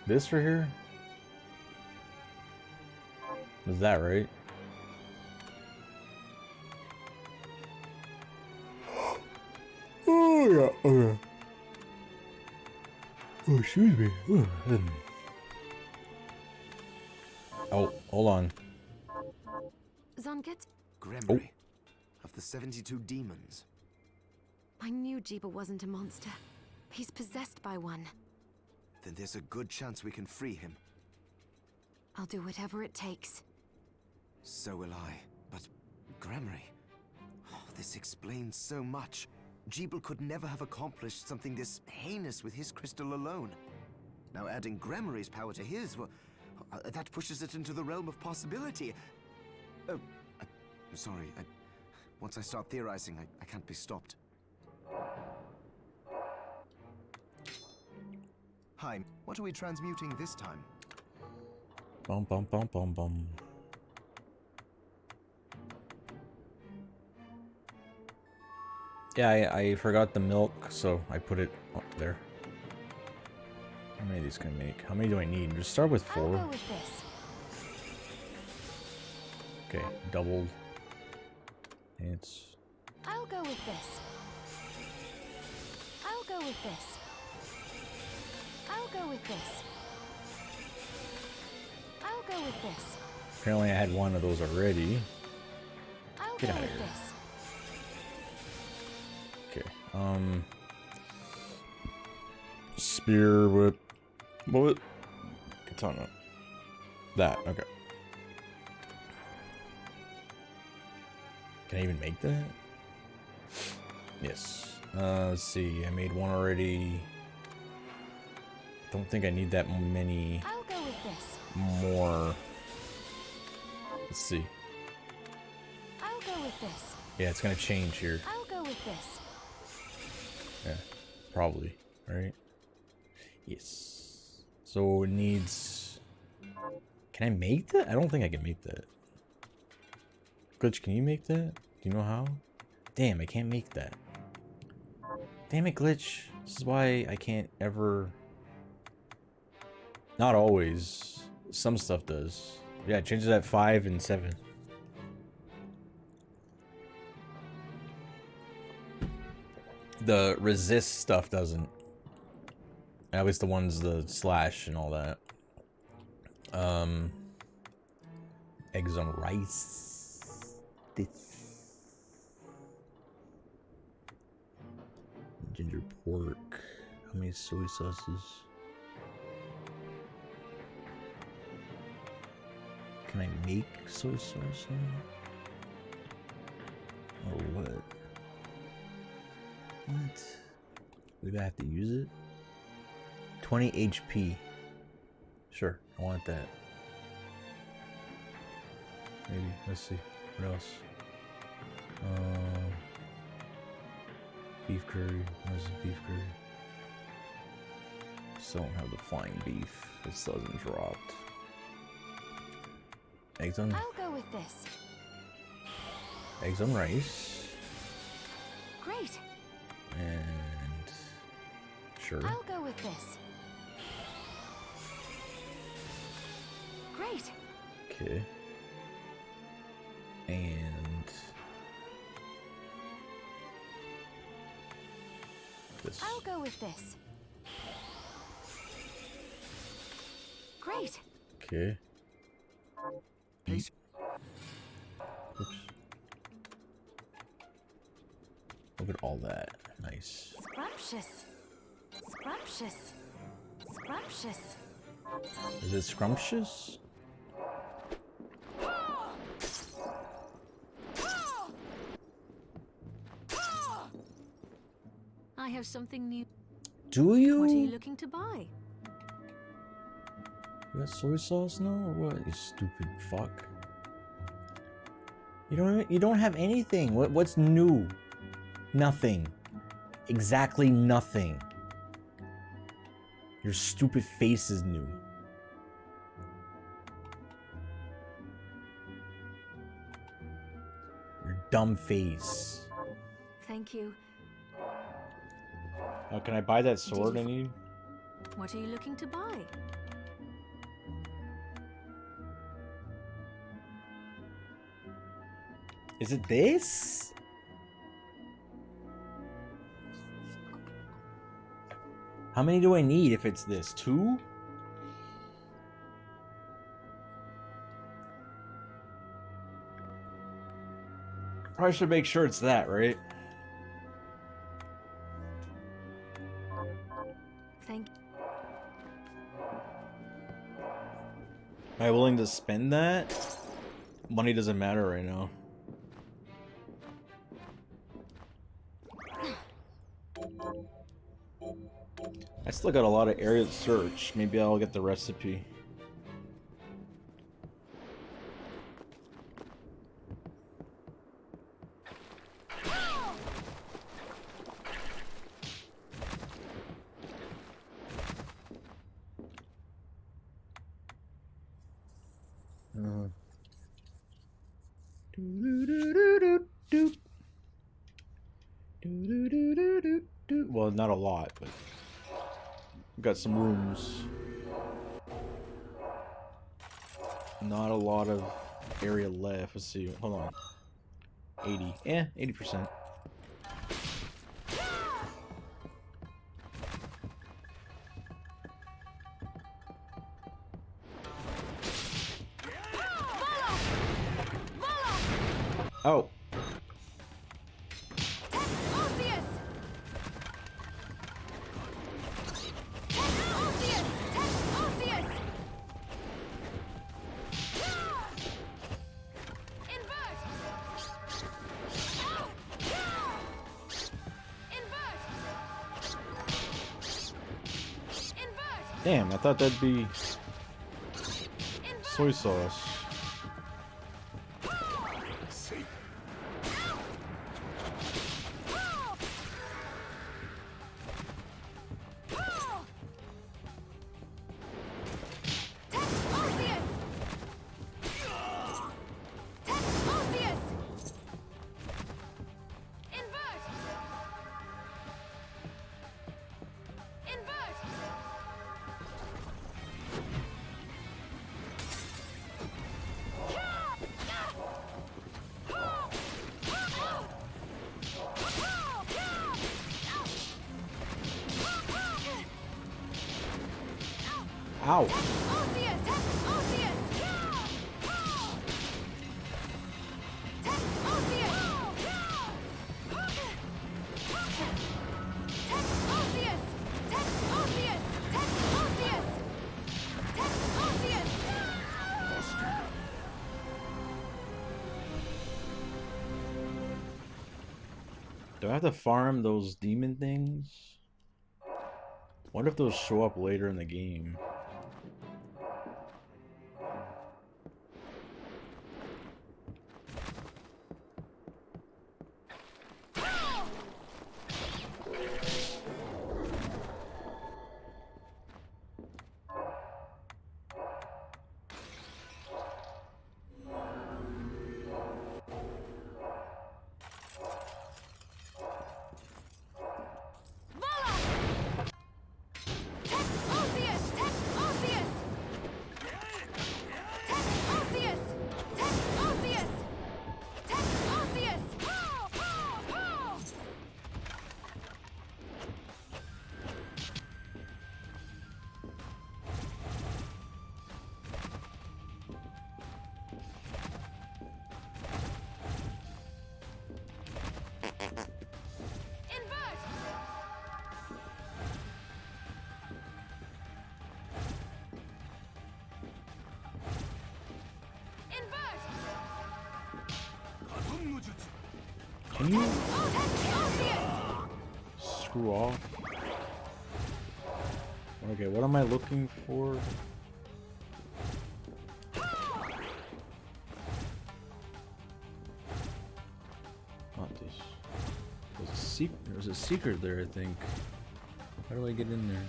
This right here? Is that right? Oh yeah, okay. Oh, excuse me. Oh, hold on. Zonget, Gremry of the 72 demons. I knew Jeeba wasn't a monster. He's possessed by one. Then there's a good chance we can free him. I'll do whatever it takes. So will I. But Gremry... Oh, this explains so much. Jeeble could never have accomplished something this heinous with his crystal alone. Now adding Gremry's power to his, well, that pushes it into the realm of possibility. Oh, I'm sorry. Once I start theorizing, I can't be stopped. Hi, what are we transmuting this time? Bum bum bum bum bum. Yeah, I forgot the milk, so I put it up there. How many of these can I make? How many do I need? Just start with 4. I'll go with this. Okay, doubled. It's I'll go with this. I'll go with this. I'll go with this. I'll go with this. apparently I had one of those already. I'll Get go out of with here. this. Okay. Spear whip. What? Katana. That. Okay. Can I even make that? Yes. Let's see. I made one already. Don't think I need that many I'll go with this. more. Let's see. I'll go with this. Yeah, it's gonna change here. I'll go with this. Yeah, probably. Right? Yes. So it needs... Can I make that? I don't think I can make that. Glitch, can you make that? Do you know how? Damn, I can't make that. Damn it, Glitch. This is why I can't ever... Not always. Some stuff does. Yeah, it changes at 5 and 7. The resist stuff doesn't. At least the ones, the slash and all that. Eggs on rice. This. Ginger pork. How many soy sauces? Can I make soy sauce now? Or what? What? Maybe I have to use it? 20 HP. Sure, I want that. Maybe, let's see. What else? Beef curry. What is beef curry? Still don't have the flying beef. It still hasn't dropped. Eggs on... I'll go with this. Eggs on rice. Great. And... Sure. I'll go with this. Great. Okay. And... This. I'll go with this. Great. Okay. Pace. Oops. Look at all that. Nice. Scrumptious. Scrumptious. Scrumptious. Is it scrumptious? I have something new. Do you? What are you looking to buy? You got soy sauce now or what? You stupid fuck. You don't have anything. What's new? Nothing. Exactly nothing. Your stupid face is new. Your dumb face. Thank you. Can I buy that sword I need? What are you looking to buy? Is it this? How many do I need if it's this? 2? Probably should make sure it's that, right? Thank you. Am I willing to spend that? Money doesn't matter right now. I still got a lot of area to search. Maybe I'll get the recipe. Well, not a lot, but got some rooms. Not a lot of area left. Let's see. Hold on. 80. 80%. Oh. Damn, I thought that'd be soy sauce. Ow. Do I have to farm those demon things? What if those show up later in the game? Can you screw off? Okay, what am I looking for? There's a secret there, I think. How do I get in there?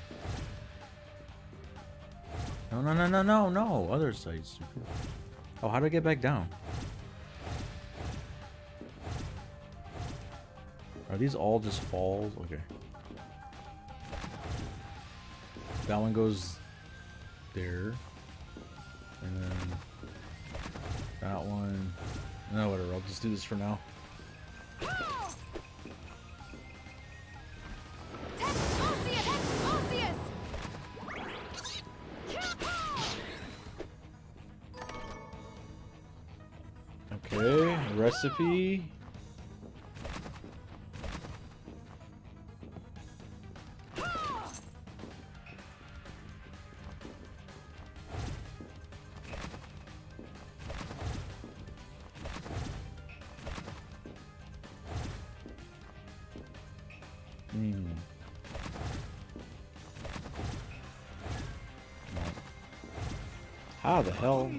No, no, no, no, no, no. Other side, stupid. Oh, how do I get back down? Are these all just falls? Okay. That one goes there. And then that one. No, whatever. I'll just do this for now. Okay, recipe. How the hell?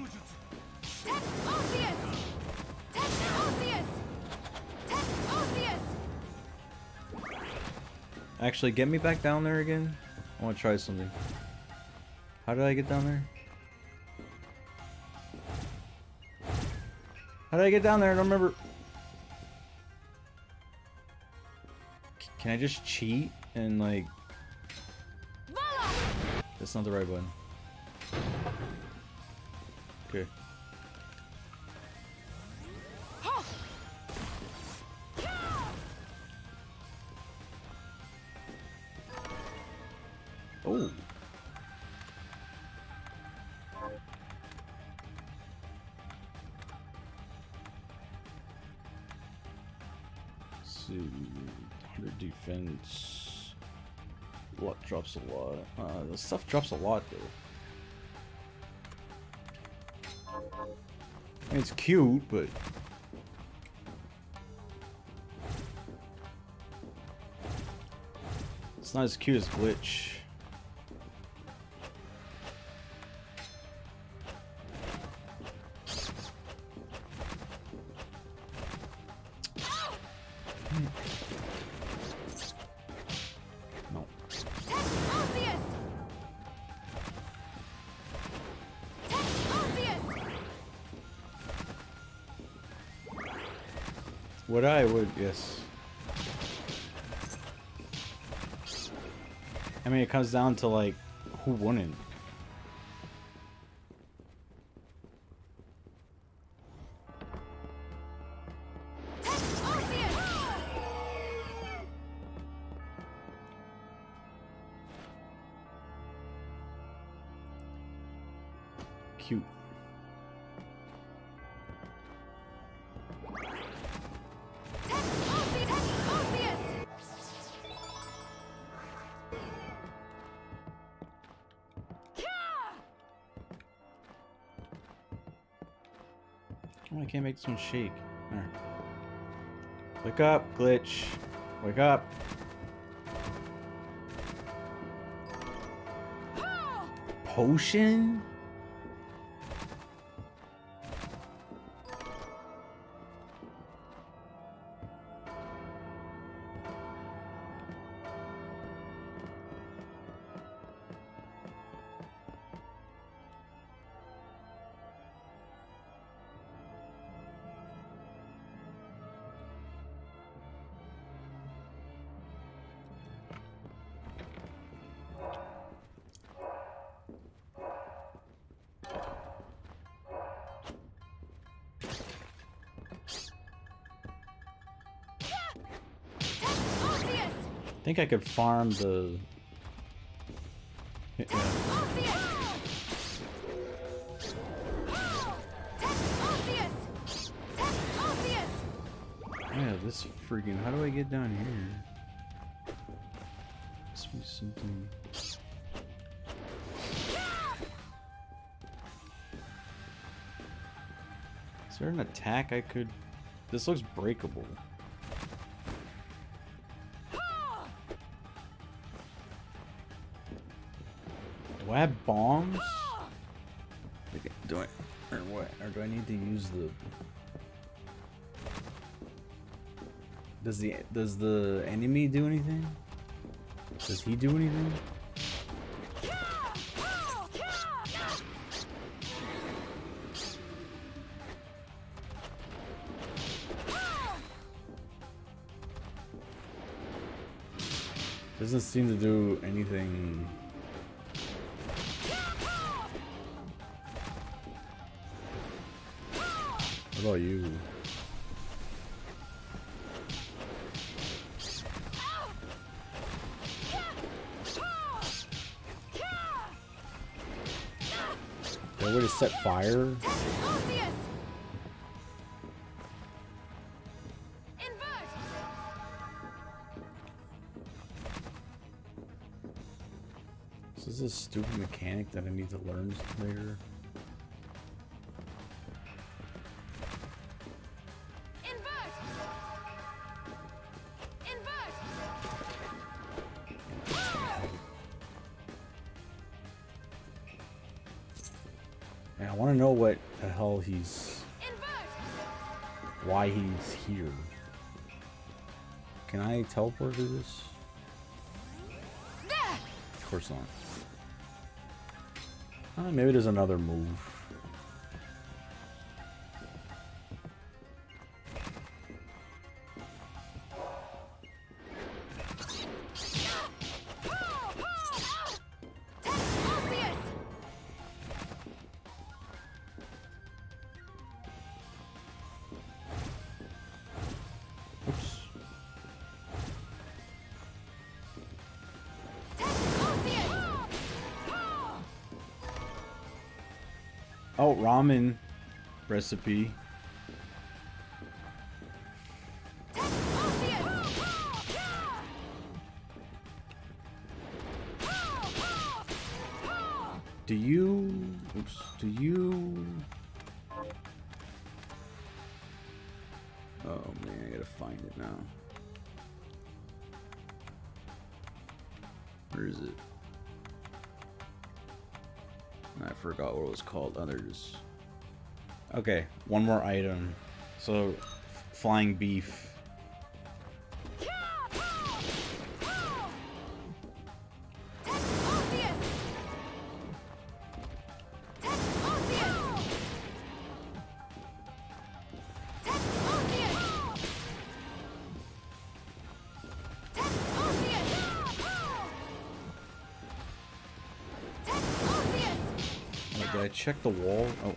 Actually, get me back down there again. I want to try something. How did I get down there? How did I get down there? I don't remember. Can I just cheat and like... That's not the right button. Okay. Oh. Let's see. 100 defense. Luck drops a lot. The stuff drops a lot though. I mean, it's cute, but it's not as cute as Glitch. No. What I would, yes. I mean, it comes down to like, who wouldn't? Cute. Oh, I can't make this one shake. There. Wake up, Glitch. Wake up. Potion? I think I could farm the... Yeah. Yeah, this freaking... How do I get down here? Must be something... Is there an attack I could... This looks breakable. Do I have bombs? Okay, do I... Or what? Or do I need to use the... Does the enemy do anything? Does he do anything? Doesn't seem to do anything. What about you? That would have set fire. This is a stupid mechanic that I need to learn later. And I want to know what the hell why he's here. Can I teleport to this? Of course not. Maybe there's another move. Oops. Oh, ramen recipe. Do you... Oops. Do you... Oh man, I gotta find it now. Where is it? I forgot what it was called. Others. Okay, one more item. So, flying beef. Did I check the wall? Oh.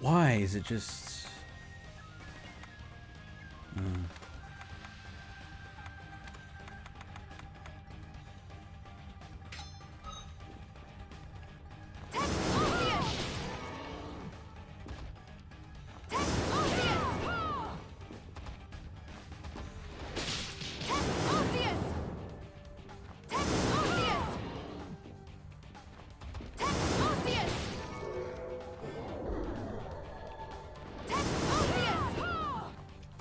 Why is it just...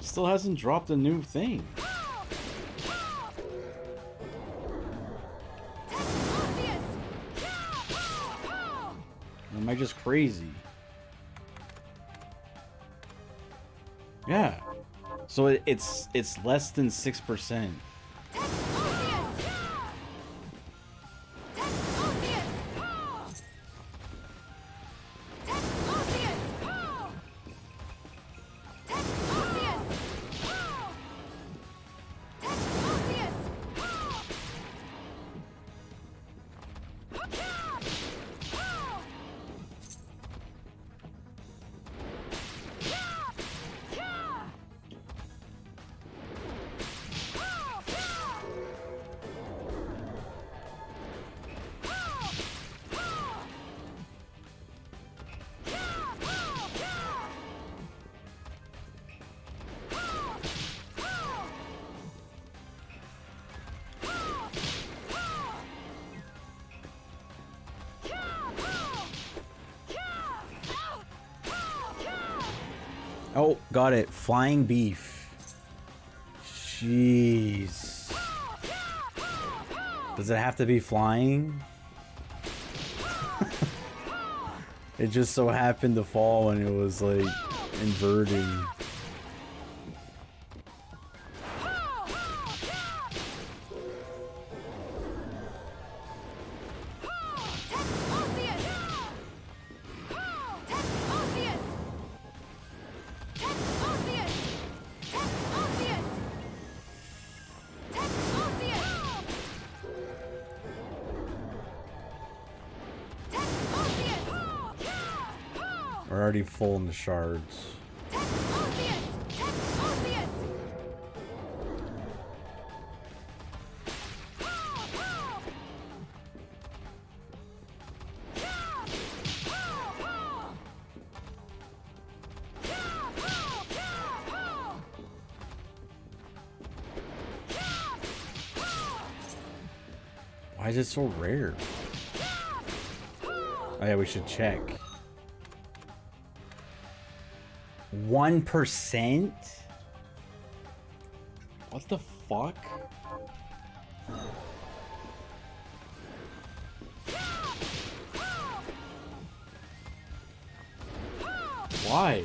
Still hasn't dropped a new thing. Or am I just crazy? Yeah. So it's less than 6%. Oh, got it. Flying beef. Jeez. Does it have to be flying? It just so happened to fall when it was like inverting. We're already full in the shards. Why is it so rare? Oh yeah, we should check. 1%? What the fuck? Why?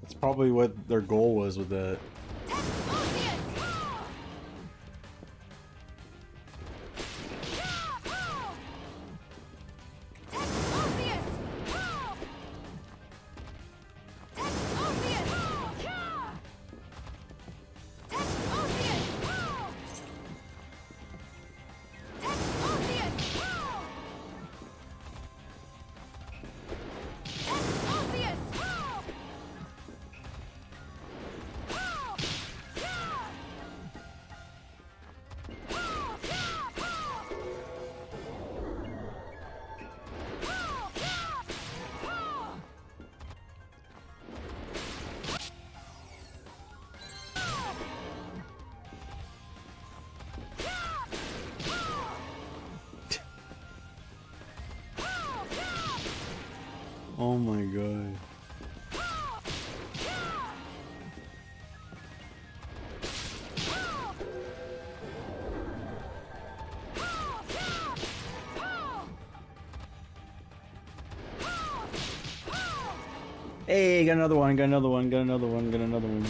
That's probably what their goal was with that. Oh my god. Hey, got another one, got another one, got another one, got another one.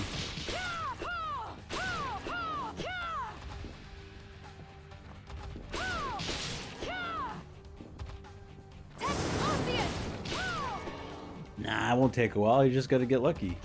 Nah, it won't take a while, you just gotta get lucky.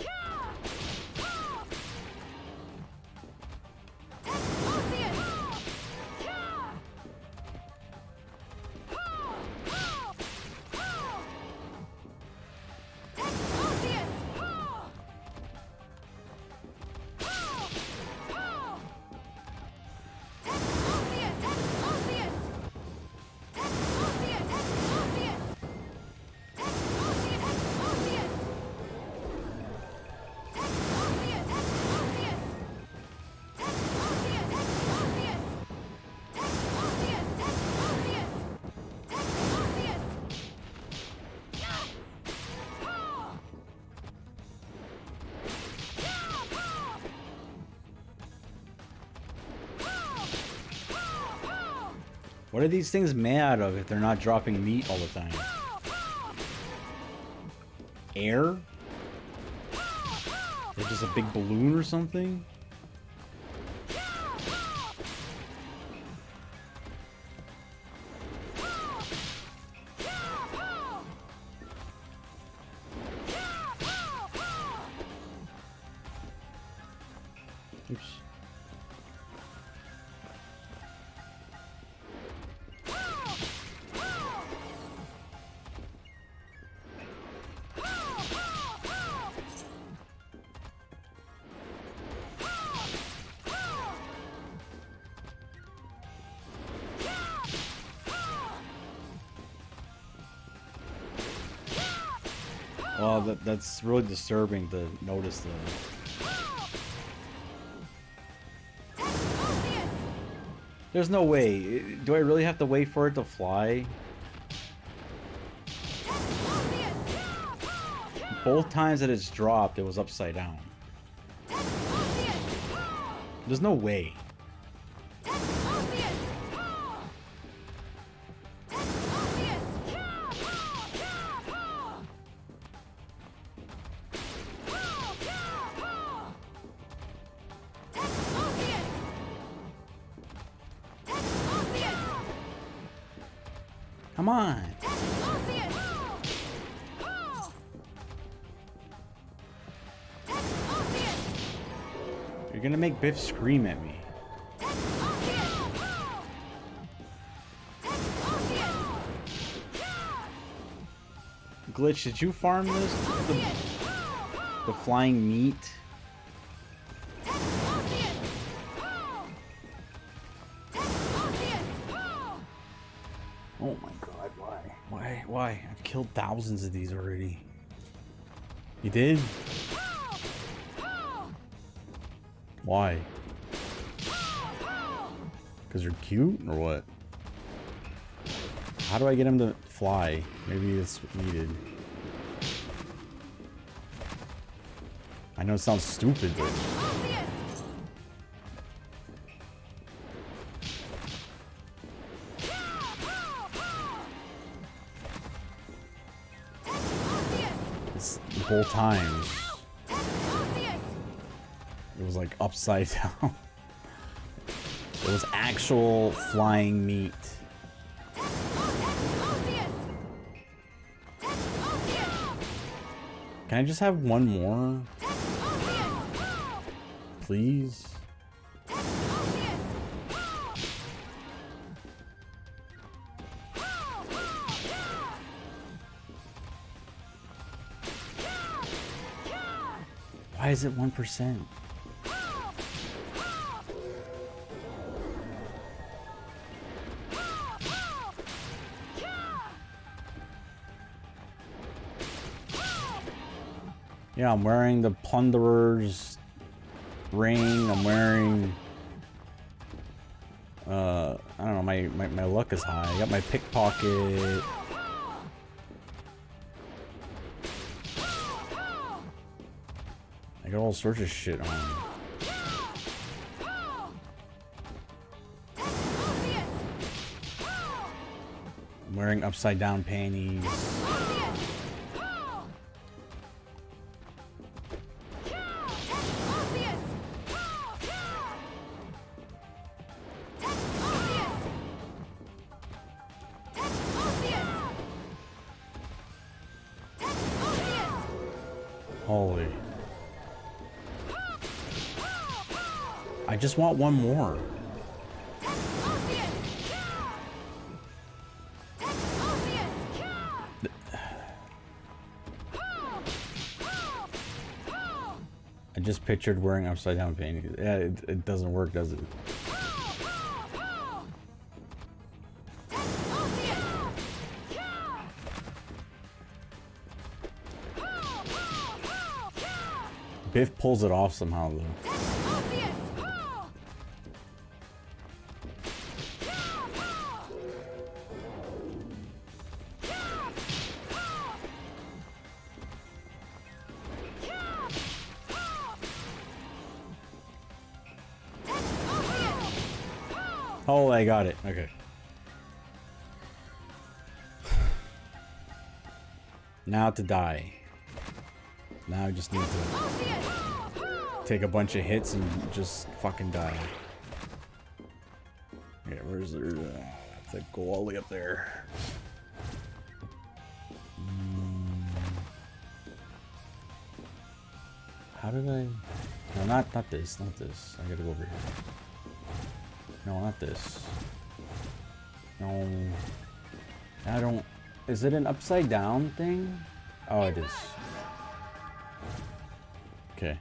What are these things made out of if they're not dropping meat all the time? Air? They're just a big balloon or something? Oops. Well, that's really disturbing to notice the... There's no way. Do I really have to wait for it to fly? Both times that it's dropped, it was upside down. There's no way. Come on. You're gonna make Biff scream at me. Glitch, did you farm this? The flying meat? Oh my god, why? Why? I've killed thousands of these already. You did? Why? Because they're cute or what? How do I get him to fly? Maybe it's needed. I know it sounds stupid, but... It's the whole time. It was like upside down. It was actual flying meat. Can I just have one more? Please? Why is it 1%? Yeah, I'm wearing the Plunderer's ring. I'm wearing... I don't know, my luck is high. I got my pickpocket. I got all sorts of shit on. I'm wearing upside down panties. Holy. I just want one more. I just pictured wearing upside down panties. Yeah, it doesn't work, does it? Biff pulls it off somehow, though. Oh, I got it. Okay. Now to die. Now I just need to take a bunch of hits and just fucking die. Yeah, where's there? I have to go all the way up there. How did I? No, not this. Not this. I gotta go over here. No, not this. No. I don't. Is it an upside down thing? Oh, it is. Okay.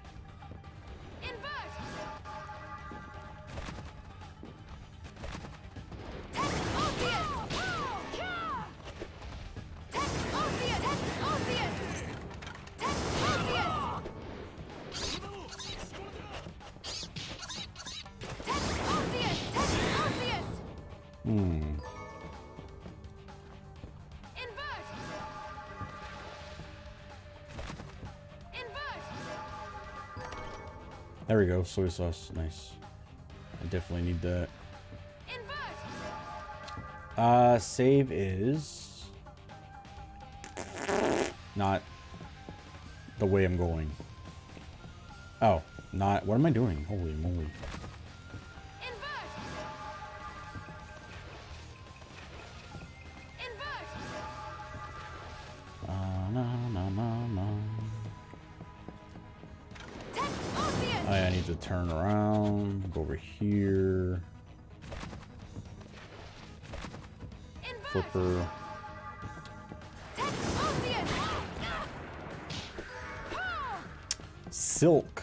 There we go, soy sauce, nice. I definitely need that. Save is not the way I'm going. Oh, not, what am I doing? Holy moly. I need to turn around, go over here. Flipper. Silk.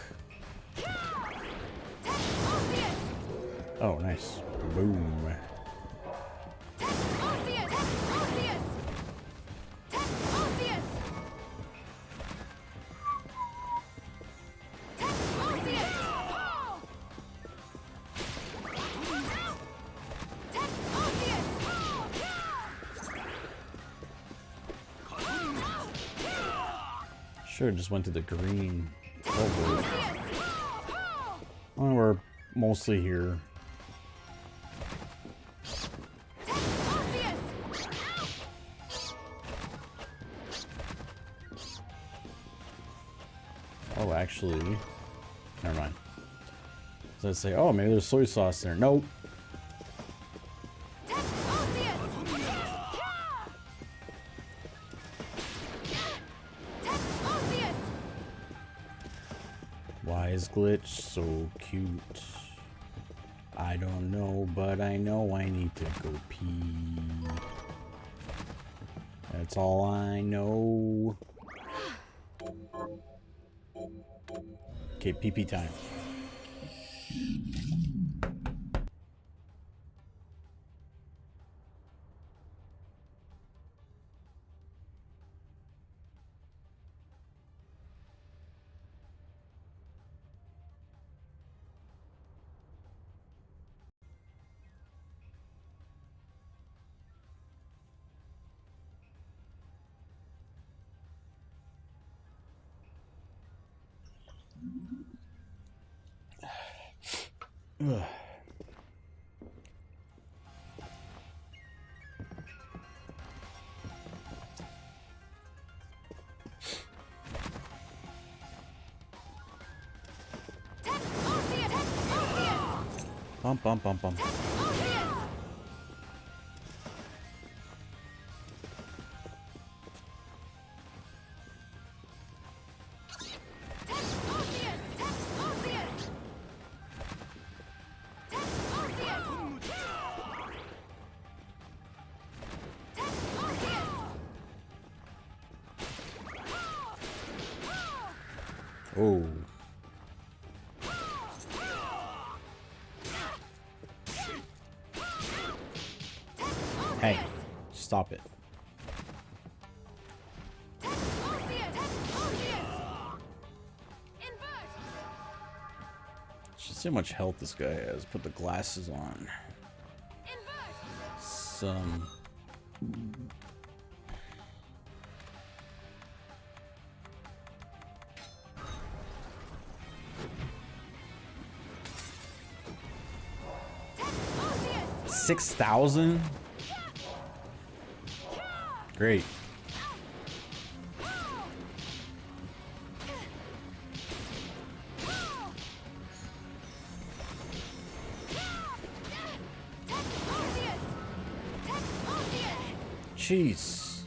Oh, nice. Boom. Sure, just went to the green. Oh, we're mostly here. Oh, actually, never mind. So I'd say, oh, maybe there's soy sauce there. Nope. Why is Glitch so cute? I don't know, but I know I need to go pee. That's all I know. Okay, pee time. Ugh. Bump, bump, bump, bump. Oh. Hey, stop it. Should see how much health this guy has. Put the glasses on. Some. $6,000? Great. Jeez.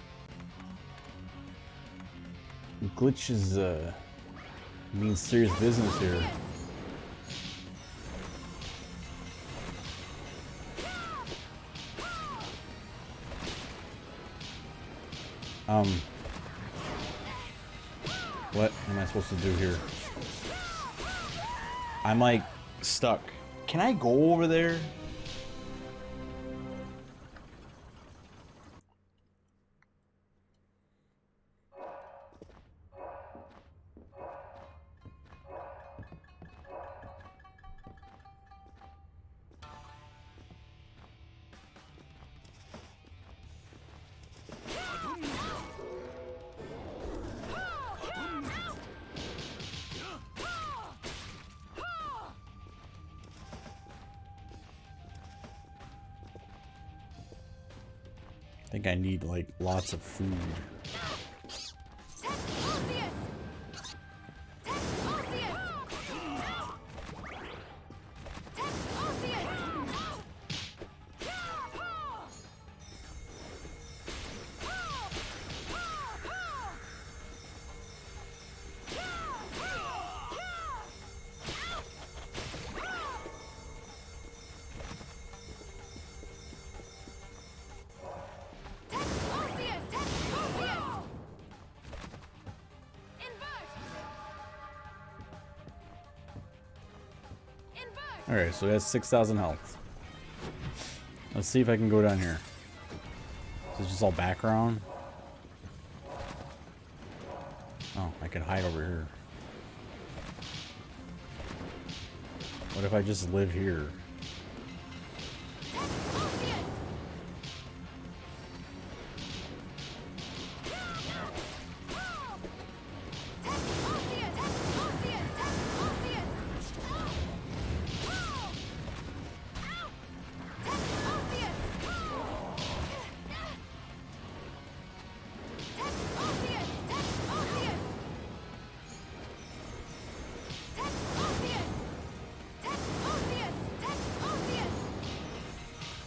Glitches mean serious business here. What am I supposed to do here? I'm like stuck. Can I go over there? I think I need like lots of food. Alright, so that's 6,000 health. Let's see if I can go down here. Is it just all background? Oh, I can hide over here. What if I just live here?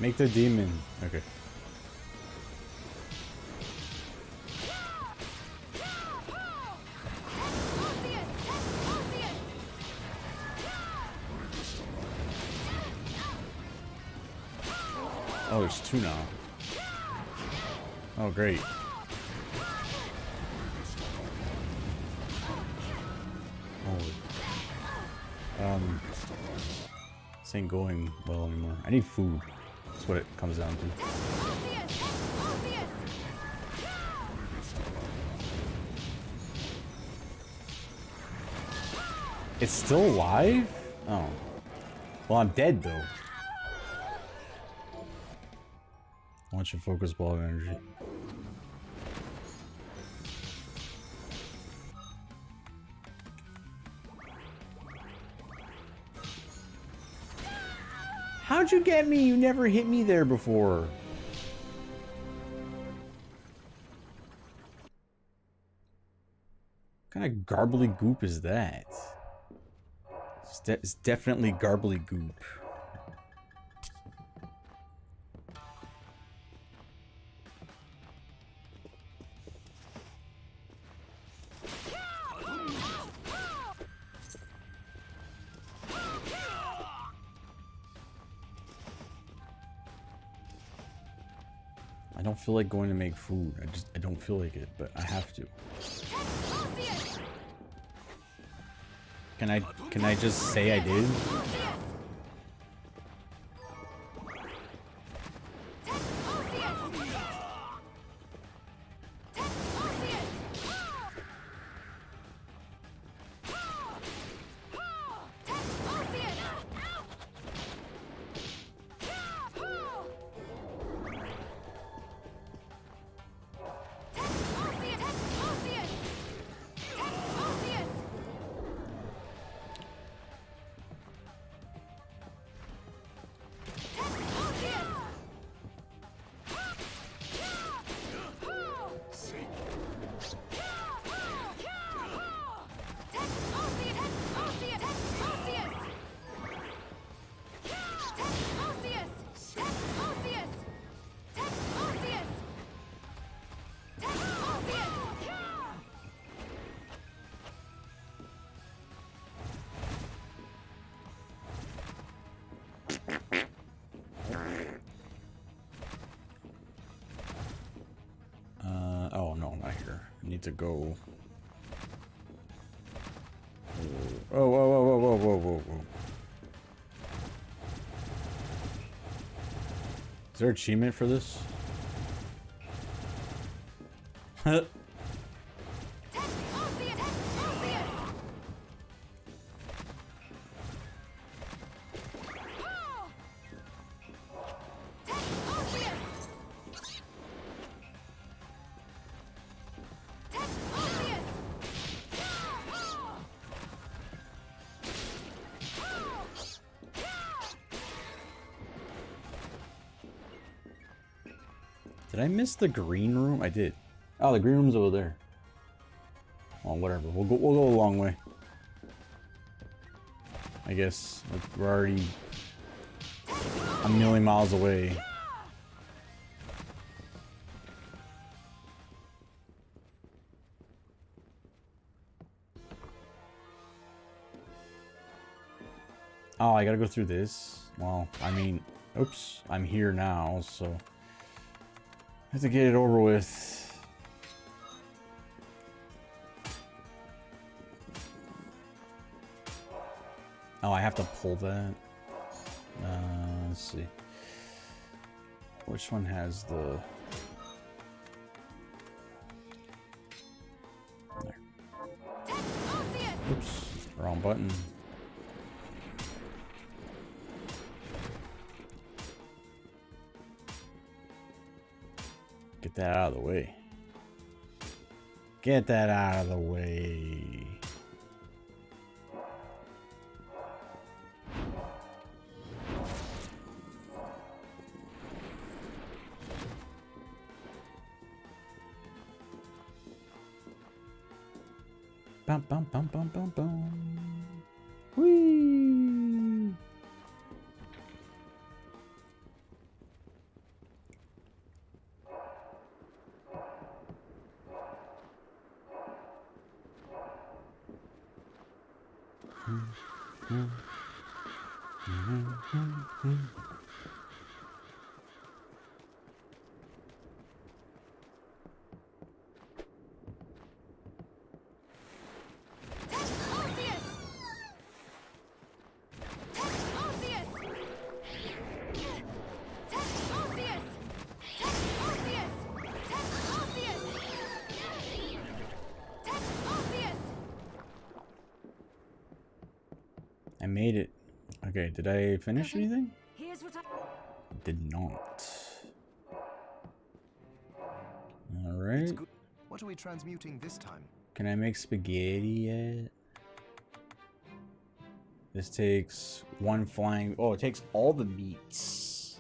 Make the demon. Okay. Oh, there's two now. Oh, great. Oh. This ain't going well anymore. I need food. That's what it comes down to. It's still alive? Oh. Well, I'm dead though. Launch a focus ball of energy. How'd you get me? You never hit me there before. What kind of garbly goop is that? It's definitely garbly goop. I don't feel like going to make food. I don't feel like it, but I have to. Can I just say I did? need to go. Oh, whoa, whoa, whoa, whoa, whoa, whoa, whoa. Is there an achievement for this? Did I miss the green room? I did. Oh, the green room's over there. Well, whatever. We'll go a long way. I guess we're already a million miles away. Oh, I gotta go through this? Well, I mean, oops, I'm here now, so I have to get it over with. Oh, I have to pull that. Let's see. Which one has the... There. Oops, wrong button. Get that out of the way. Get that out of the way. Bum bum bum bum bum bum. Whee! I made it. Okay, did I finish anything? Here's what I... Did not. Alright. What are we transmuting this time? Can I make spaghetti yet? This takes one flying... Oh, it takes all the meats.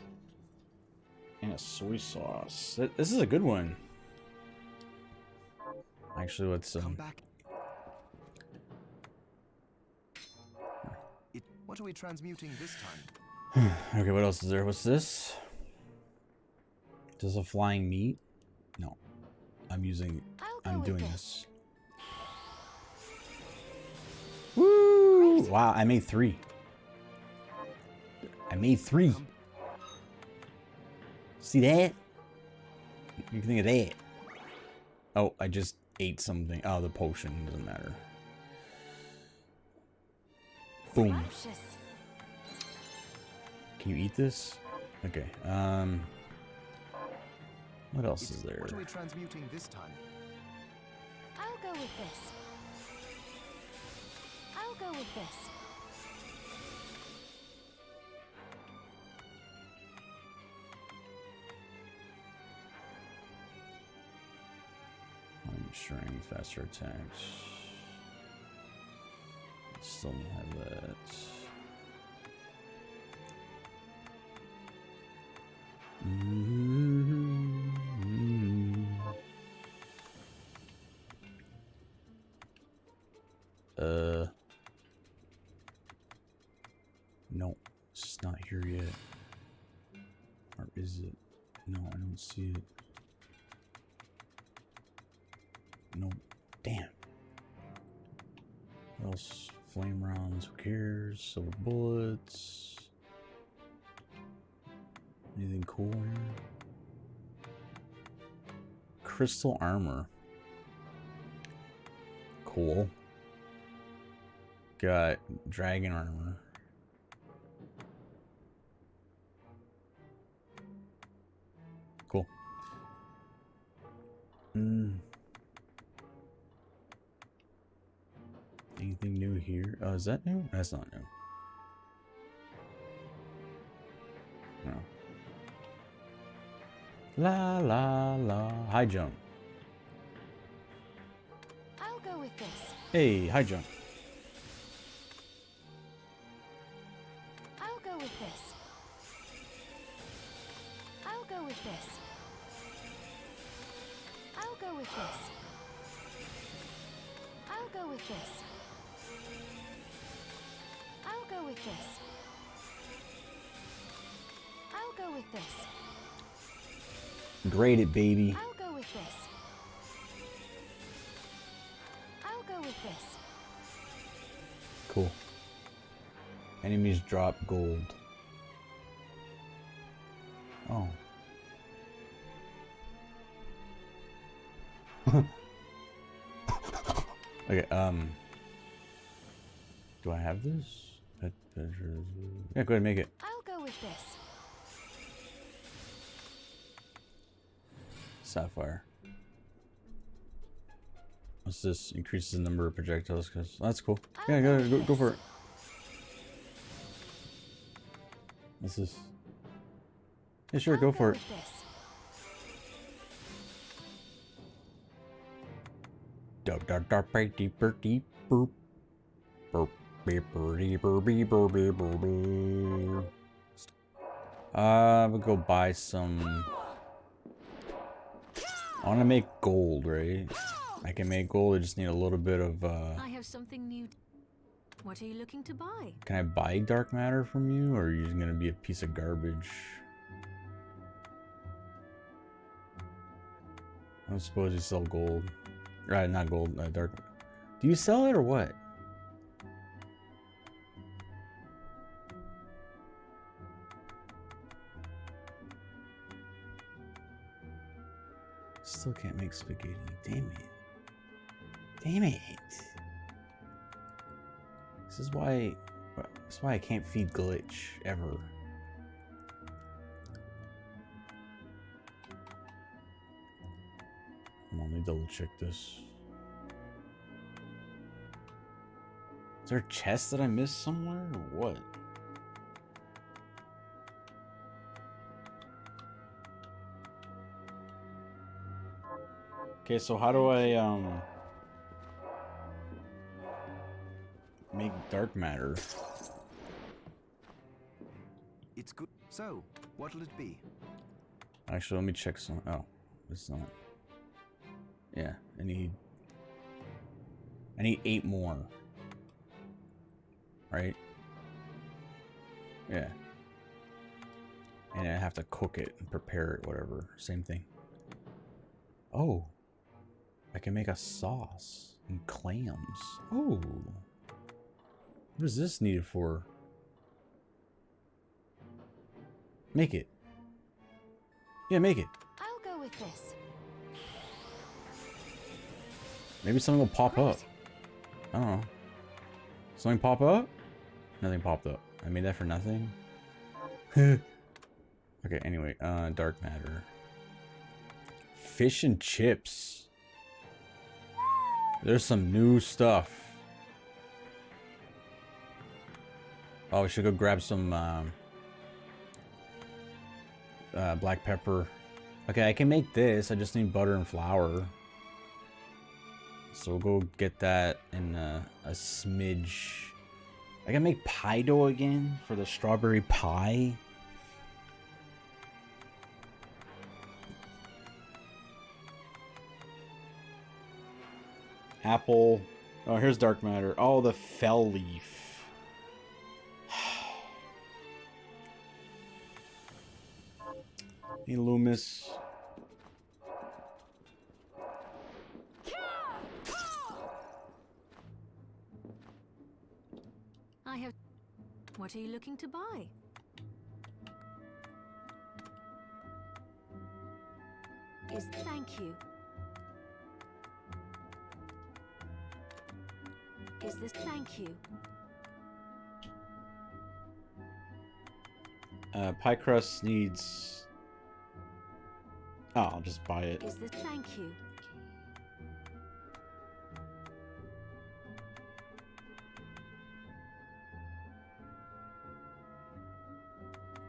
And a soy sauce. This is a good one. Actually, let's... Come back. What are we transmuting this time? Okay, what else is there? What's this? Does a flying meat? No. I'm doing this. Woo! Wow, I made 3. I made 3. See that? You can think of that. Oh, I just ate something. Oh, the potion. Doesn't matter. Boom. Can you eat this? Okay. What else is there? What are we transmuting this time? I'll go with this. I'll go with this. Strength, faster attacks. Still don't have that. No, it's not here yet. Or is it? No, I don't see it. No, damn. What else? Flame rounds, who cares? Silver bullets. Anything cool here? Crystal armor. cool. Got dragon armor. Cool. Anything new here? Oh, is that new? That's not new. No. La la la. High jump. I'll go with this. Hey, high jump. I'll go with this. I'll go with this. I'll go with this. I'll go with this. I'll go with this. I'll go with this. Grade it, baby. I'll go with this. I'll go with this. Cool. Enemies drop gold. Oh. Okay, do I have this? Yeah, go ahead and make it. I'll go with this. Sapphire. What's this? Increases the number of projectiles. Cause that's cool. Yeah, go for it. What's this? Yeah, sure, go for it. We'll go buy some. I want to make gold, right? I can make gold. I just need a little bit of. I have something new. What are you looking to buy? Can I buy dark matter from you, or are you just gonna be a piece of garbage? I don't suppose you sell gold. Right, not gold, dark. Do you sell it or what? Still can't make spaghetti. Damn it. Damn it. This is why I can't feed glitch ever. Let me double check this. Is there a chest that I missed somewhere or what? Okay, so how do I make dark matter? It's good. So, what'll it be? Actually, let me check some. Oh, it's not. Yeah, I need 8 more. Right? Yeah. And I have to cook it and prepare it, whatever. Same thing. Oh. I can make a sauce and clams. Oh. What is this needed for? Make it. Yeah, make it. I'll go with this. Maybe something will pop up. I don't know. Something pop up? Nothing popped up. I made that for nothing. Okay, anyway, dark matter. Fish and chips. There's some new stuff. Oh, we should go grab some black pepper. Okay, I can make this. I just need butter and flour. So we'll go get that in a smidge. I can make pie dough again for the strawberry pie. Apple. Oh, here's dark matter. Oh, the fell leaf. Hey, Loomis. I have. What are you looking to buy? Thank you. Is this? Thank you. Pie crust needs. Oh, I'll just buy it. Is this? Thank you.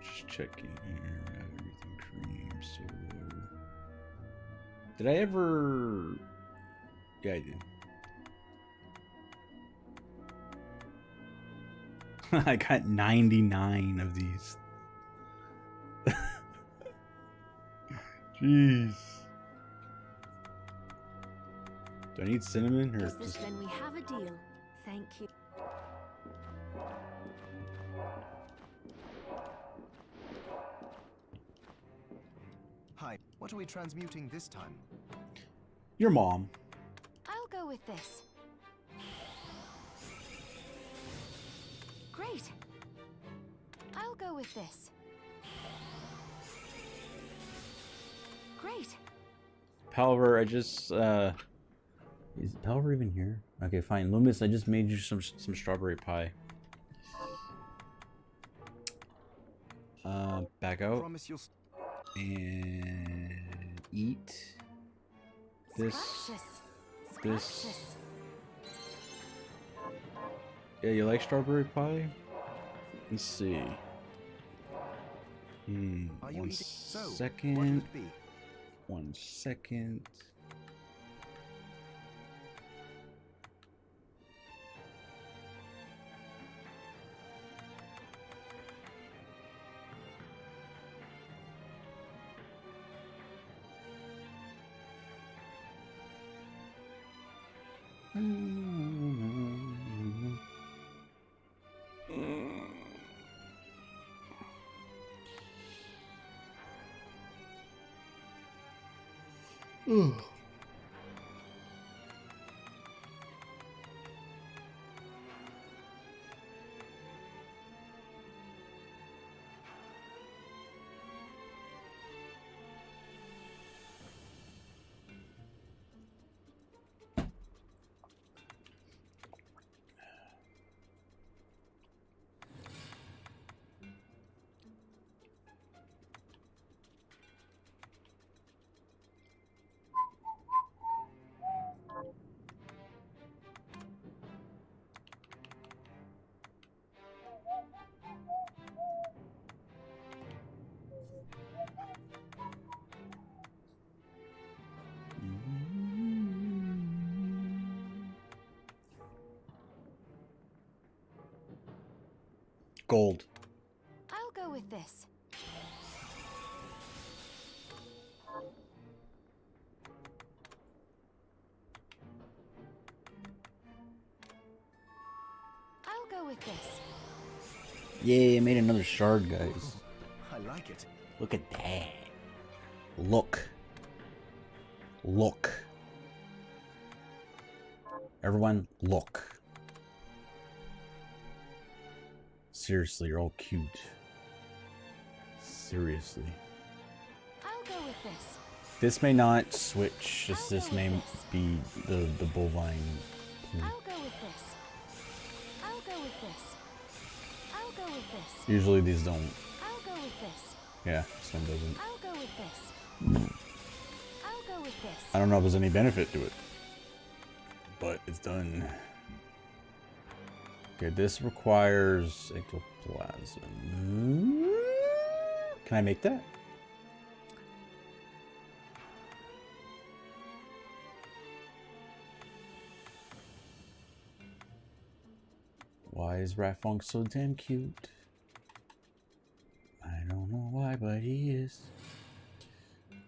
Just checking here. Everything cream, solo. Did I ever? Yeah, I did. I got 99 of these. Jeez. Do I need cinnamon or Is this? just? Then we have a deal. Thank you. Hi, what are we transmuting this time? Your mom. I'll go with this. Great. I'll go with this. Great. Palaver, I just is Palaver even here? Okay, fine. Loomis, I just made you some strawberry pie. Back out Promise you'll and eat this. Scrumptious. This. Scrumptious. Yeah, you like strawberry pie? Let's see. Are you One eating? So, what will second. it be? 1 second. Gold. I'll go with this. I'll go with this. Yay, I made another shard, guys. I like it. Look at that. Look. Look. Everyone, look. Seriously, you're all cute. Seriously. I'll go with this. This may not switch, just I'll this go may with this. be the bovine. I'll go with this. I'll go with this. I'll go with this. Usually these don't. I'll go with this. Yeah, this one doesn't. I'll go with this. I'll go with this. I don't know if there's any benefit to it. But it's done. Okay, this requires ectoplasm. Can I make that? Why is Ratfunk so damn cute? I don't know why, but he is.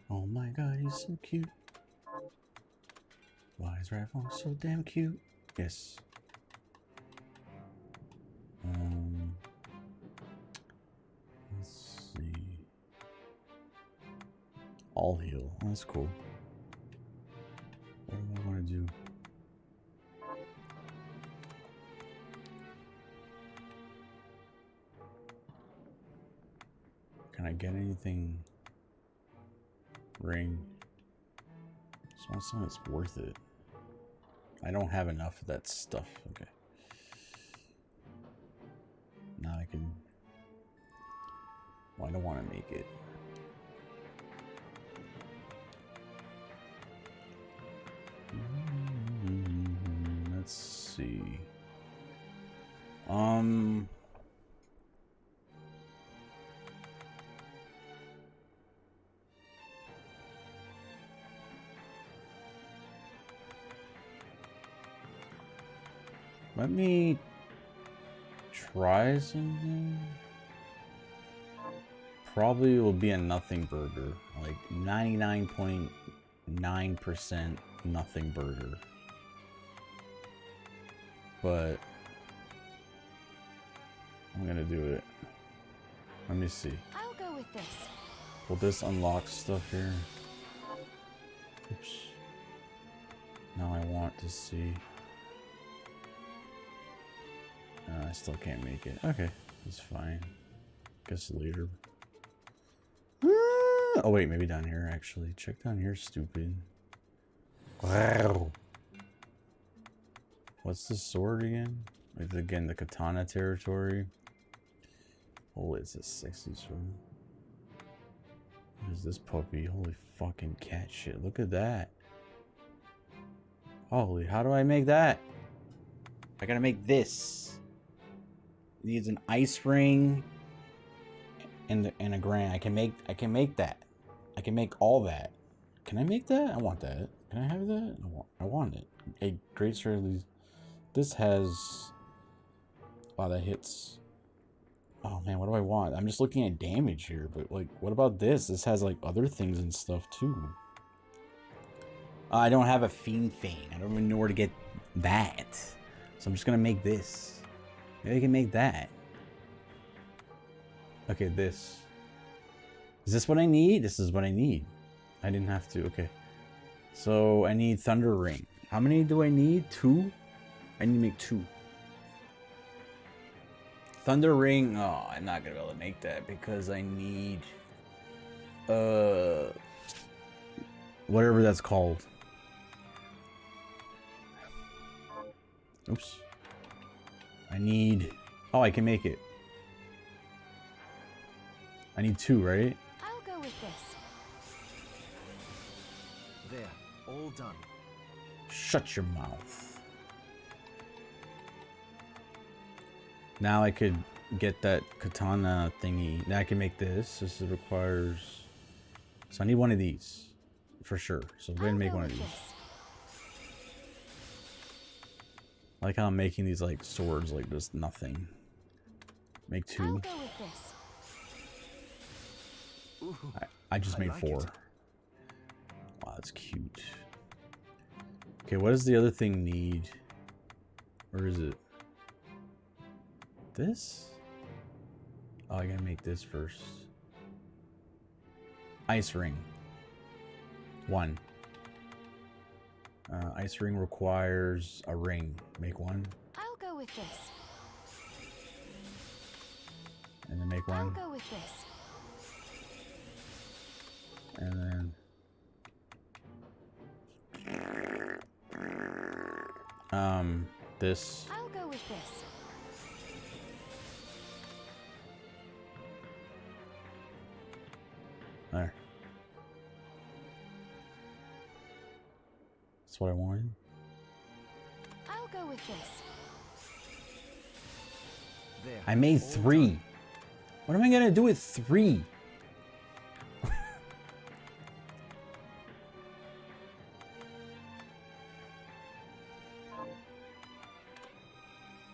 Oh my god, he's so cute. Why is Ratfunk so damn cute? Yes. Let's see. All heal. That's cool. What do I want to do? Can I get anything? Ring. Just want something that's worth it. I don't have enough of that stuff. Okay. Well, I don't want to make it. Let's see. Let me try something. Probably will be a nothing burger. Like 99.9% nothing burger. But I'm gonna do it. Let me see. I'll go with this. Will this unlock stuff here? Oops. Now I want to see. I still can't make it. Okay, it's fine. Guess later. Oh wait, maybe down here actually. Check down here, stupid. Wow. What's the sword again? Like again, the katana territory. Oh, it's a sexy sword. What is this puppy? Holy fucking cat shit. Look at that. Holy, how do I make that? I gotta make this. It needs an ice ring and a grand. I can make that. I can make all that. Can I make that? I want that. Can I have that? I want it. A great strategy. This has. Wow, that hits. Oh man, what do I want? I'm just looking at damage here, but like, what about this? This has like other things and stuff too. I don't have a fiend fang. I don't even know where to get that. So I'm just gonna make this. Maybe I can make that. Okay, this. Is this what I need? This is what I need. I didn't have to. Okay. So I need Thunder Ring. How many do I need? 2? I need to make 2. Thunder Ring. Oh, I'm not gonna be able to make that because I need whatever that's called. Oops. I need. Oh, I can make it. I need 2, right? I'll go with this. There, all done. Shut your mouth. Now I could get that katana thingy. Now I can make this. This requires. So I need one of these for sure. So go ahead and make one of these. I like how I'm making these like swords like just nothing. Make 2. I'll go with this. Ooh, I just made like 4. it. Wow, that's cute. Okay, what does the other thing need? Where is it? This? Oh, I gotta make this first. Ice ring. 1. Ice ring requires a ring. Make 1. I'll go with this. And then make I'll 1. go with this. And then this. I'll go with this. There. That's what I wanted. I'll go with this. There, I made all 3. done. What am I gonna do with 3?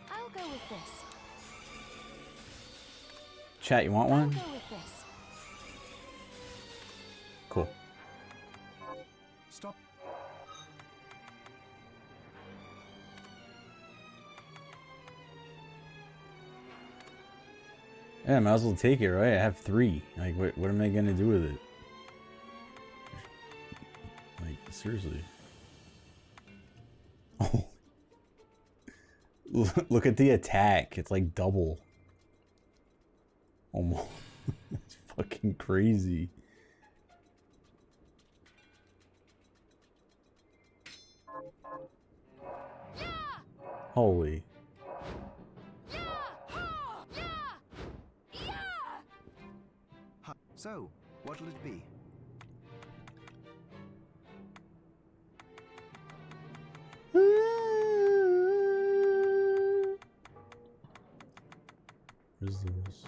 I'll go with this. Chat, you want I'll one? go with this. Cool. Stop. Yeah, I might as well take it, right? I have 3. Like, what am I gonna do with it? Like, seriously. Oh. Look at the attack. It's like double. Almost. It's fucking crazy. Holy. So, what'll it be? Where's this?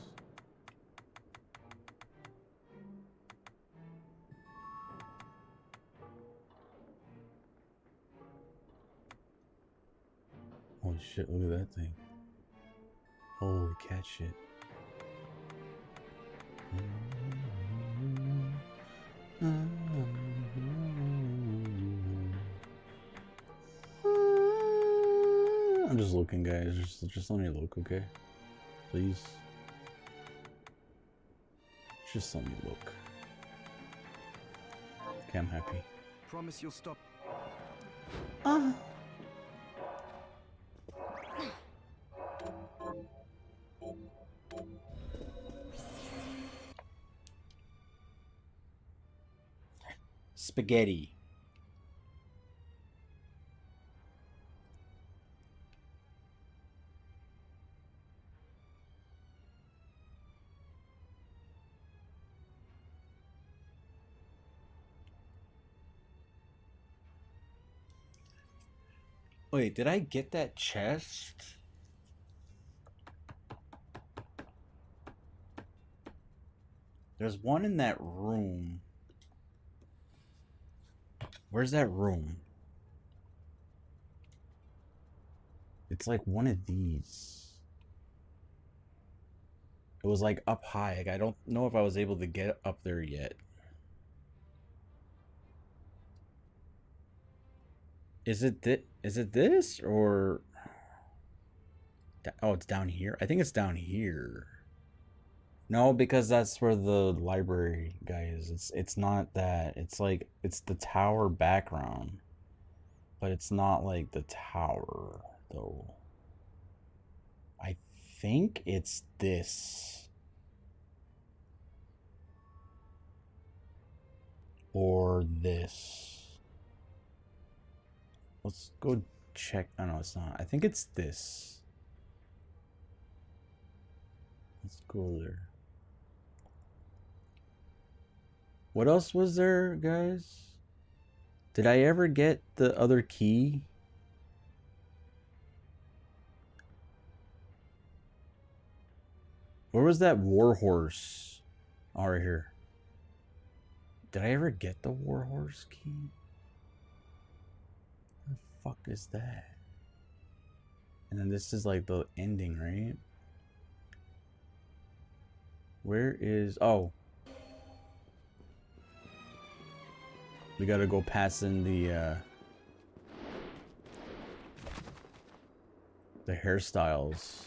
Holy shit, look at that thing. Holy cat shit. I'm just looking, guys. Just let me look, okay? Please. Just let me look. Okay, I'm happy. Promise you'll stop. Spaghetti. Wait, did I get that chest? There's one in that room. Where's that room? It's like one of these. It was like up high. Like I don't know if I was able to get up there yet. Is it this or oh, it's down here? I think it's down here. No, because that's where the library guy is. It's not that. It's like it's the tower background. But it's not like the tower though. I think it's this. Or this. Let's go check. Oh no, it's not. I think it's this. Let's go there. What else was there, guys? Did I ever get the other key? Where was that warhorse? Oh, right here. Did I ever get the warhorse key? What the fuck is that? And then this is like the ending, right? Where is... Oh. We gotta go pass in the hairstyles.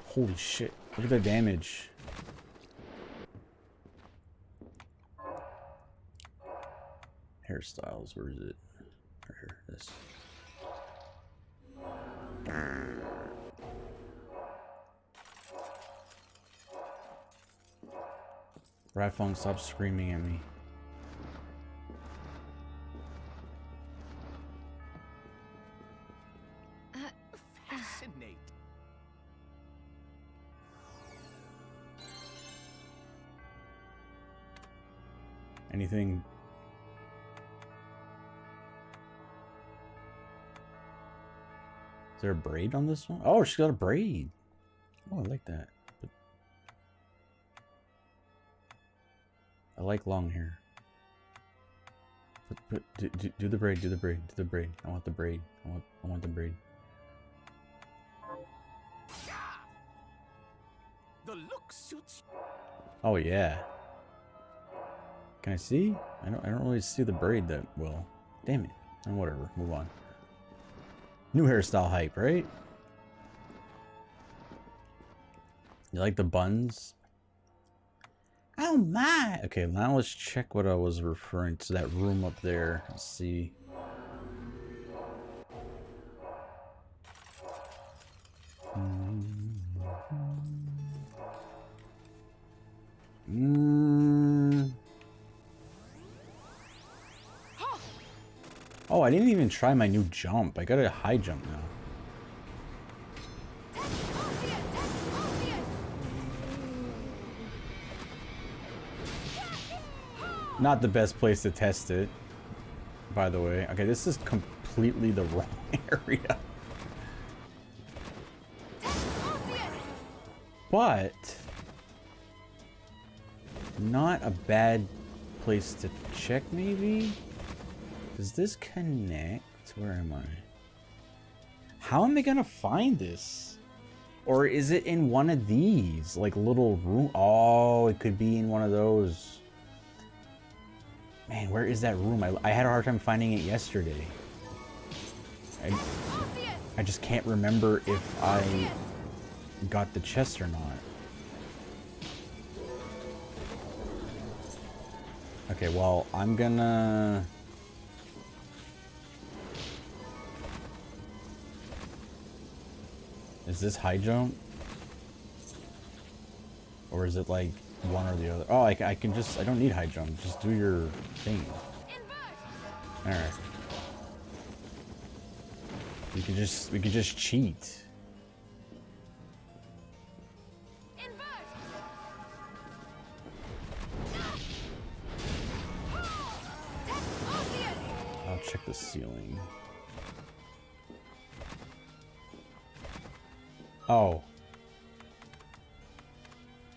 Holy shit. Look at the damage. Hairstyles, where is it? Right here, this. Raphone, stop screaming at me. Fascinate. Anything? Is there a braid on this one? Oh, she's got a braid. Oh, I like that. But I like long hair. But do the braid, do the braid, do the braid. I want the braid. I want the braid. The look suits you. Oh yeah. Can I see? I don't really see the braid that well. Damn it. And whatever. Move on. New hairstyle hype, right? You like the buns? Oh my! Okay, now let's check what I was referring to. That room up there. Let's see. Oh, I didn't even try my new jump. I got a high jump now. Not the best place to test it, by the way. Okay, this is completely the wrong area. But not a bad place to check, maybe? Does this connect? Where am I? How am I gonna find this? Or is it in one of these? Like little room? Oh, it could be in one of those. Man, where is that room? I had a hard time finding it yesterday. I just can't remember if I got the chest or not. Okay, well, I'm gonna... Is this high jump? Or is it like one or the other? Oh, I can just... I don't need high jump. Just do your thing. Alright. We could just cheat. I'll check the ceiling. Oh.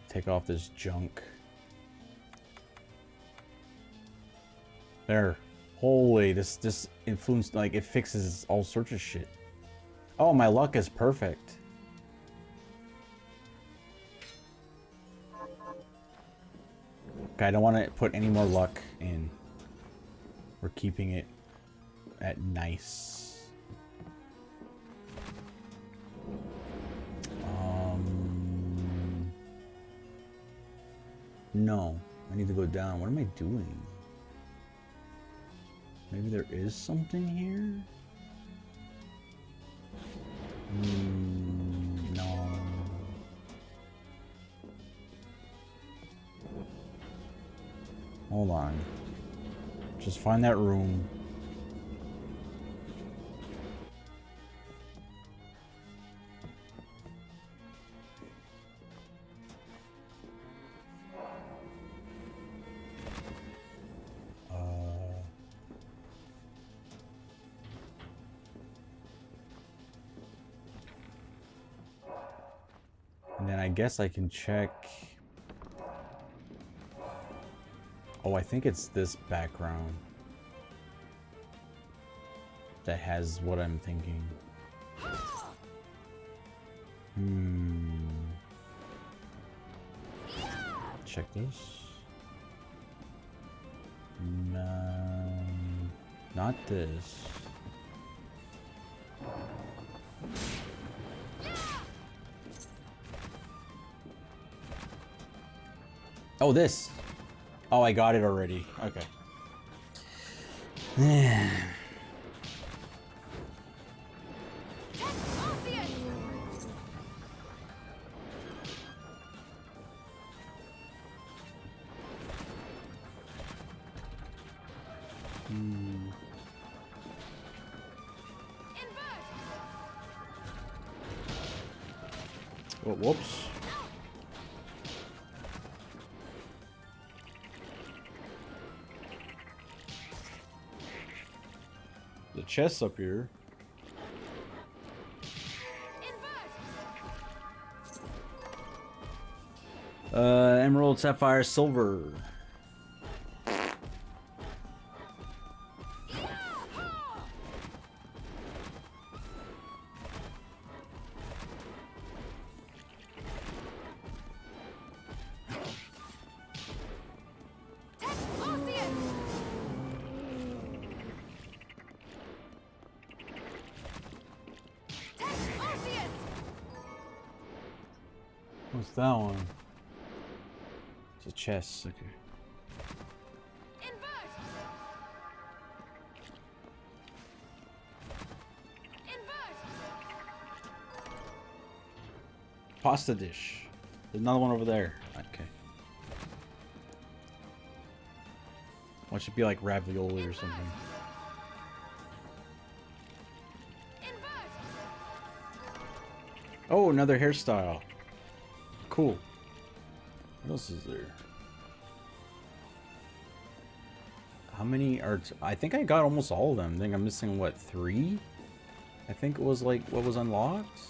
Take off this junk. There. Holy, this influence, like, it fixes all sorts of shit. Oh, my luck is perfect. Okay, I don't want to put any more luck in. We're keeping it at nice. No, I need to go down. What am I doing? Maybe there is something here? No. Hold on. Just find that room. And then I guess I can check. Oh, I think it's this background that has what I'm thinking. Check this. No, not this. Oh, this. Oh, I got it already. Okay. Oh, whoops. The chest's up here. Emerald, sapphire, silver. What's that one? It's a chest, okay. Pasta dish. There's another one over there. Okay. What should be like ravioli or something. Oh, another hairstyle. Cool. What else is there? How many are... I think I got almost all of them. I think I'm missing, what, 3? I think it was, like, what was unlocked?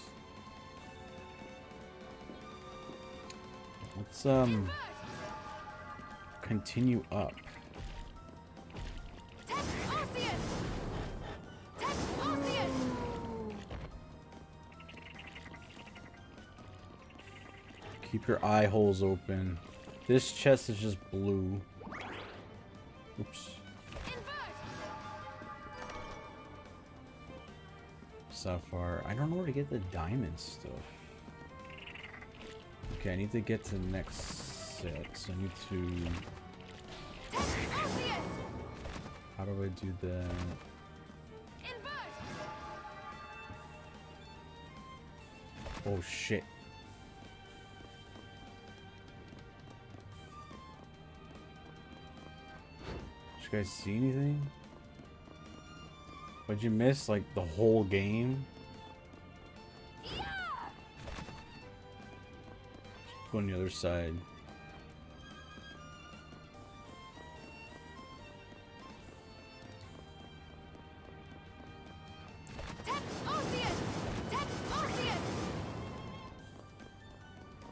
Let's, continue up. Keep your eye holes open. This chest is just blue. Oops. Sapphire. I don't know where to get the diamond stuff. Okay, I need to get to the next set. So I need to... How do I do that? Oh shit. Did you guys see anything? What'd you miss? Like the whole game? Go on the other side.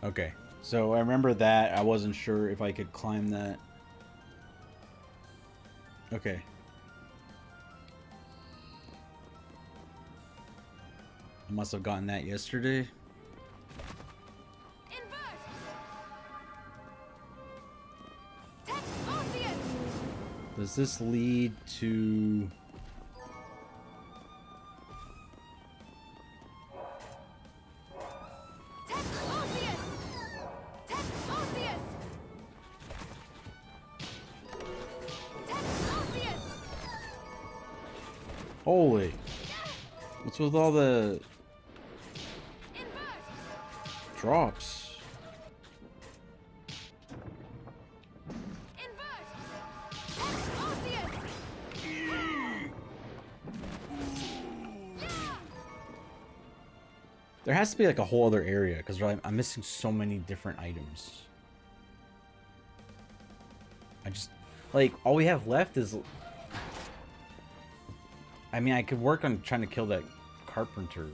Okay, so I remember that. I wasn't sure if I could climb that. Okay. I must have gotten that yesterday. Does this lead to... Holy! What's with all the drops? There has to be like a whole other area because I'm missing so many different items. I just like all we have left is. I mean, I could work on trying to kill that carpenter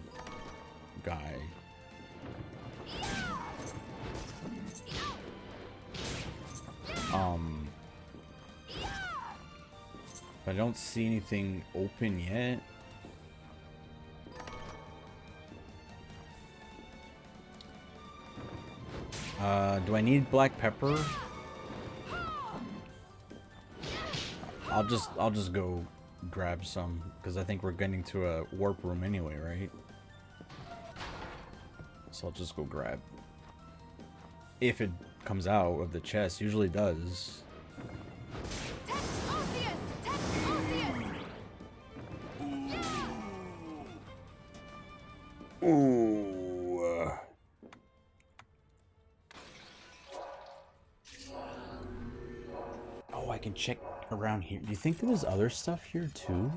guy. But I don't see anything open yet. Do I need black pepper? I'll just go grab some because I think we're getting to a warp room anyway, right? So I'll just go grab. If it comes out of the chest, usually does. Ooh. Oh, I can check around here. Do you think there was other stuff here too?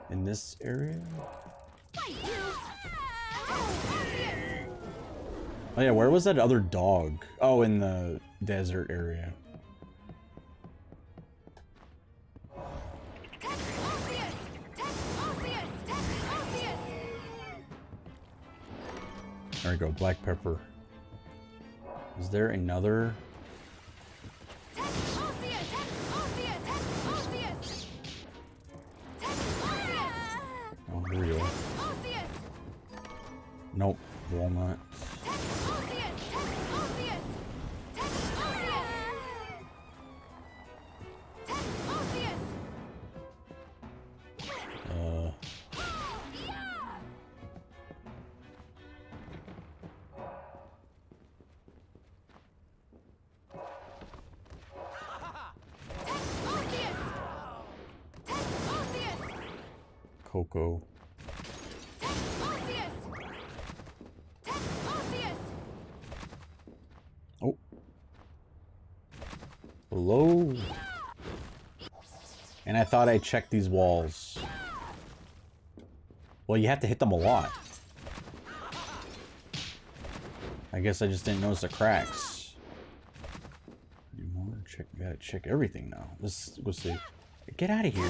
In this area? Oh yeah, where was that other dog? Oh, in the desert area. There we go, black pepper. Is there another? Oh, here we go. Nope, walnut. Cocoa. Oh. Hello. And I thought I checked these walls. Well, you have to hit them a lot. I guess I just didn't notice the cracks. Any more Check, gotta check everything now. Let's go see. Get out of here.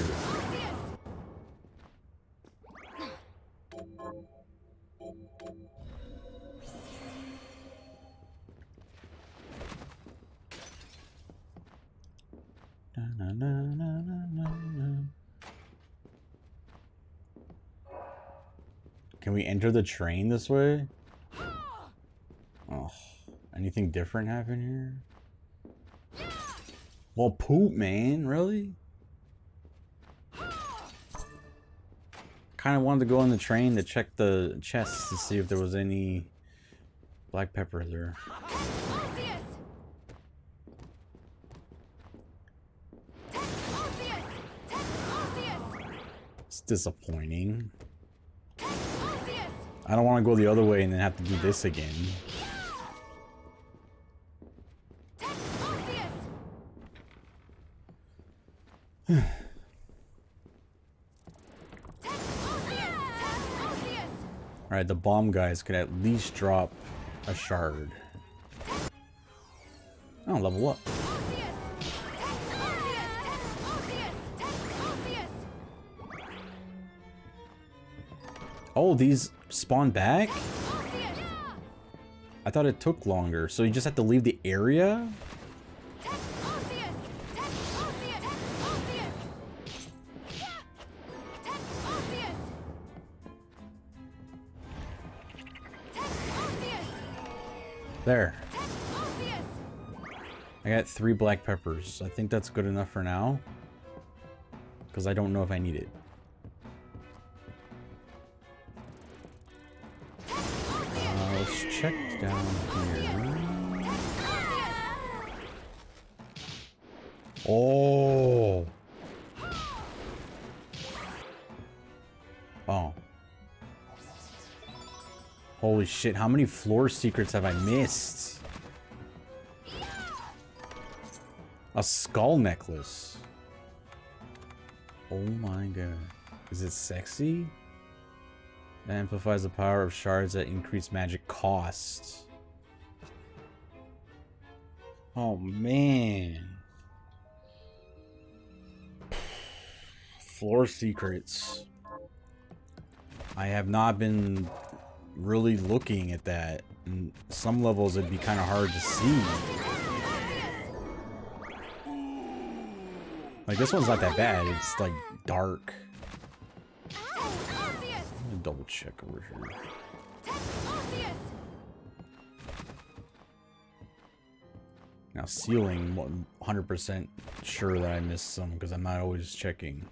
Na, na, na, na, na, na. Can we enter the train this way? Oh, anything different happen here? Well, poop, man. Really? Kind of wanted to go on the train to check the chests to see if there was any black pepper there. It's disappointing. I don't want to go the other way and then have to do this again. Alright, the bomb guys could at least drop a shard. Oh, level up. Oh, these spawn back? I thought it took longer, so you just have to leave the area? There. I got 3 black peppers. I think that's good enough for now. Because I don't know if I need it. Let's check down here. Oh. Oh. Holy shit, how many floor secrets have I missed? A skull necklace. Oh my god. Is it sexy? That amplifies the power of shards that increase magic cost. Oh man. Floor secrets. I have not been really looking at that. And some levels it'd be kind of hard to see. Like this one's not that bad. It's like dark. Let me double check over here. Now ceiling, 100% sure that I missed some because I'm not always checking.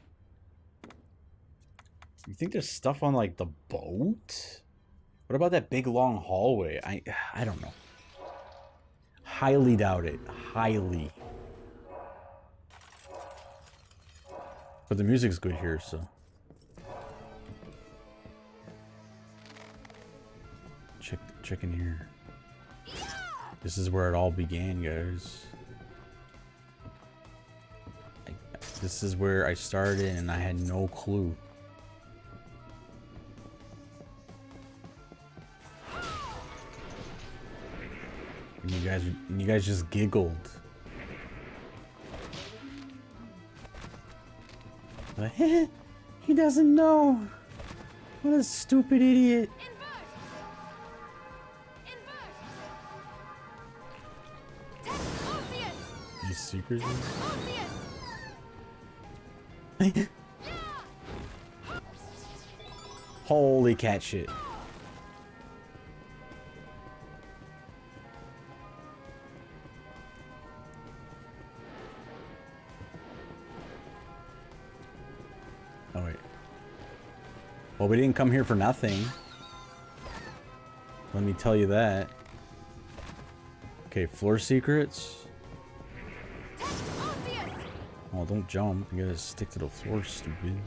You think there's stuff on like the boat? What about that big long hallway? I don't know. Highly doubt it. Highly. But the music's good here, so. Check in here. This is where it all began, guys. This is where I started and I had no clue. And you guys just giggled. Like, he doesn't know. What a stupid idiot. These secrets? Holy cat shit. Oh wait. Well, we didn't come here for nothing. Let me tell you that. Okay, floor secrets. Oh, don't jump. You gotta stick to the floor, stupid.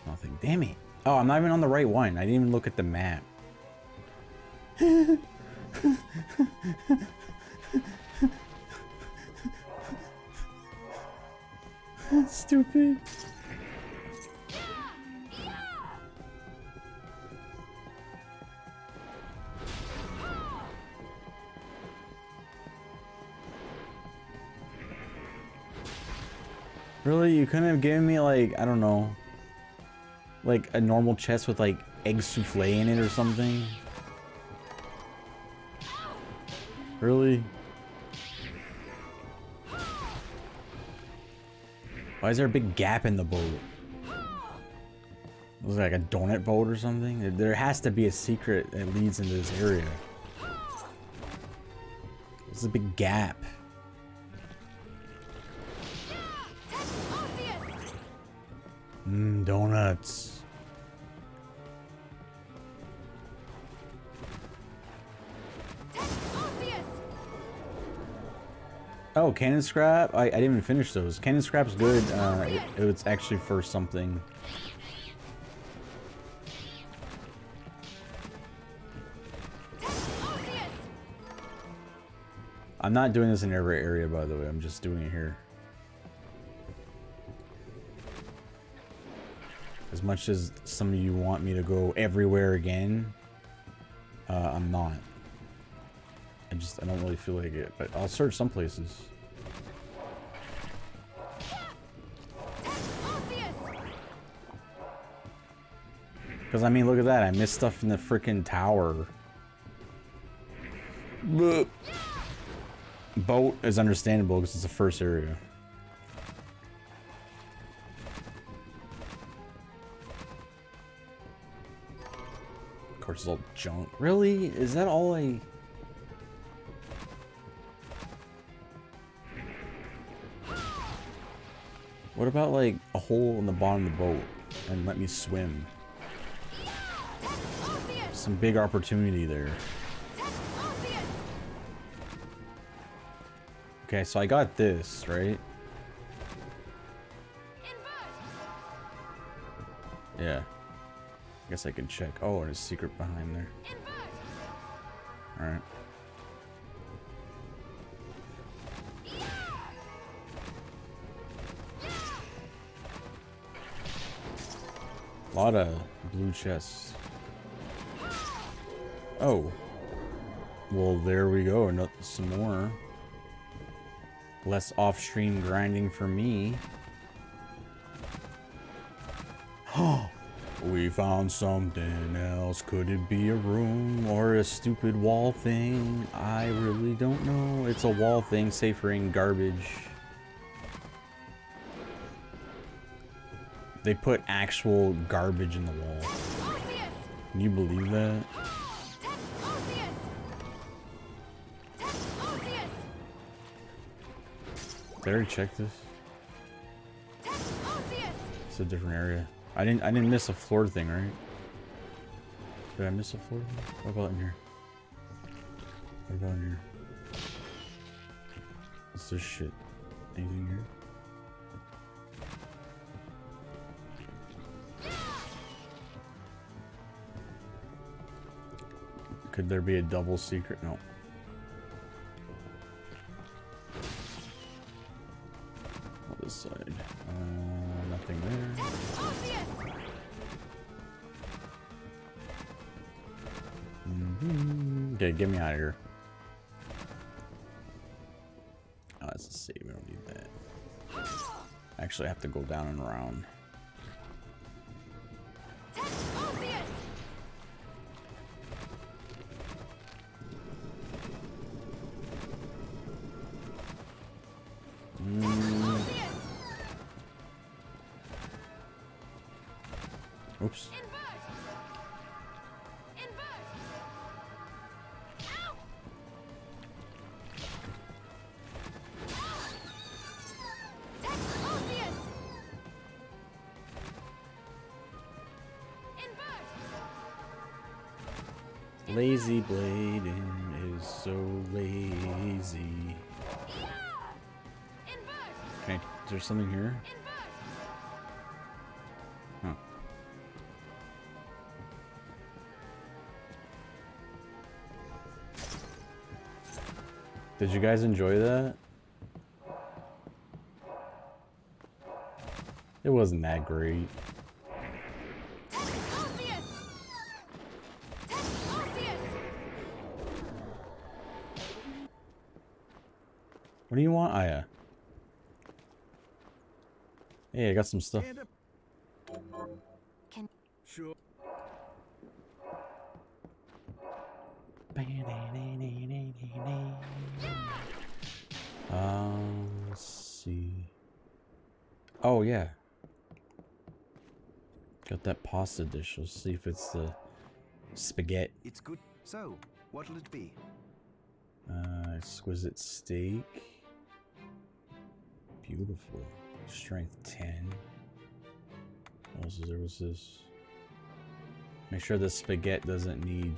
Nothing. Damn it. Oh, I'm not even on the right one. I didn't even look at the map. Stupid. Really? You couldn't have given me, like, I don't know, like a normal chest with, like, egg souffle in it or something? Really? Why is there a big gap in the boat? Was it like a donut boat or something? There has to be a secret that leads into this area. There's a big gap. Donuts. Oh, cannon scrap? I didn't even finish those. Cannon scrap's good. It's actually for something. I'm not doing this in every area, by the way. I'm just doing it here. As much as some of you want me to go everywhere again, I'm not. I don't really feel like it, but I'll search some places. Because, I mean, look at that. I missed stuff in the freaking tower. Bleh. Boat is understandable because it's the first area. Of course, it's all junk. Really? Is that all I... What about, like, a hole in the bottom of the boat and let me swim? Some big opportunity there. Okay, so I got this, right? Yeah. I guess I can check. Oh, there's a secret behind there. Alright. A lot of blue chests. Oh. Well, there we go. Some more. Less off-stream grinding for me. We found something else. Could it be a room or a stupid wall thing? I really don't know. It's a wall thing, savoring garbage. They put actual garbage in the wall. Can you believe that? Did I already check this? It's a different area. I didn't miss a floor thing, right? Did I miss a floor thing? What about in here? What about in here? What's this shit? Anything here? Could there be a double secret? No. On this side. Nothing there. Okay, get me out of here. Oh, that's a save. We don't need that. Actually, I have to go down and around. Oops. Lazy blading is so lazy. Okay, is there something here? Huh. Did you guys enjoy that? It wasn't that great. What do you want, Aya? Hey, I got some stuff. And Can sure. Let's see. Oh yeah, got that pasta dish. Let's see if it's the spaghetti. It's good. So, what'll it be? Exquisite steak. Beautiful. Strength 10. What else is there? What's this? Make sure the spaghetti doesn't need...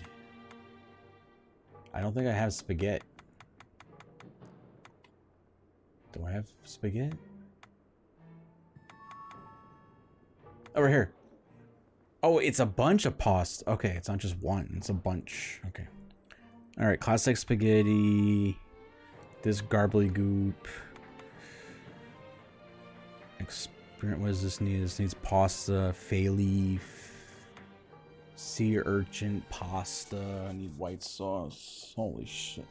I don't think I have spaghetti. Do I have spaghetti? Over here. Oh, it's a bunch of pasta. Okay, it's not just one. It's a bunch. Okay. Alright, classic spaghetti. This garbly goop. What does this need? This needs pasta, fay leaf, sea urchin, pasta. I need white sauce. Holy shit.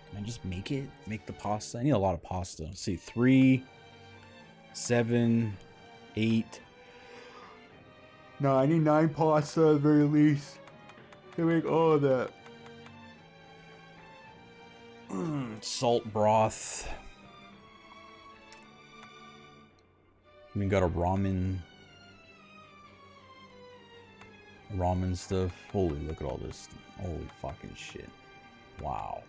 Can I just make it? Make the pasta? I need a lot of pasta. Let's see, 3, 7, 8. No, I need 9 pasta at the very least to make all of that. Salt broth. We got a ramen stuff. Holy, look at all this. Holy fucking shit. Wow.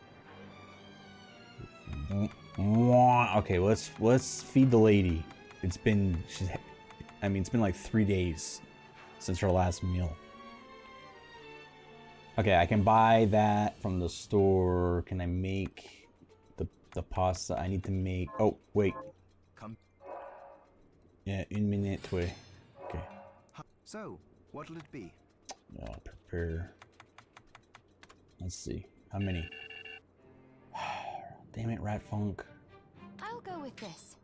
Okay, let's feed the lady. It's been like 3 days since her last meal. Okay, I can buy that from the store. Can I make the pasta? I need to make... Oh, wait. Come. Yeah, une minute, way. Okay. So, what'll it be? Prepare. Let's see. How many? Damn it, Rat Funk. I'll go with this.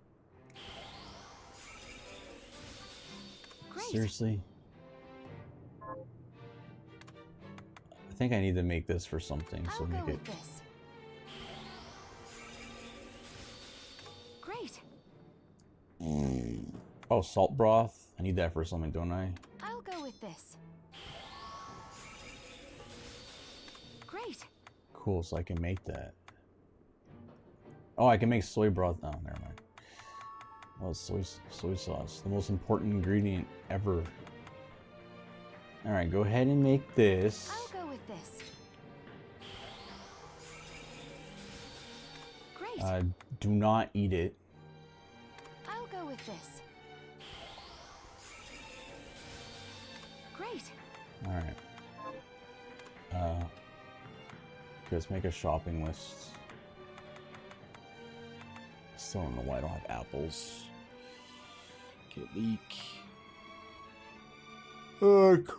Great. Seriously? I think I need to make this for something, so I'll go make with it. this. Great. Oh, salt broth. I need that for something, don't I? I'll go with this. Great. Cool, so I can make that. Oh, I can make soy broth. Oh, never mind. Oh, soy sauce. The most important ingredient ever. Alright, go ahead and make this. I'll go with this. Great. Do not eat it. I'll go with this. Great. Alright. Let's make a shopping list. Still don't know why I don't have apples. Okay, leek.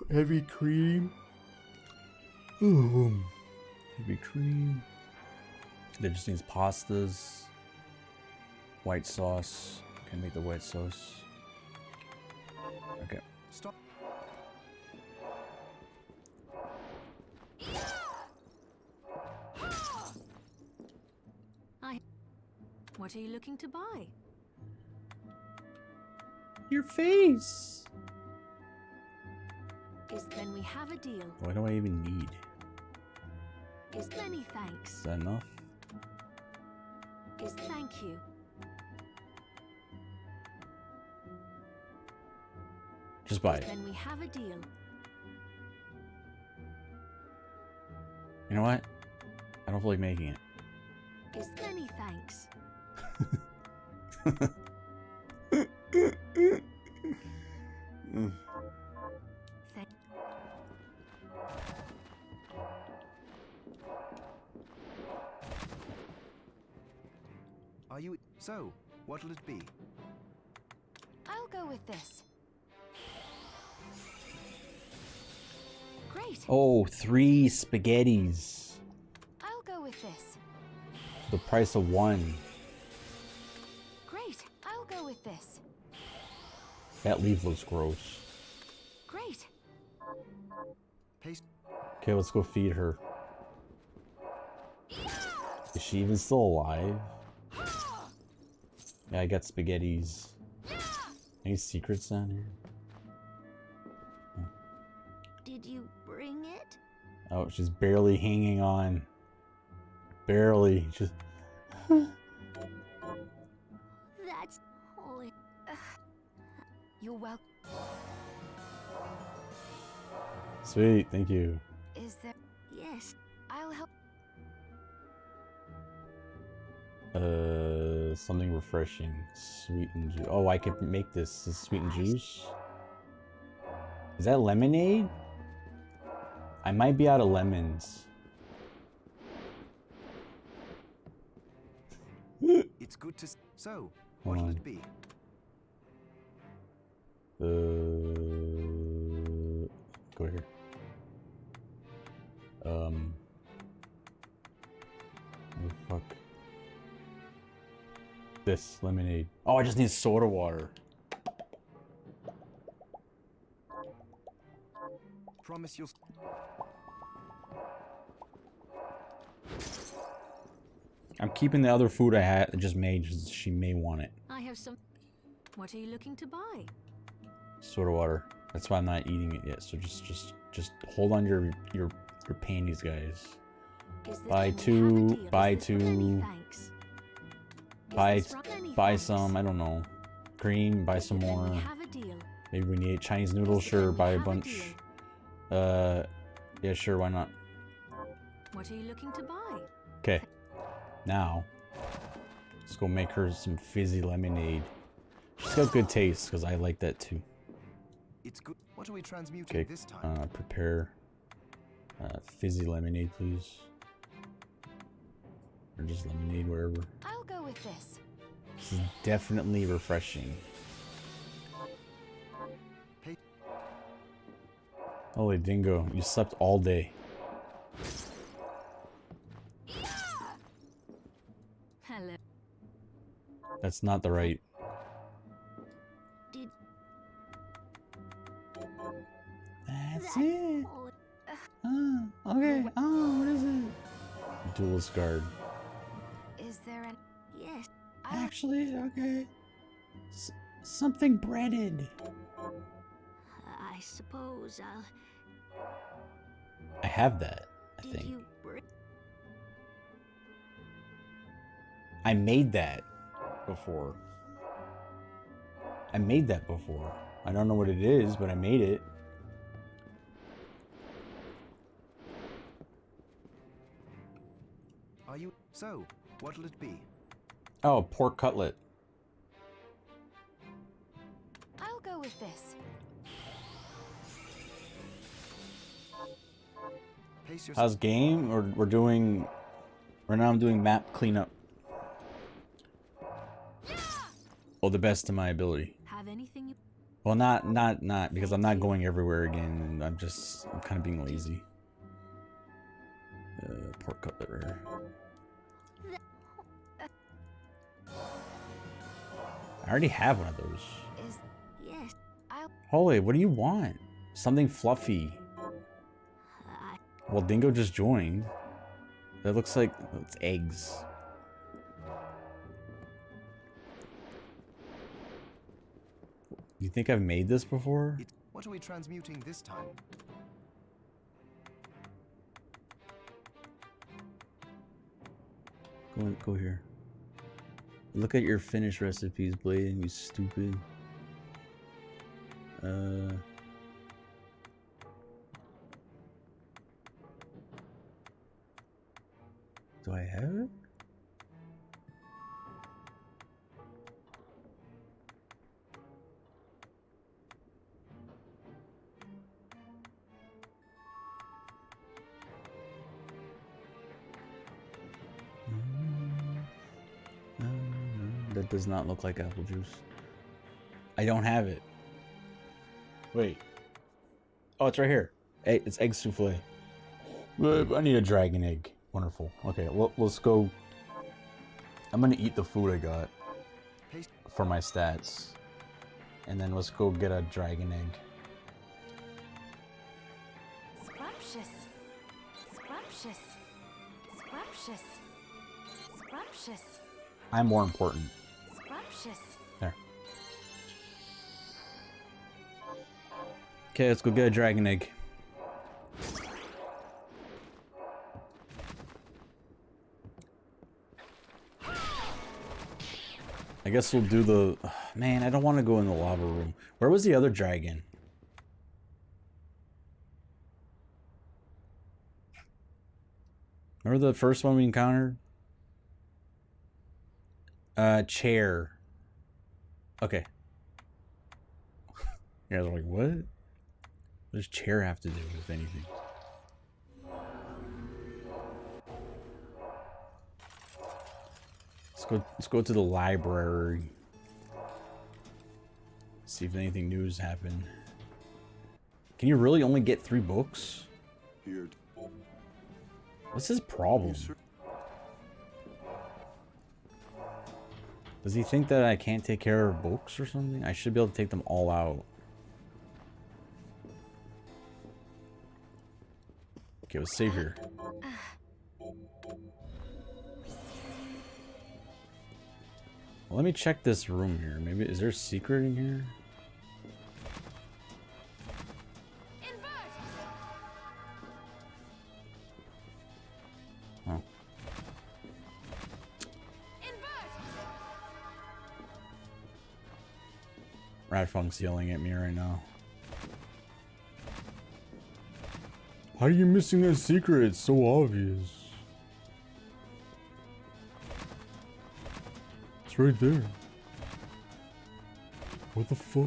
Heavy cream. Heavy cream. That just needs pastas. White sauce. Can I make the white sauce? Okay. Stop. What are you looking to buy? Your face. Then we have a deal. What do I even need? Many thanks. Is that enough? Thank you. Just buy it. Then we have a deal. You know what? I don't feel like making it. Many thanks. Are you... So, what'll it be? I'll go with this. Great. Oh, 3 spaghettis. I'll go with this. The price of 1. Great. I'll go with this. That leaf looks gross. Great. Paste. Okay, let's go feed her. Is she even still alive? Yeah, I got spaghettis. Any secrets down here? Did you bring it? Oh, she's barely hanging on. Barely. Just. That's holy. You're welcome. Sweet, thank you. Is there? Yes, I'll help. Something refreshing. Sweetened juice. Oh, I could make this. This is sweetened juice? Is that lemonade? I might be out of lemons. It's good to. So, Hold what'll on. it be? Go here. What the fuck? This lemonade. Oh, I just need soda water. Promise you'll. I'm keeping the other food I just made. She may want it. I have some. What are you looking to buy? Soda water. That's why I'm not eating it yet. So just hold on your panties, guys. Is this Buy any two. have a deal? Buy Is this two. many thanks? Buy Is this right? Many buy thanks. some. I don't know. Cream. Buy Is some it let more. me have a deal? Maybe we need Chinese noodles. Is it Sure. let me Buy a have bunch. deal? Yeah. Sure. Why not? What are you looking to buy? Okay. Now, let's go make her some fizzy lemonade. She's got good taste, because I like that too. It's good. What are we transmuting Okay, this time? prepare fizzy lemonade, please. Or just lemonade, wherever. I'll go with this. This is definitely refreshing. Hey. Holy dingo, you slept all day. Hello. That's not the right. Did That's that? it. Oh, Okay. Oh, what is it? Duelist guard. is there an? Yes. Actually, okay. Something breaded. I suppose I'll. I have that, I Did think. you bring? I made that before. I made that before. I don't know what it is, but I made it. Are you? So, what'll it be? Oh, pork cutlet. I'll go with this. Pace yourself. How's game? Or we're doing... Right now I'm doing map cleanup. Oh, the best of my ability. Have anything you? Well, not, because I'm not going everywhere again, and I'm kind of being lazy. Pork cutlet right here. I already have one of those. Is yes. I'll. Holy, what do you want? Something fluffy. I. Well, Dingo just joined. That looks like it's eggs. You think I've made this before? What are we transmuting this time? Go here. Look at your finished recipes, Bladen, you stupid. Do I have it? That does not look like apple juice. I don't have it. Wait. Oh, it's right here. Hey, it's egg souffle. I need a dragon egg. Wonderful. Okay, well, let's go. I'm gonna eat the food I got for my stats. And then let's go get a dragon egg. Scrumptious. Scrumptious. Scrumptious. Scrumptious. I'm more important. Scrumptious. There. Okay, let's go get a dragon egg. I guess we'll do the... Man, I don't want to go in the lava room. Where was the other dragon? Remember the first one we encountered? Chair. Okay. You guys are like, what? What does chair have to do with anything? Let's go to the library. See if anything new has happened. Can you really only get 3 books? Here. What's his problem? Does he think that I can't take care of books or something? I should be able to take them all out. Okay, let's save here. Well, let me check this room here. Maybe, is there a secret in here? Oh. Radfunk's yelling at me right now. How are you missing a secret? It's so obvious. It's right there. What the fuck?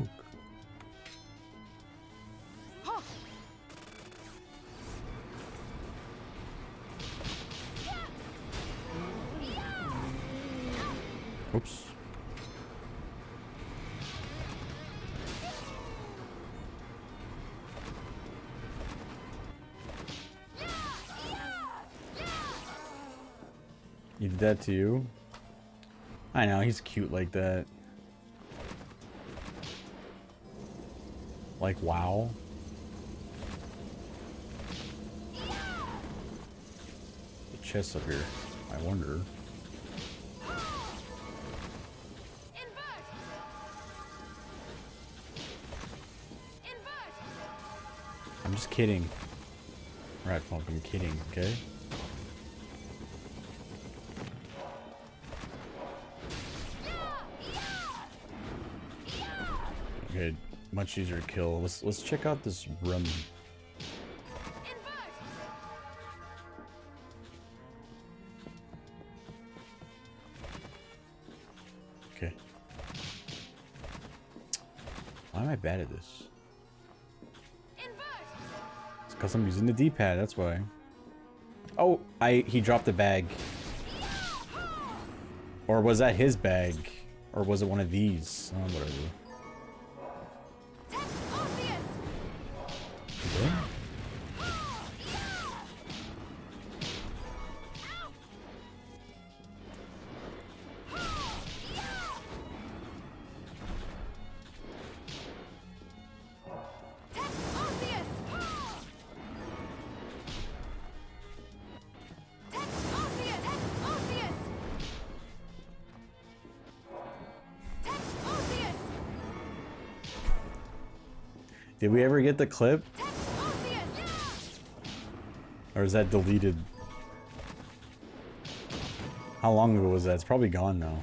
Oops. He did that to you? I know, he's cute like that. Like, wow. The chest up here, I wonder. I'm just kidding. Radfunk, I'm kidding, okay? Okay, much easier to kill. Let's check out this room. Okay. Why am I bad at this? It's because I'm using the D-pad, that's why. Oh, he dropped a bag. Or was that his bag? Or was it one of these? Oh, whatever. Did we ever get the clip? Or is that deleted? How long ago was that? It's probably gone now.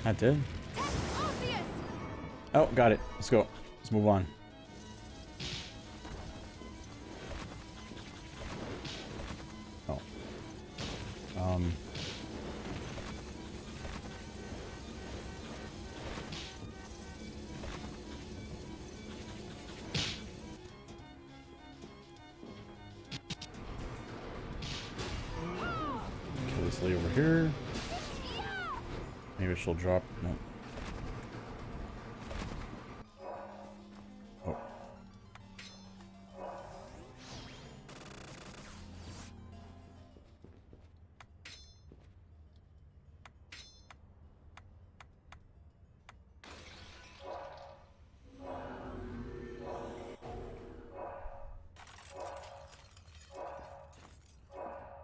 That did. Oh, got it. Let's go. Let's move on. Oh. Kill this lady over here. Maybe she'll drop. No.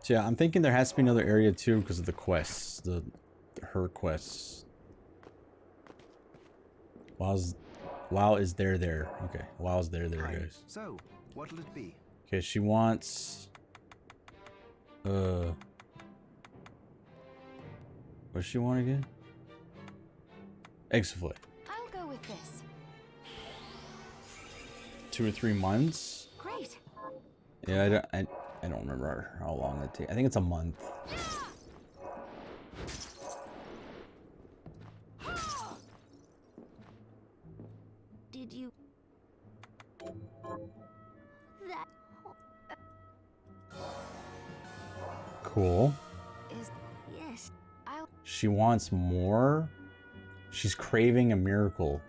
So yeah, I'm thinking there has to be another area too because of the quests, her quests. Wow, is there? Okay, wow's there, Hi. guys. So, what'll it be? Okay, she wants. What does she want again? Egg souffle. I'll go with this. 2 or 3 months. Great. Yeah, I don't remember how long it takes. I think it's a month. Did you... That... Cool. Is... Yes. I'll... She wants more. She's craving a miracle.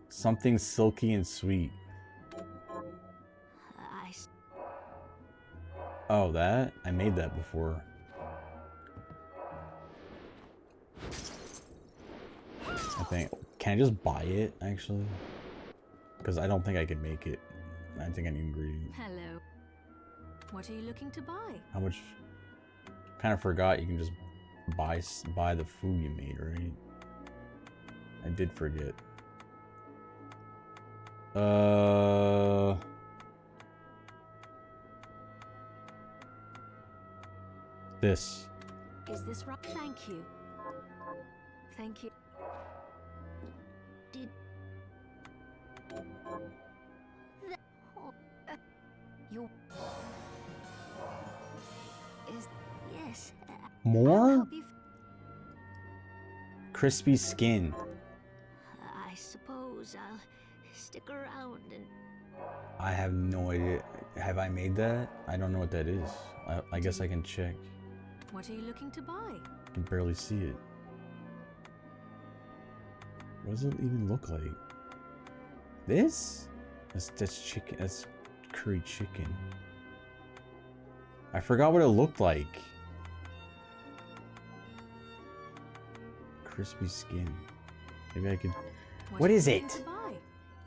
Something silky and sweet. Oh, that? I made that before. I think. Can I just buy it, actually? Because I don't think I can make it. I think I need ingredients. Hello. What are you looking to buy? How much? Kind of forgot you can just buy the food you made, right? I did forget. This. Is this right? Thank you. Thank you. Did... You... Is... Yes. More? Crispy skin. I suppose I'll stick around and... I have no idea. Have I made that? I don't know what that is. I guess I can check. What are you looking to buy? I can barely see it. What does it even look like? This? That's chicken. That's curry chicken. I forgot what it looked like. Crispy skin. Maybe I could. What is it?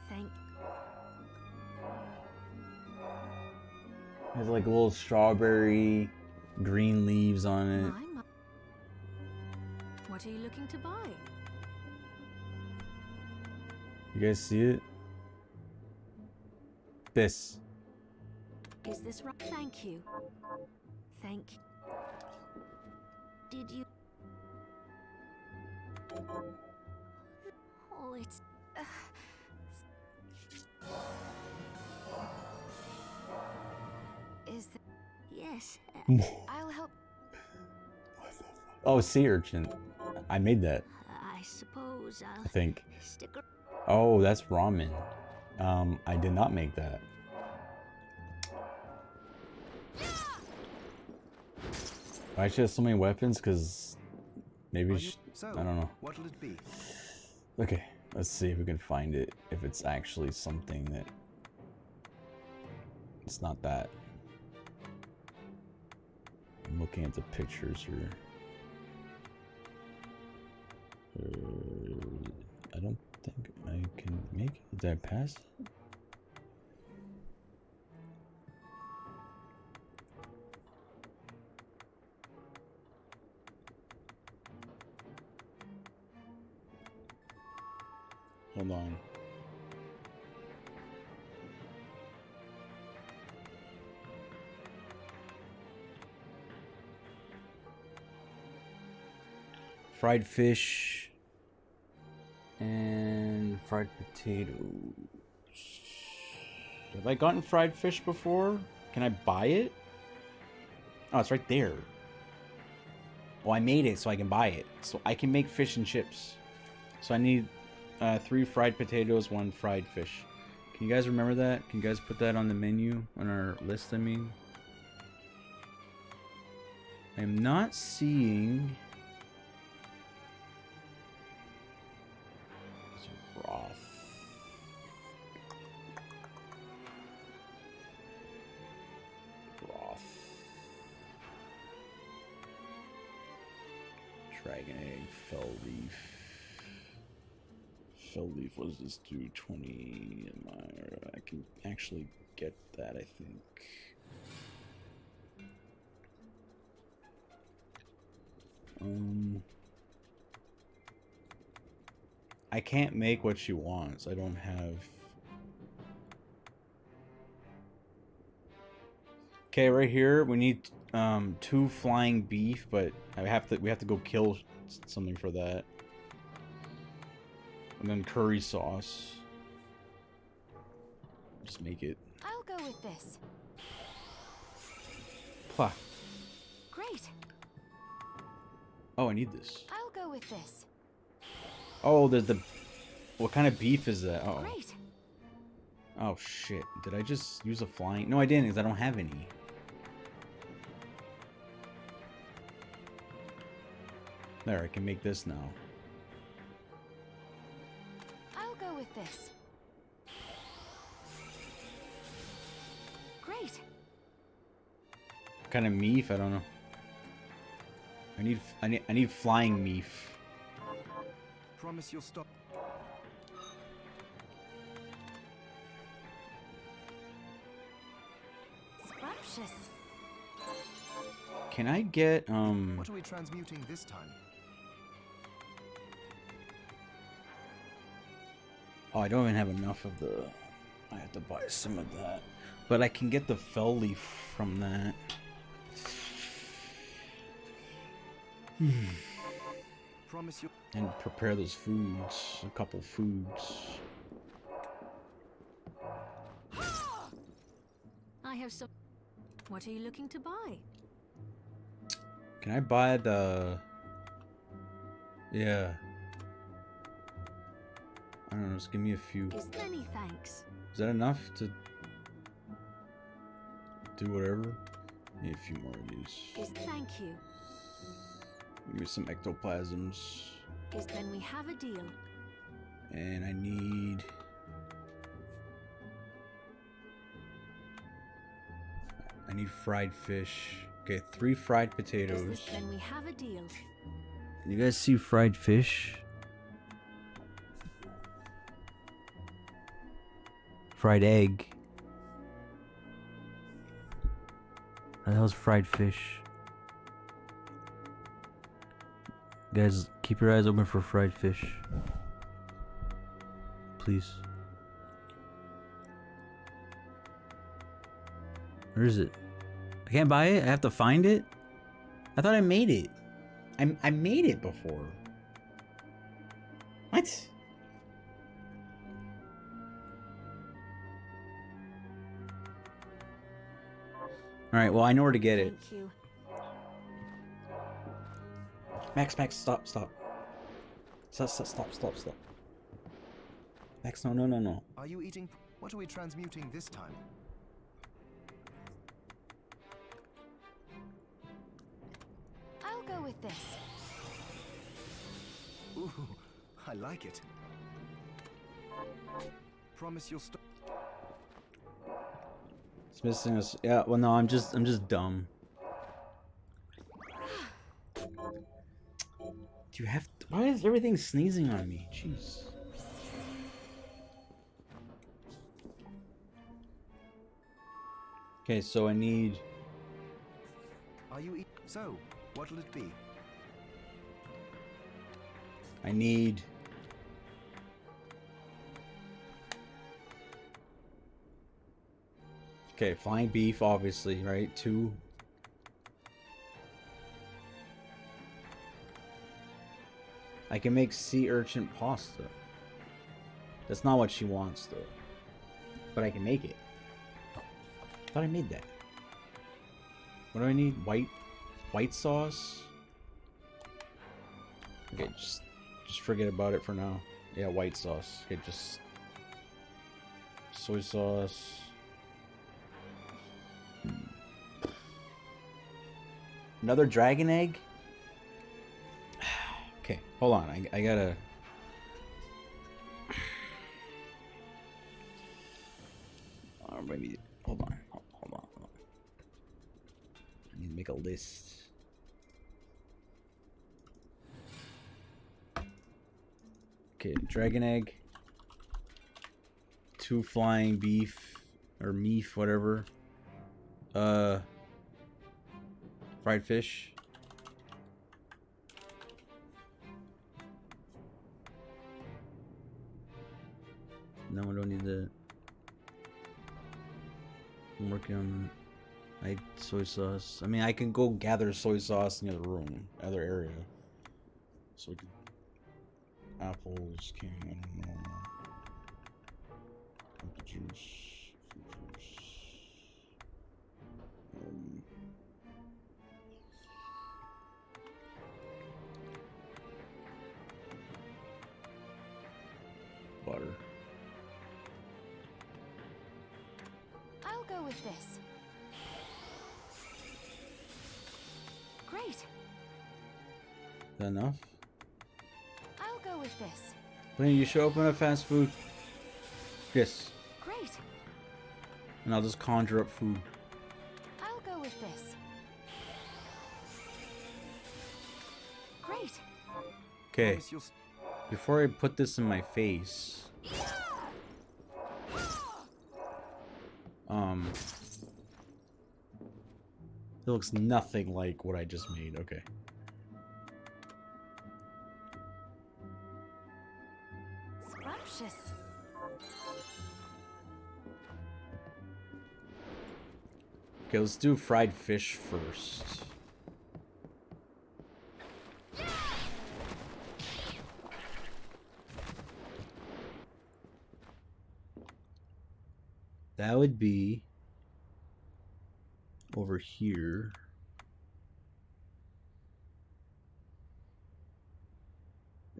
Thank. It has like little strawberry, green leaves on it. What are you looking to buy? You guys see it? This. Is this right? Thank you. Thank you. Did you... Oh, it's... Is that... Yes. I'll help. Oh, sea urchin. I made that. I suppose I'll... I think. Stick Oh, that's ramen. I did not make that. Why she has so many weapons? Because maybe I don't know. What'll it be? Okay, let's see if we can find it. If it's actually something that it's not that. I'm looking at the pictures here. I don't think I can make it. Did I pass it? Hold on. Fried fish and fried potatoes. Have I gotten fried fish before? Can I buy it? Oh, it's right there. Oh, I made it so I can buy it. So I can make fish and chips. So I need 3 fried potatoes, 1 fried fish. Can you guys remember that? Can you guys put that on the menu, on our list, I mean? I'm not seeing... Broth. Dragon egg, fell leaf. Fell leaf was this 220. I can actually get that, I think. I can't make what she wants. I don't have. Okay, right here we need 2 flying beef, but we have to go kill something for that. And then curry sauce. Just make it. I'll go with this. Plah. Great. Oh, I need this. I'll go with this. Oh, there's the. What kind of beef is that? Uh oh. Great. Oh shit! Did I just use a flying? No, I didn't, because I don't have any. There, I can make this now. I'll go with this. Great. What kind of meat? I don't know. I need flying meat. Promise you'll stop. Scrumptious. Can I get What are we transmuting this time? Oh, I don't even have enough of the. I have to buy some of that, but I can get the fell leaf from that. Promise you. And prepare those foods. A couple foods. I have some. What are you looking to buy? Can I buy the? Yeah. I don't know. Just give me a few. Is many thanks. Is that enough to do whatever? Need a few more of these. Is thank you. Give me some ectoplasms. Is then we have a deal. And I need. I need fried fish. Okay, 3 fried potatoes. Is this then we have a deal. You guys see fried fish? Fried egg. What the hell's fried fish? Guys, keep your eyes open for fried fish. Please. Where is it? I can't buy it? I have to find it? I thought I made it. I made it before. What? Alright, well I know where to get it. Thank you. Max, stop. Stop. Max, no. Are you eating? What are we transmuting this time? I'll go with this. Ooh, I like it. Promise you'll stop. It's missing us. Yeah, well no, I'm just dumb. Do you have to, why is everything sneezing on me? Jeez. Okay, so I need. Are you so? What'll it be? I need. Okay, flying beef, obviously, right? 2. I can make sea urchin pasta. That's not what she wants, though. But I can make it. I thought I made that. What do I need? White sauce? Okay, just forget about it for now. Yeah, white sauce. Okay, just soy sauce. Another dragon egg? Okay, hold on. I gotta. Maybe. Hold on. I need to make a list. Okay, dragon egg. 2 flying beef or meef, whatever. Fried fish. No, I don't need that. I'm working on soy sauce. I mean, I can go gather soy sauce in the other room, other area. So we could apples, can I don't know. Apple juice, fruit juice. Butter. I'll go with this. Great. Is that enough? I'll go with this. When you show up in a fast food. Yes. Great. And I'll just conjure up food. I'll go with this. Great. Okay. Promise you'll Before I put this in my face. It looks nothing like what I just made. Okay. Scrumptious. Okay, let's do fried fish first. That would be over here.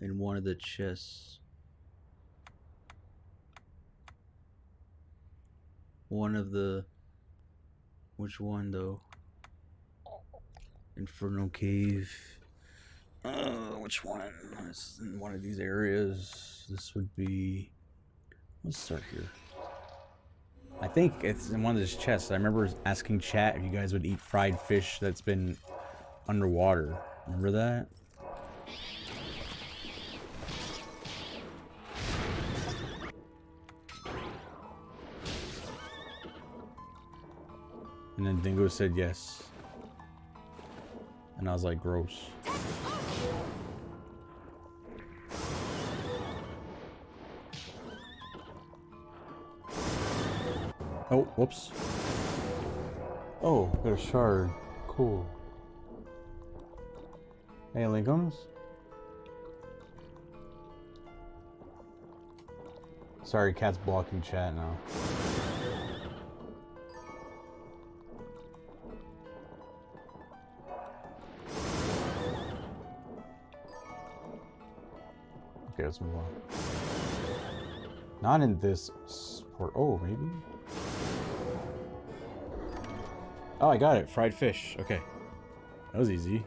In one of the chests. One of the... Which one though? Inferno Cave. Which one? It's in one of these areas. This would be... Let's start here. I think it's in one of these chests. I remember asking chat if you guys would eat fried fish that's been underwater. Remember that? And then Dingo said yes. And I was like, gross. Oh, whoops. Oh, got a shard. Cool. Hey, Lincolns. Sorry, cat's blocking chat now. Okay, let's move on. Not in this sport. Oh, maybe? Oh, I got it. Fried fish. Okay. That was easy.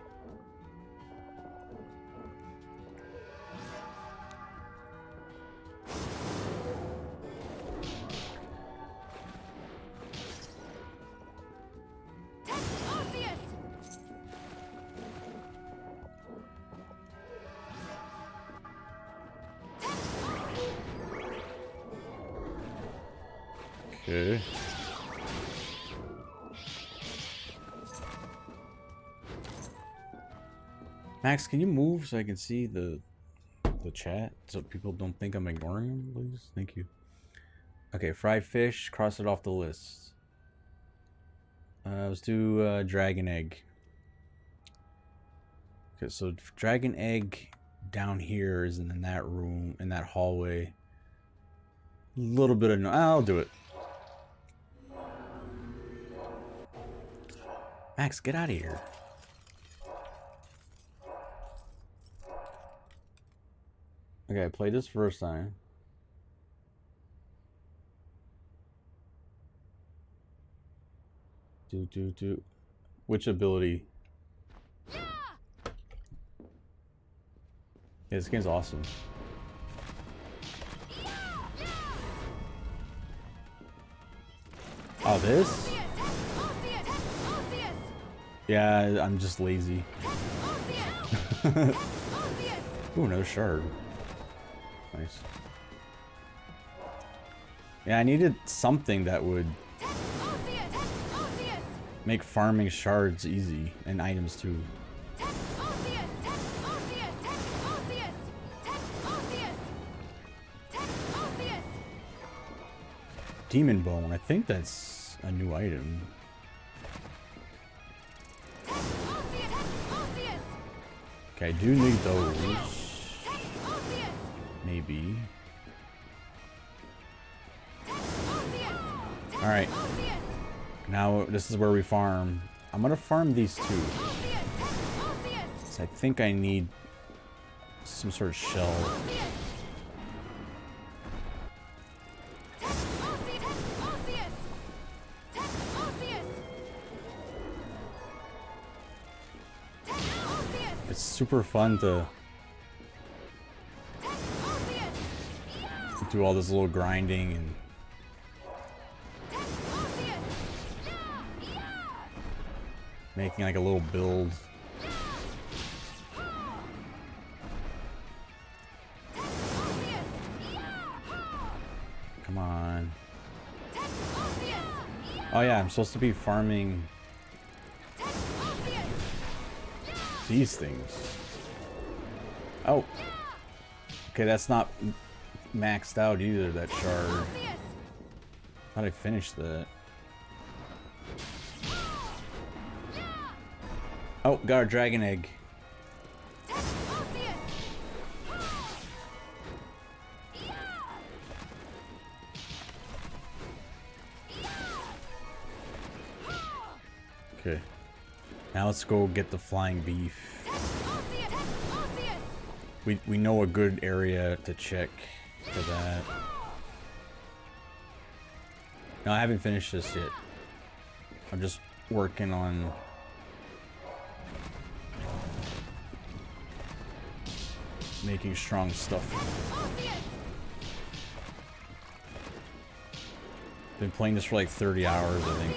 Okay. Max, can you move so I can see the chat so people don't think I'm ignoring them, please? Thank you. Okay, fried fish, cross it off the list. Let's do dragon egg. Okay, so dragon egg down here is in that room, in that hallway. A little bit of no, I'll do it. Max, get out of here. Okay, I played this first time. Do. Which ability? Yeah, this game's awesome. Oh, this? Yeah, I'm just lazy. Ooh, another shard. Nice. Yeah, I needed something that would make farming shards easy, and items too. Demon Bone. I think that's a new item. Okay, I do need those. Maybe. Alright. Now this is where we farm. I'm gonna farm these two. So I think I need some sort of shell. It's super fun to do all this little grinding and making like a little build. Come on. Oh yeah, I'm supposed to be farming these things. Oh. Okay, that's not maxed out either, that shard. Thought I finished that. Oh, got a dragon egg. Okay. Now let's go get the flying beef. We know a good area to check for that. No, I haven't finished this yet. I'm just working on making strong stuff. Been playing this for like 30 hours, I think.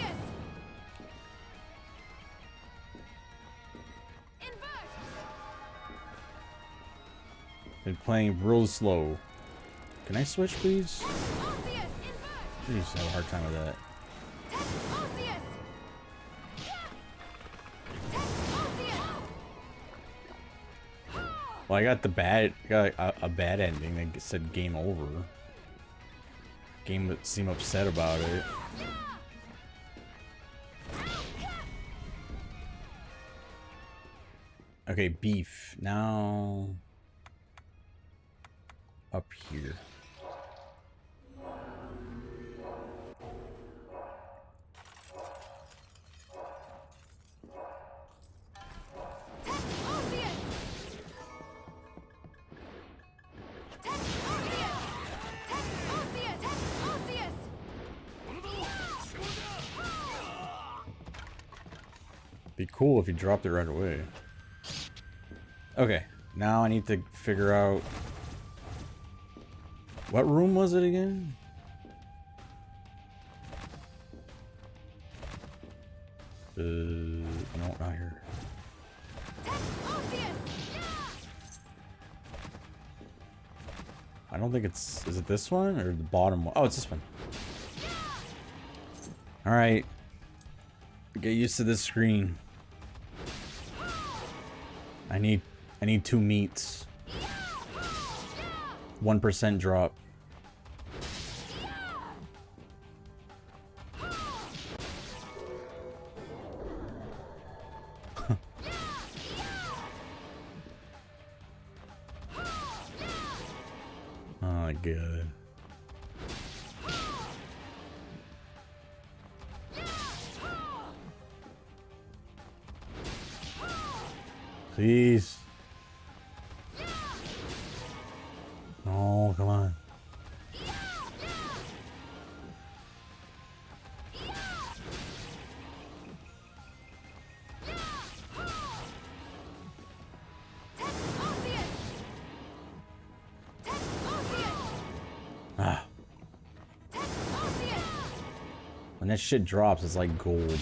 Been playing real slow. Can I switch, please? Jeez, I have a hard time with that. Well, I got the a bad ending that said game over. Game seemed upset about it. Okay, beef. Now up here. Be cool if you dropped it right away. Okay, now I need to figure out what room was it again? No, not here. I don't think it's. Is it this one or the bottom one? Oh, it's this one. All right. Get used to this screen. I need 2 meats. 1% drop. Oh my god. Please. Oh, come on. Ah. When that shit drops, it's like gold.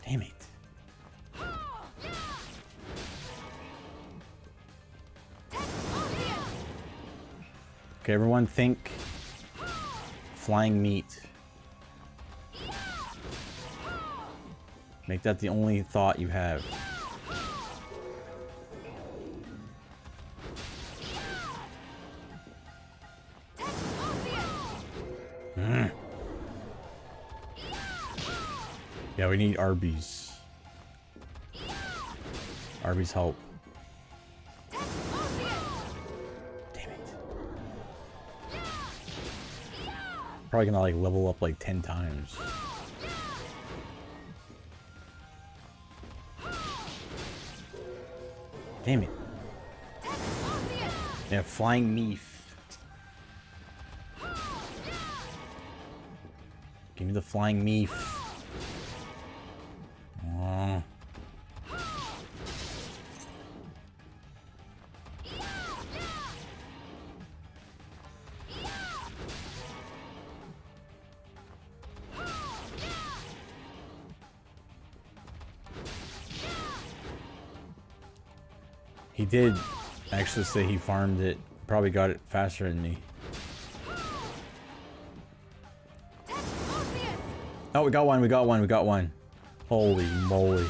Damn it. Okay, everyone think Make that the only thought you have. Yeah, we need Arby's. Arby's help. Damn it. Probably gonna like level up like 10 times. Damn it. Yeah, flying meat. Give me the flying meat. He did actually say he farmed it. Probably got it faster than me. Oh, we got one, we got one, we got one. Holy moly.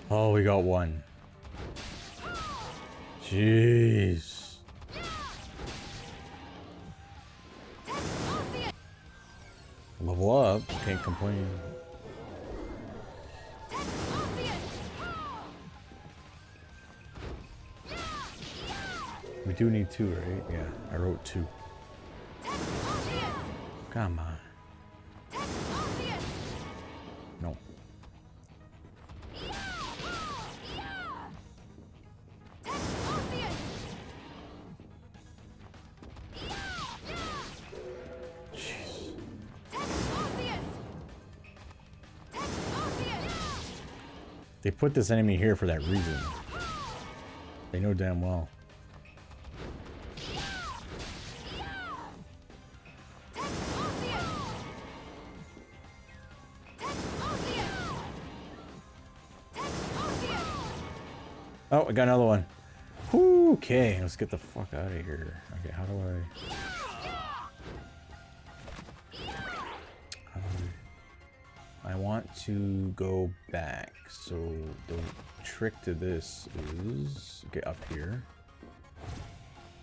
Oh, we got one. Jeez. Level up, can't complain. We do need 2, right? Yeah, I wrote 2. Come on. No. Jeez. They put this enemy here for that reason. They know damn well. Oh, I got another one. Whew, okay, let's get the fuck out of here. Okay, how do I want to go back. So the trick to this is get up here.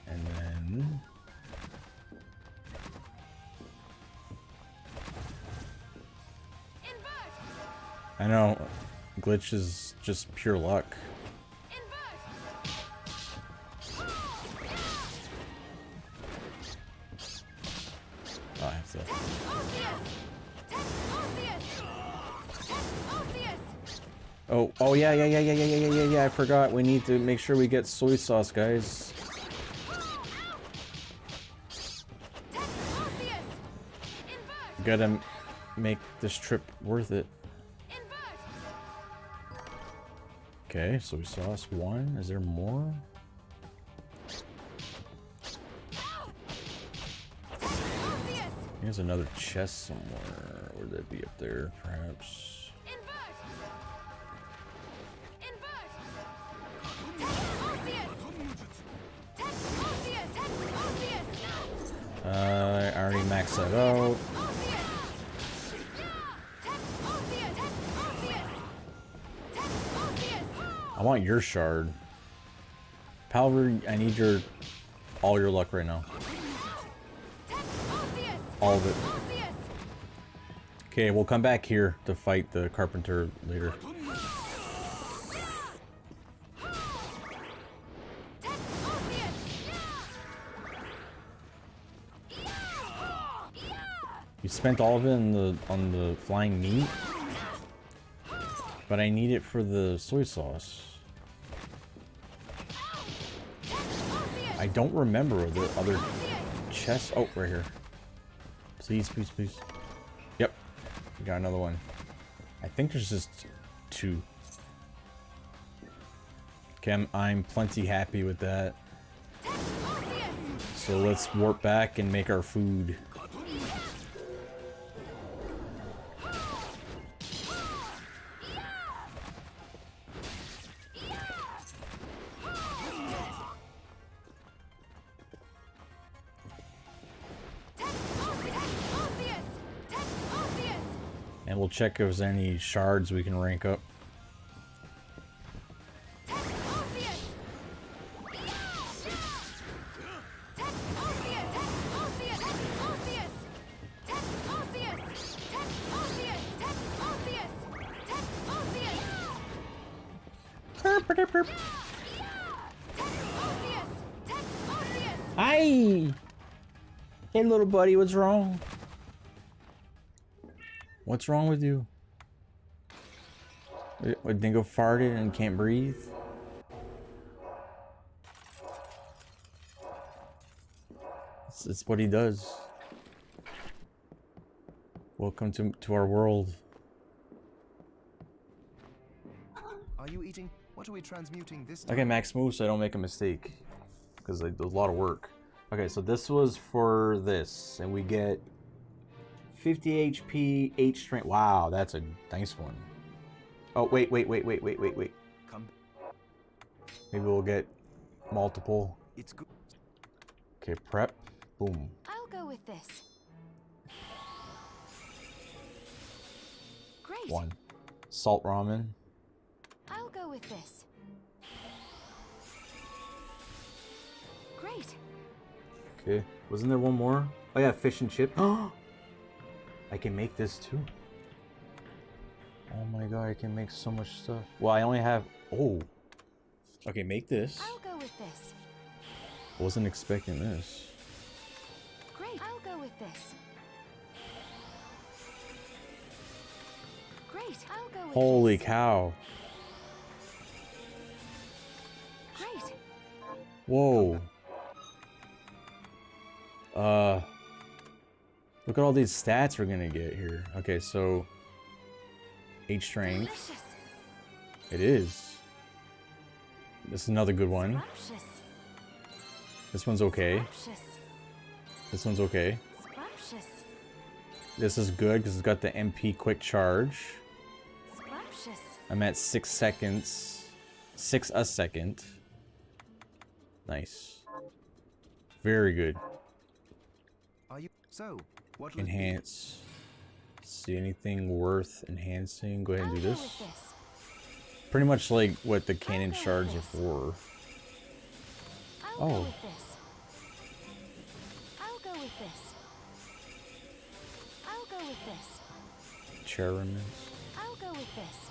And then I know glitch is just pure luck. Oh, I have to. Oh yeah. I forgot. We need to make sure we get soy sauce, guys. Gotta make this trip worth it. Okay, soy sauce 1. Is there more? There's another chest somewhere. Would that be up there, perhaps? I already maxed that out. I want your shard. Palver, I need all your luck right now. All of it. Okay, we'll come back here to fight the carpenter later. You spent all of it on the flying meat? But I need it for the soy sauce. I don't remember the other chests. Oh, right here. Please, please, please. Yep. We got another one. I think there's just 2. Okay, I'm plenty happy with that. So let's warp back and make our food. And we'll check if there's any shards we can rank up. Hi! Hey, little buddy, what's wrong? What's wrong with you? What, Dingo farted and can't breathe? It's what he does. Welcome to our world. Are you eating? What are we transmuting this time? Okay, max move so I don't make a mistake. Because like, there's a lot of work. Okay, so this was for this. And we get 50 HP, 8 strength. Wow, that's a nice one. Oh, wait. Come. Maybe we'll get multiple. It's good. Okay, prep. Boom. I'll go with this. Great. 1. Salt ramen. I'll go with this. Great. Okay. Wasn't there one more? Oh yeah, fish and chip. I can make this too. Oh my god, I can make so much stuff. Well, I only have... Oh. Okay, make this. I'll go with this. Wasn't expecting this. Great. I'll go with this. Great. I'll go with Holy this. cow. Great. Whoa. Look at all these stats we're gonna get here. Okay, so 8 strength. Delicious. It is. This is another good one. Scrumptious. This one's okay. Scrumptious. This one's okay. Scrumptious. This is good because it's got the MP quick charge. Scrumptious. I'm at 6 seconds. 6 a second. Nice. Very good. Are you? So, what will it be? Enhance. See anything worth enhancing? Go ahead and I'll do go this. with this. Pretty much like what the cannon go with shards are this. for. I'll Oh. go with this. I'll go with this. I'll go with this. Cheriments. I'll go with this.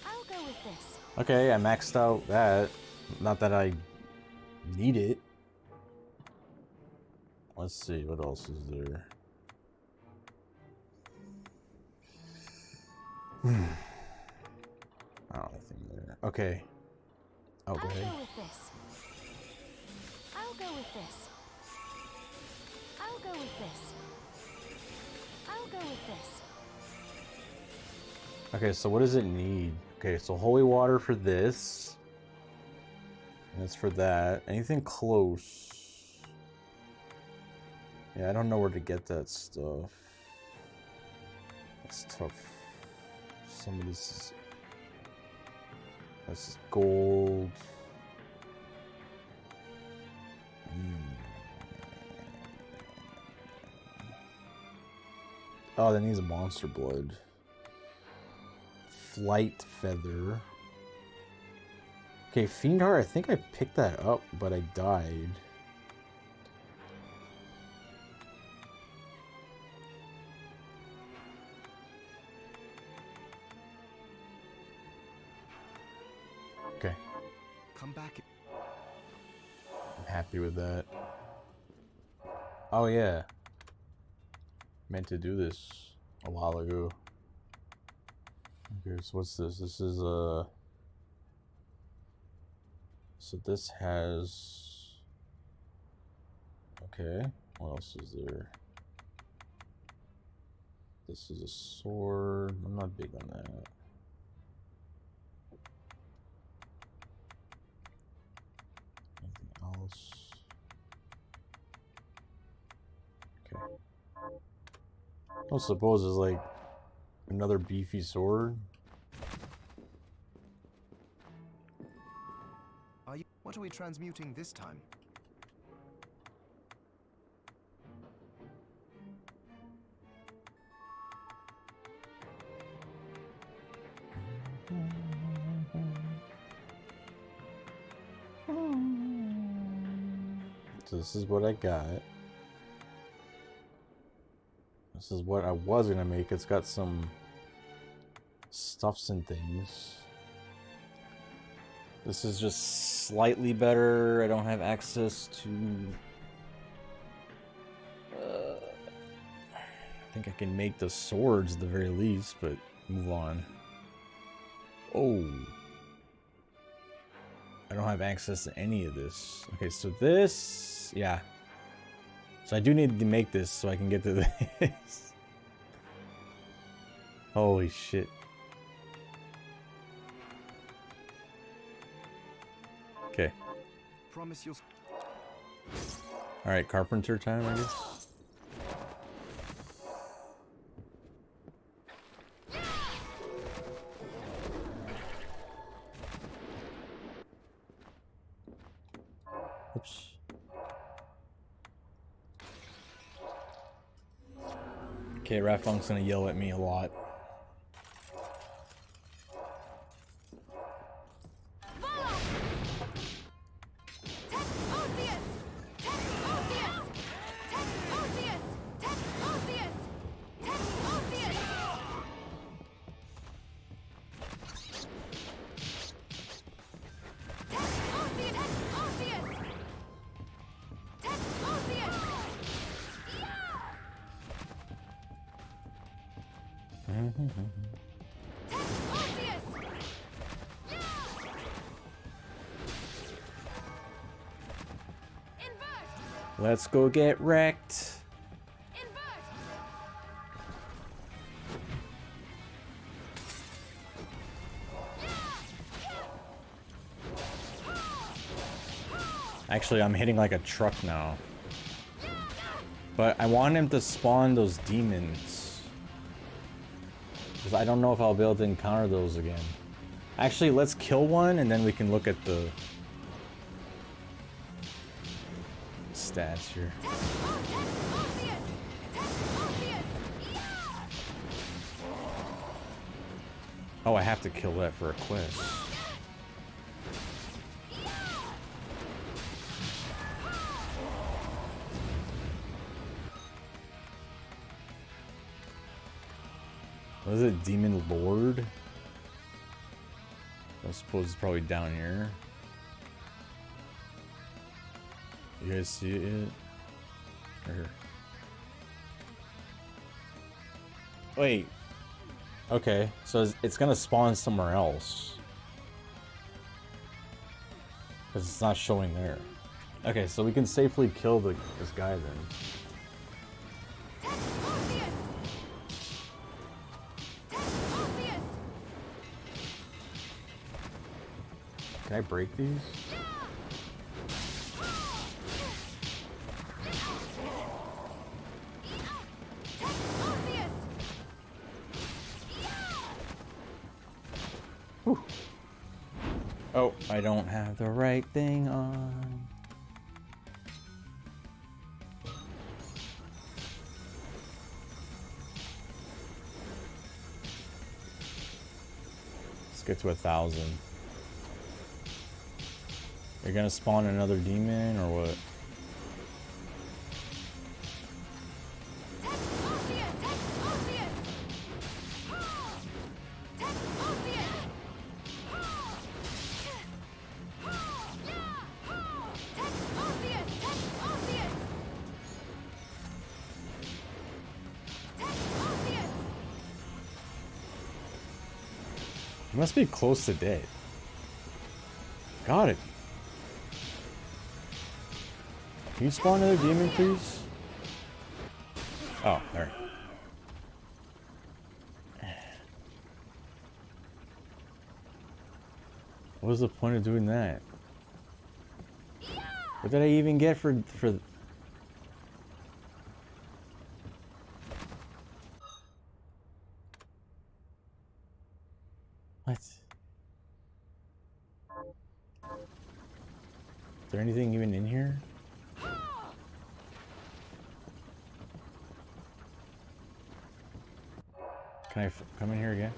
I'll go with this. Okay, I maxed out that. Not that I need it. Let's see, what else is there? I don't think there. Okay. Oh, go I'll ahead. go with this. I'll go with this. I'll go with this. I'll go with this. Okay, so what does it need? Okay, so holy water for this. And that's for that. Anything close? Yeah, I don't know where to get that stuff. That's tough. Some of this is... That's gold. Oh, that needs a monster blood. Flight feather. Okay, Fiend Heart, I think I picked that up, but I died. Okay, Come back. I'm happy with that. Oh yeah. Meant to do this a while ago. Okay, so what's this? This is so this has... Okay, what else is there? This is a sword. I'm not big on that. Anything else? Okay. I don't suppose it's like another beefy sword. Are you? What are we transmuting this time? So this is what I got. This is what I was gonna make. It's got some stuffs and things. This is just slightly better. I don't have access to... I think I can make the swords at the very least, but move on. Oh. I don't have access to any of this. Okay, so this... Yeah. So I do need to make this so I can get to this. Holy shit. Okay. Promise you'll... Alright, carpenter time, I guess. Oops. Okay, Rafunk's gonna yell at me a lot. Let's go get wrecked. Actually, I'm hitting like a truck now. But I want him to spawn those demons. Because I don't know if I'll be able to encounter those again. Actually, let's kill one and then we can look at the stats here. Oh, I have to kill that for a quest. What is it? Demon Lord? I suppose it's probably down here. You guys see it yet? Right here. Wait. Okay, so it's gonna spawn somewhere else. Because it's not showing there. Okay, so we can safely kill this guy then. Can I break these? Whew. Oh, I don't have the right thing on. Let's get to 1,000. You're gonna spawn another demon or what? You must be close to dead. Got it. Can you spawn another demon, please? Oh, there. What was the point of doing that? What did I even get for what? Is there anything even in here? Can I come in here again?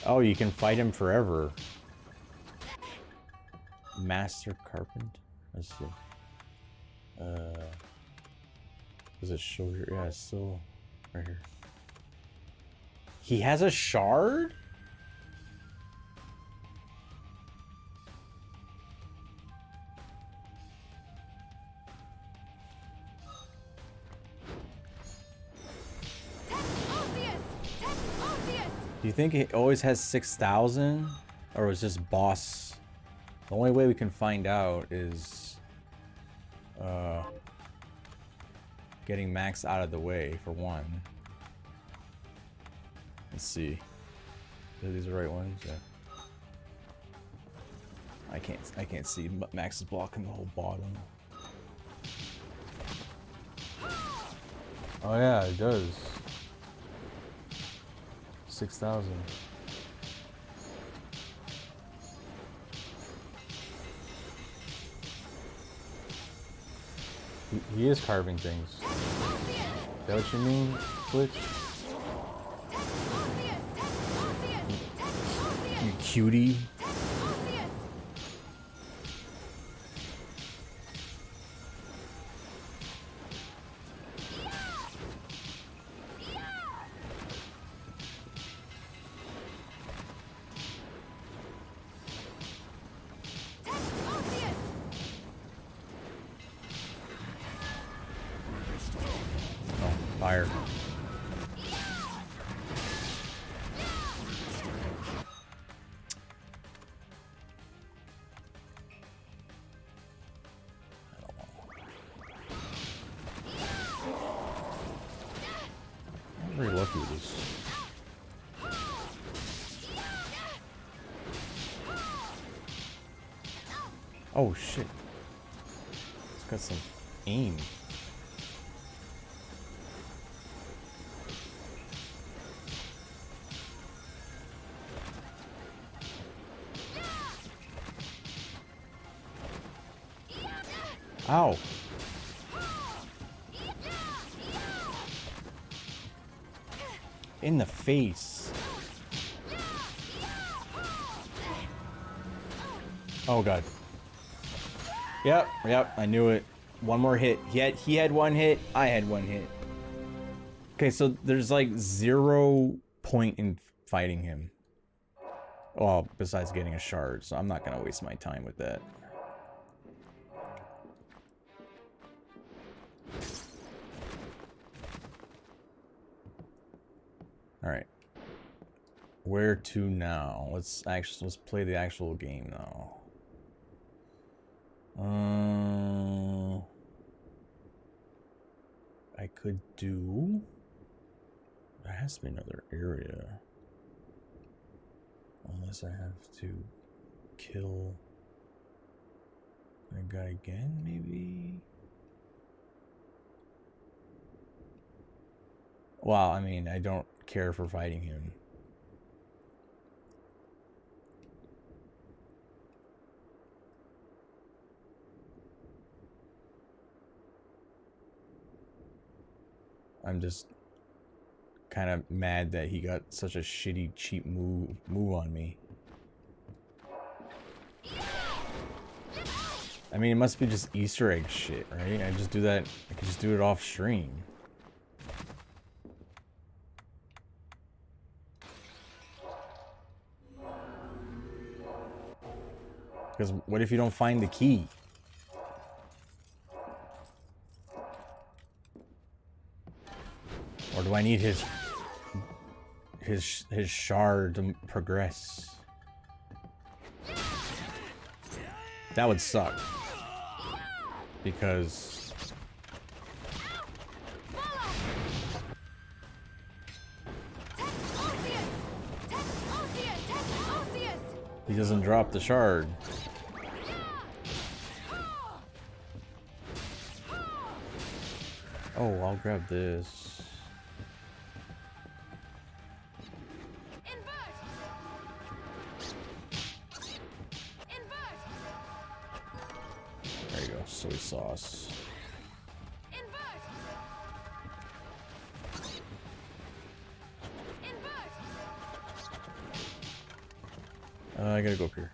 Oh, you can fight him forever. Master Carpenter? Let's see. Does it show here? Yeah, it's still right here. He has a shard? Do you think it always has 6,000? Or was just boss? The only way we can find out is getting Max out of the way for one. Let's see. Are these the right ones? Yeah. I can't see. Max is blocking the whole bottom. Oh yeah, it does. 6,000. He is carving things. Is that what you mean, Twitch? You cutie. Fire. I'm very lucky with this. Oh shit. It's got some aim. Ow. In the face. Oh god. Yep, I knew it. One more hit. He had one hit, I had one hit. Okay, so there's like 0 point in fighting him. Well, besides getting a shard, so I'm not gonna waste my time with that. Alright. Where to now? Let's play the actual game now. I could do... There has to be another area. Unless I have to kill that guy again, maybe? Well, I mean, I don't care for fighting him. I'm just kind of mad that he got such a shitty, cheap move on me. I mean, it must be just Easter egg shit, right? I just do that. I can just do it off stream. Because what if you don't find the key? Or do I need his shard to progress? That would suck. Because he doesn't drop the shard. Oh, I'll grab this. There you go, soy sauce. I gotta go up here.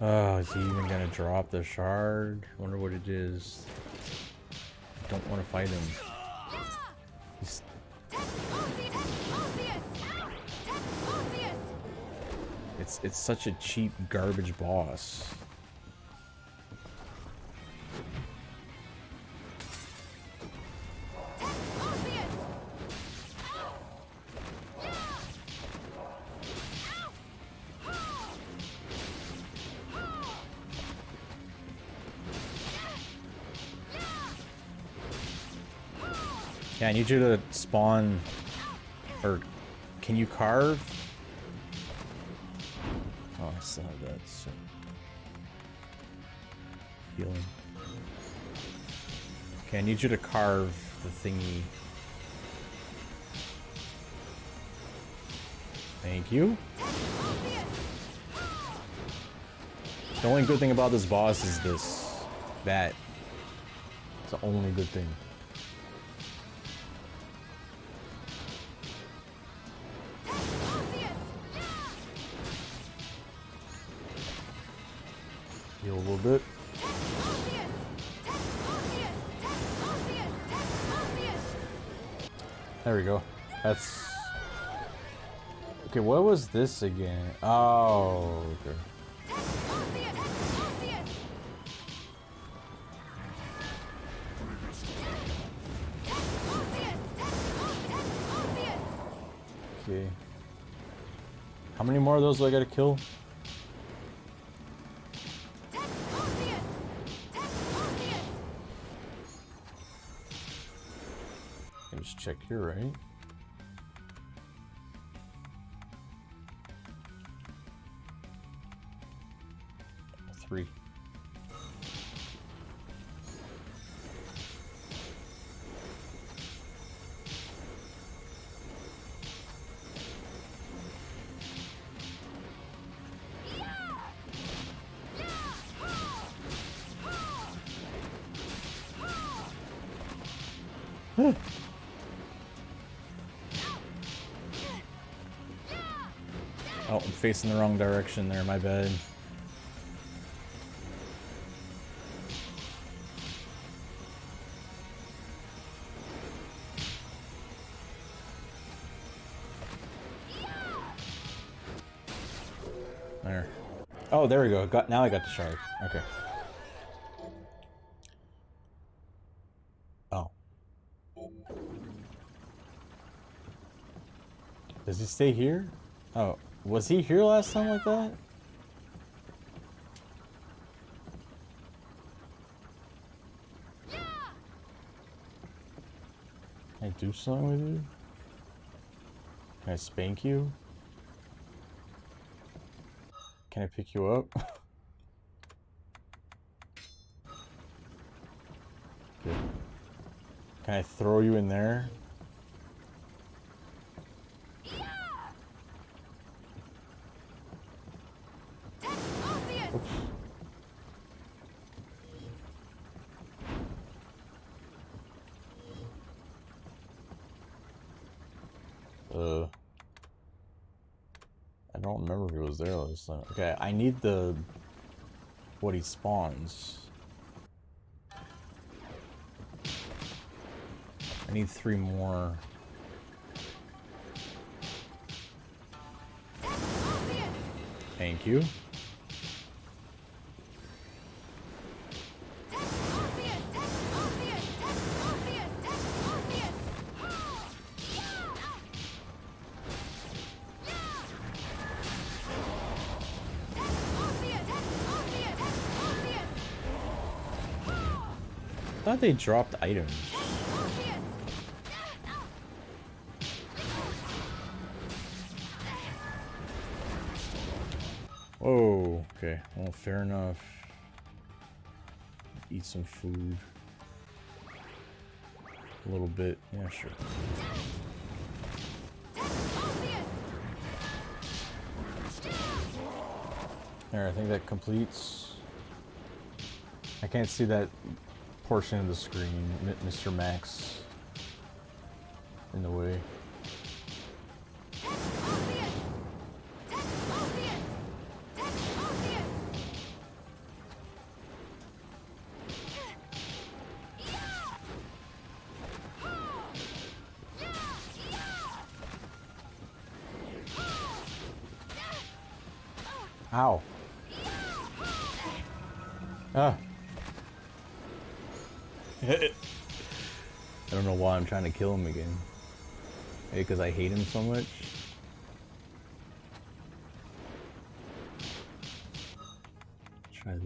Oh, is he even gonna drop the shard? Wonder what it is. Don't want to fight him. He's... It's such a cheap garbage boss. Yeah, I need you to spawn, or can you carve? Oh, I still have that. So. Healing. Okay, I need you to carve the thingy. Thank you. The only good thing about this boss is that. It's the only good thing. Heal a little bit. There we go. That's... Okay, what was this again? Oh, okay. Okay. How many more of those do I gotta kill? Just check here, right? Three. Oh, I'm facing the wrong direction there, my bad. There. Oh, there we go. Now I got the shard. Okay. Oh. Does he stay here? Oh. Was he here last time like that? Can I do something with you? Can I spank you? Can I pick you up? Okay. Can I throw you in there? I don't remember if he was there last time. Okay, I need what he spawns. I need 3 more. Thank you. I thought they dropped items. Oh, okay. Well, fair enough. Eat some food. A little bit. Yeah, sure. There, I think that completes. I can't see that portion of the screen. Mr. Max in the way. Ow. Ah. I don't know why I'm trying to kill him again. Maybe because I hate him so much. Try this.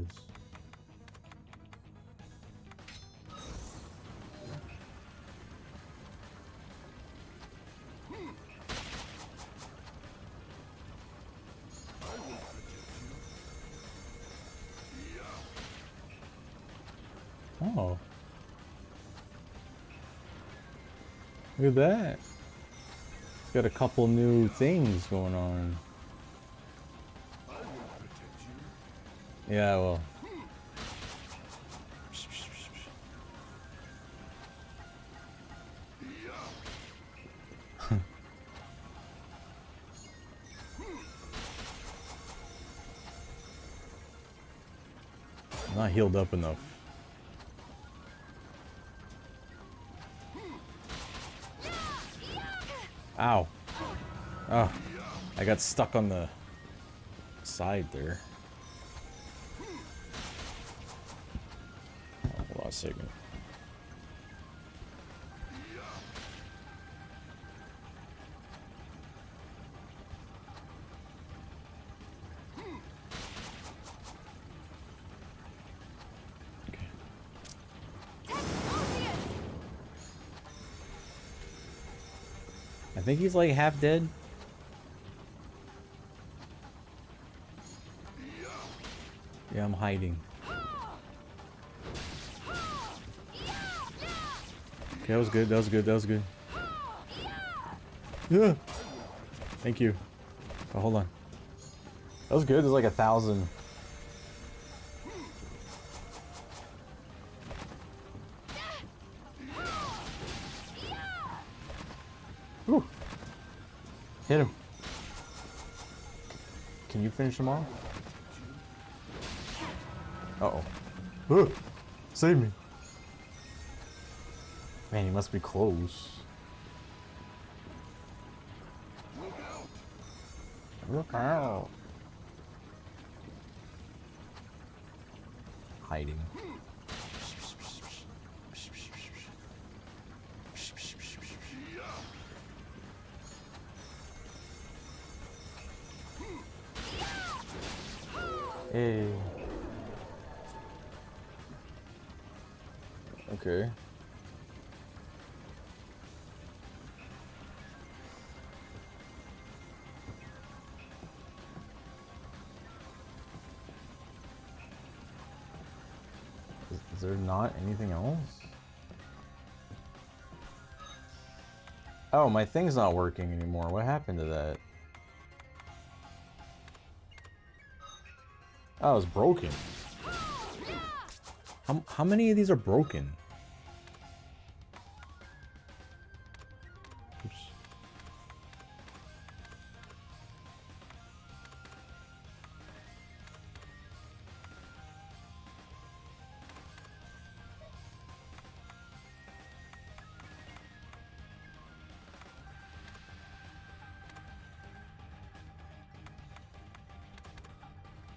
Oh. Look at that. It's got a couple new things going on. Yeah, well. I'm not healed up enough. Ow. Oh. I got stuck on the side there. Oh, hold on a second. I think he's like half dead. Yeah, I'm hiding. Okay, that was good, that was good, that was good. Yeah. Thank you. Oh, hold on. That was good, there's like 1,000. Whew. Hit him. Can you finish him off? Uh-oh. Save me. Man, he must be close. Look out. Hiding. Hey. Okay. Is there not anything else? Oh, my thing's not working anymore. What happened to that? Oh, it's broken. How many of these are broken? Oops.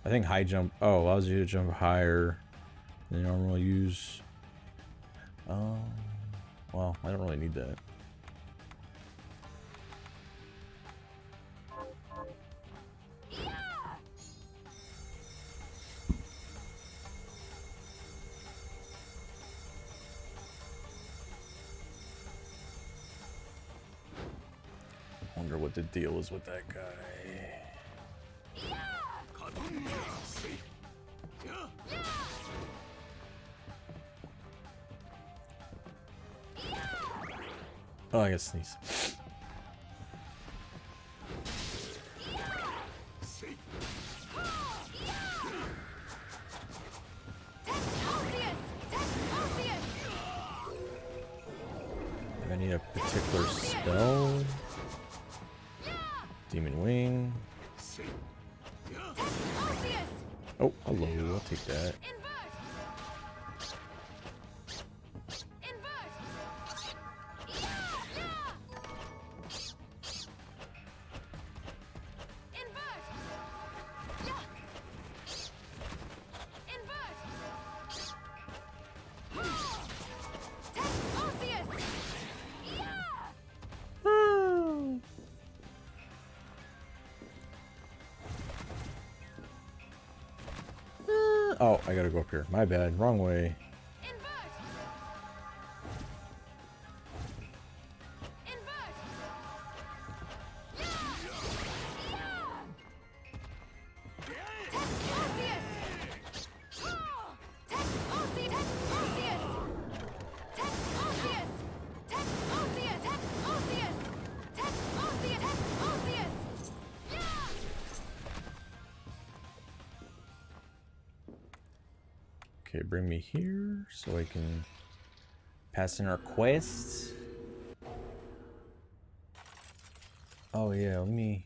I think high jump, allows you to jump higher than you normally use. Well, I don't really need that. I wonder what the deal is with that guy. Oh, I gotta sneeze. I need a particular spell. Demon Wing. Oh, hello. I'll take that. Oh, I gotta go up here. My bad. Wrong way. Invert! Invert! Tex Osius! Tex Osius! Tex Osius! Tex Osius! Tex Osius! Tex Osius! Tex Osius! Tex Osius! Okay, bring me here so I can pass in our quests. Oh yeah, let me.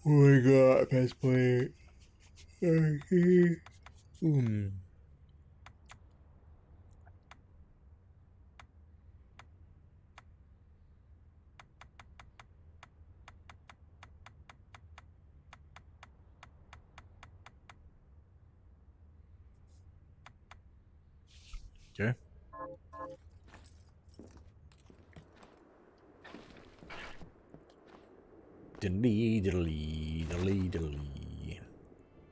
Oh my god, pass play. Okay. Okay. Diddly diddly diddly diddly.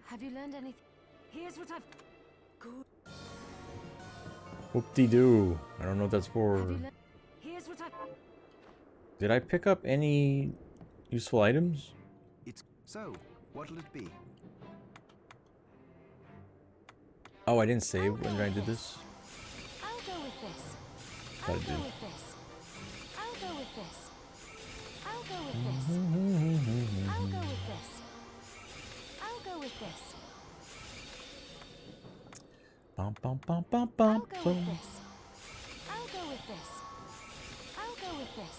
Have you learned anything? Here's what I've. Good. Whoop-de-doo. I don't know what that's Have for. you learned? Here's what I've. Did I pick up any useful items? It's so. What'll it be? Oh, I didn't save when I did this. I'll go with this. Thought I I'll did. go with this. I'll go with this. I'll go with this. I'll go with this. I'll go with this. Bum bum bum bum I'll bum go with bum. this. I'll go with this. I'll go with this.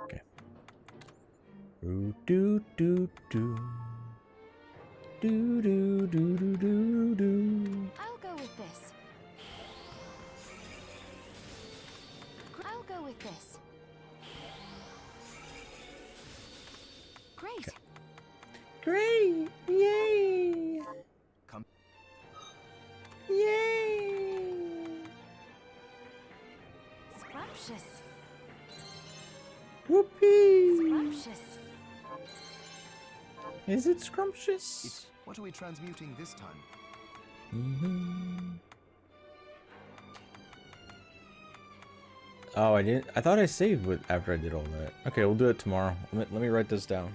Okay. Ooh, do do do. Do do do do do do. I'll go with this. I'll go with this. Great. Great! Yay! Come. Yay! Scrumptious. Whoopee! Scrumptious. Is it scrumptious? It's. What are we transmuting this time? Oh, I didn't. I thought I saved with after I did all that. Okay, we'll do it tomorrow. Let me write this down.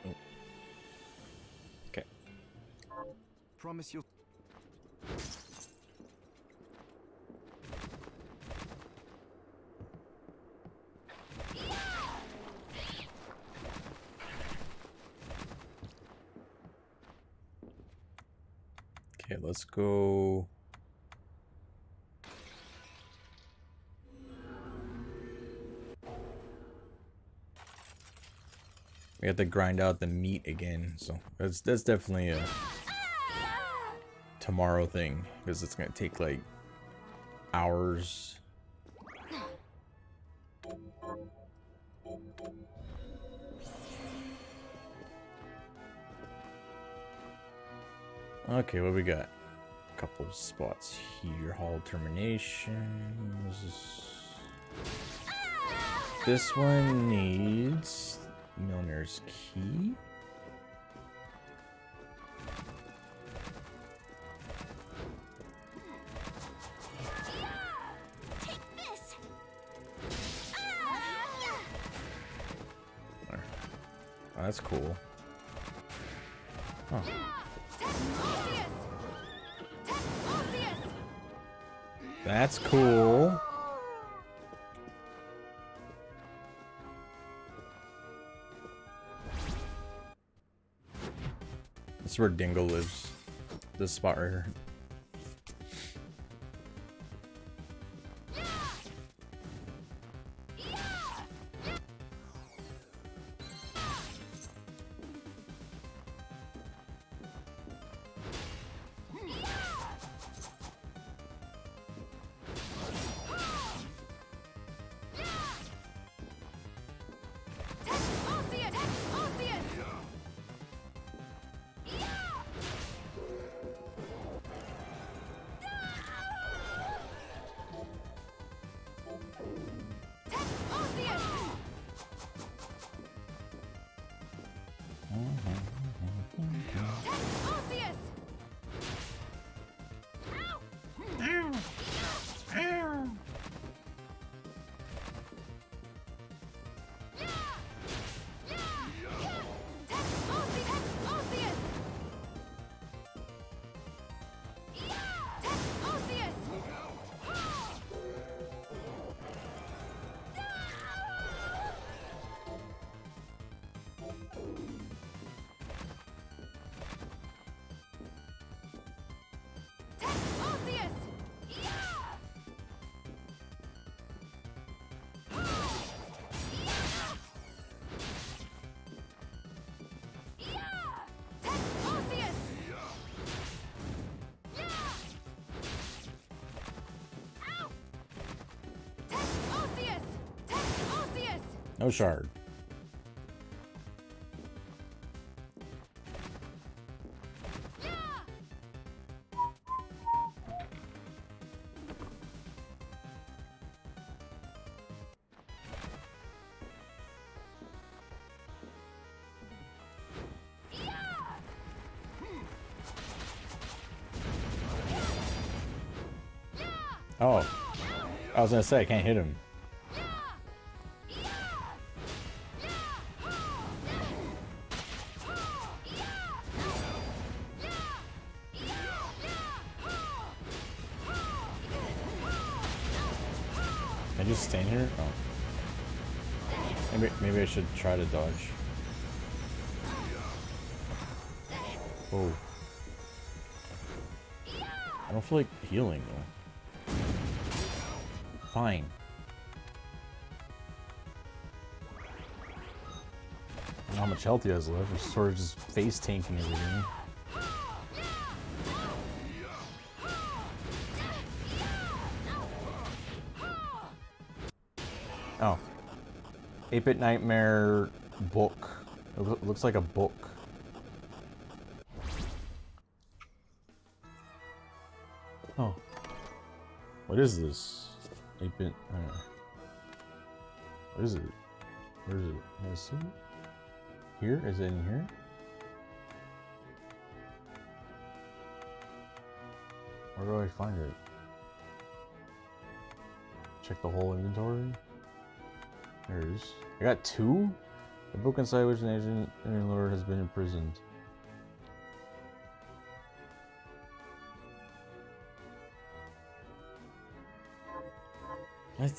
Oh. Okay. Promise you'll. Okay, let's go. We have to grind out the meat again, so that's definitely a tomorrow thing because it's gonna take like hours. Okay, what we got? A couple spots here. Hall termination. This one needs Milner's key. Take this. There. Oh, that's cool. Huh. That's cool. This is where Dingle lives. This spot right here. No shard. Oh, I was gonna say I can't hit him. Can I just stand here? Oh, maybe I should try to dodge. Oh, I don't feel like healing though. Fine. I don't know how much health he has left. He's sort of just face tanking everything. Oh. 8-Bit Nightmare book. It looks like a book. Oh. What is this? 8-Bit. What is it? Where is it? Is it here? Is it in here? Where do I find it? Check the whole inventory. There it is. I got 2? The book inside which an ancient lord has been imprisoned. What?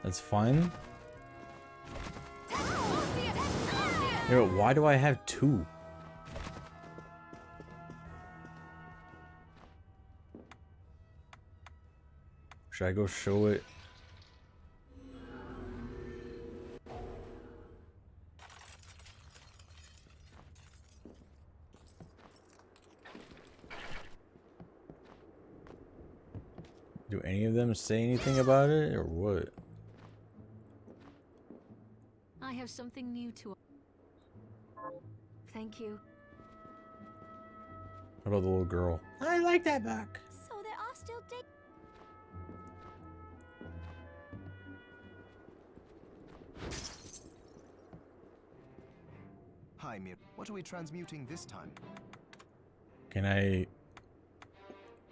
That's fine. Yeah, but why do I have 2? Should I go show it? Do any of them say anything about it, or what? I have something new to. Thank you. What about the little girl? I like that book. So there are still days. Hi, Mir. What are we transmuting this time? Can I?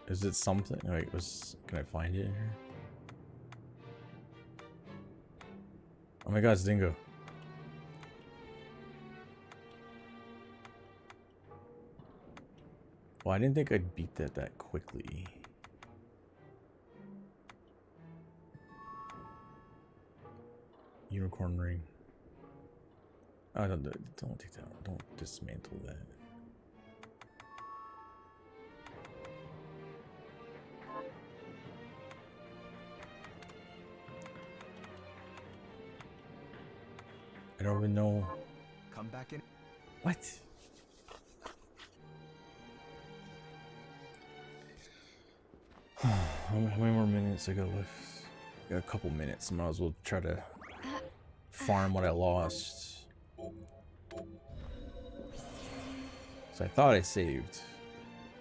Is it something? Wait, can I find it in here? Oh my God, it's Dingo. Well, I didn't think I'd beat that quickly. Unicorn ring. Oh, don't take that. Don't dismantle that. I don't even know. Come back in. What? How many more minutes I got left? Got a couple minutes. Might as well try to farm what I lost. So I thought I saved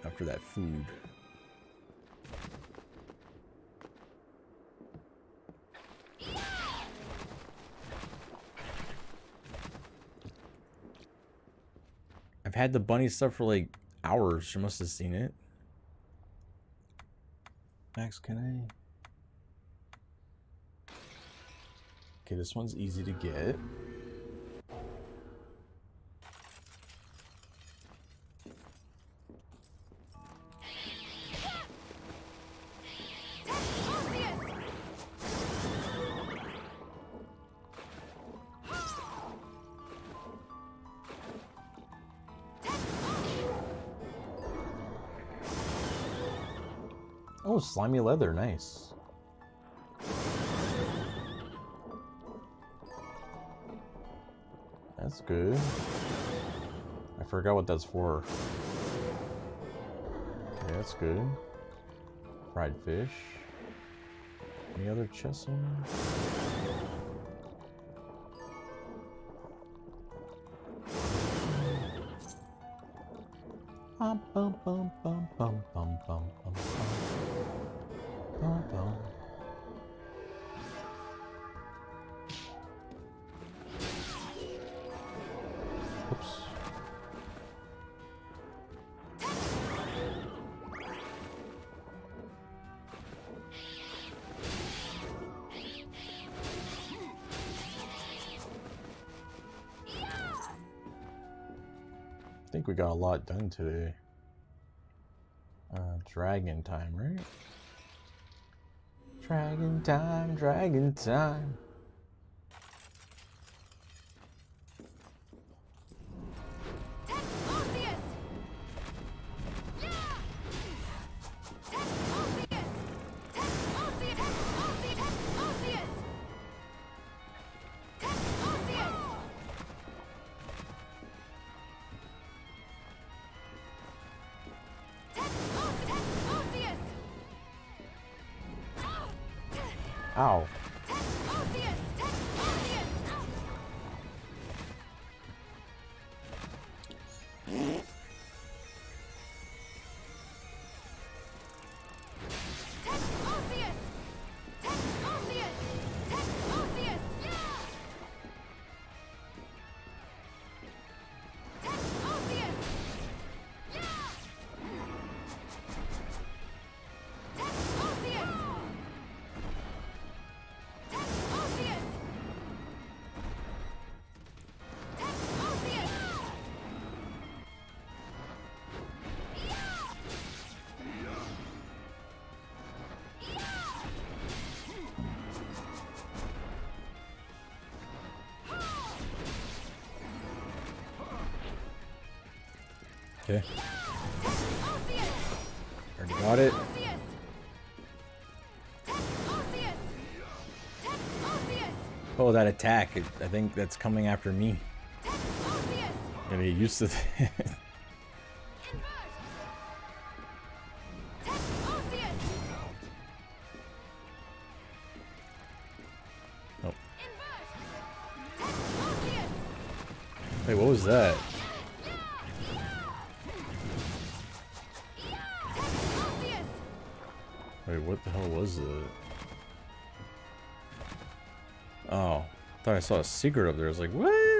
after that food. I've had the bunny stuff for like hours. She must have seen it. Max, can I? Okay, this one's easy to get. Oh, slimy leather, nice. That's good. I forgot what that's for. Okay, that's good. Fried fish. Any other chests in here? Bum, bum, bum, bum, bum, bum, bum, bum, bum, bum. Oops. I think we got a lot done today. Dragon time, right? Dragon time, dragon time. Ow. Okay. Already got it. Oh, that attack. I think that's coming after me. Gotta get used to that. Oh. Wait, what was that? Wait, what the hell was it? Oh, I thought I saw a secret up there. I was like, what?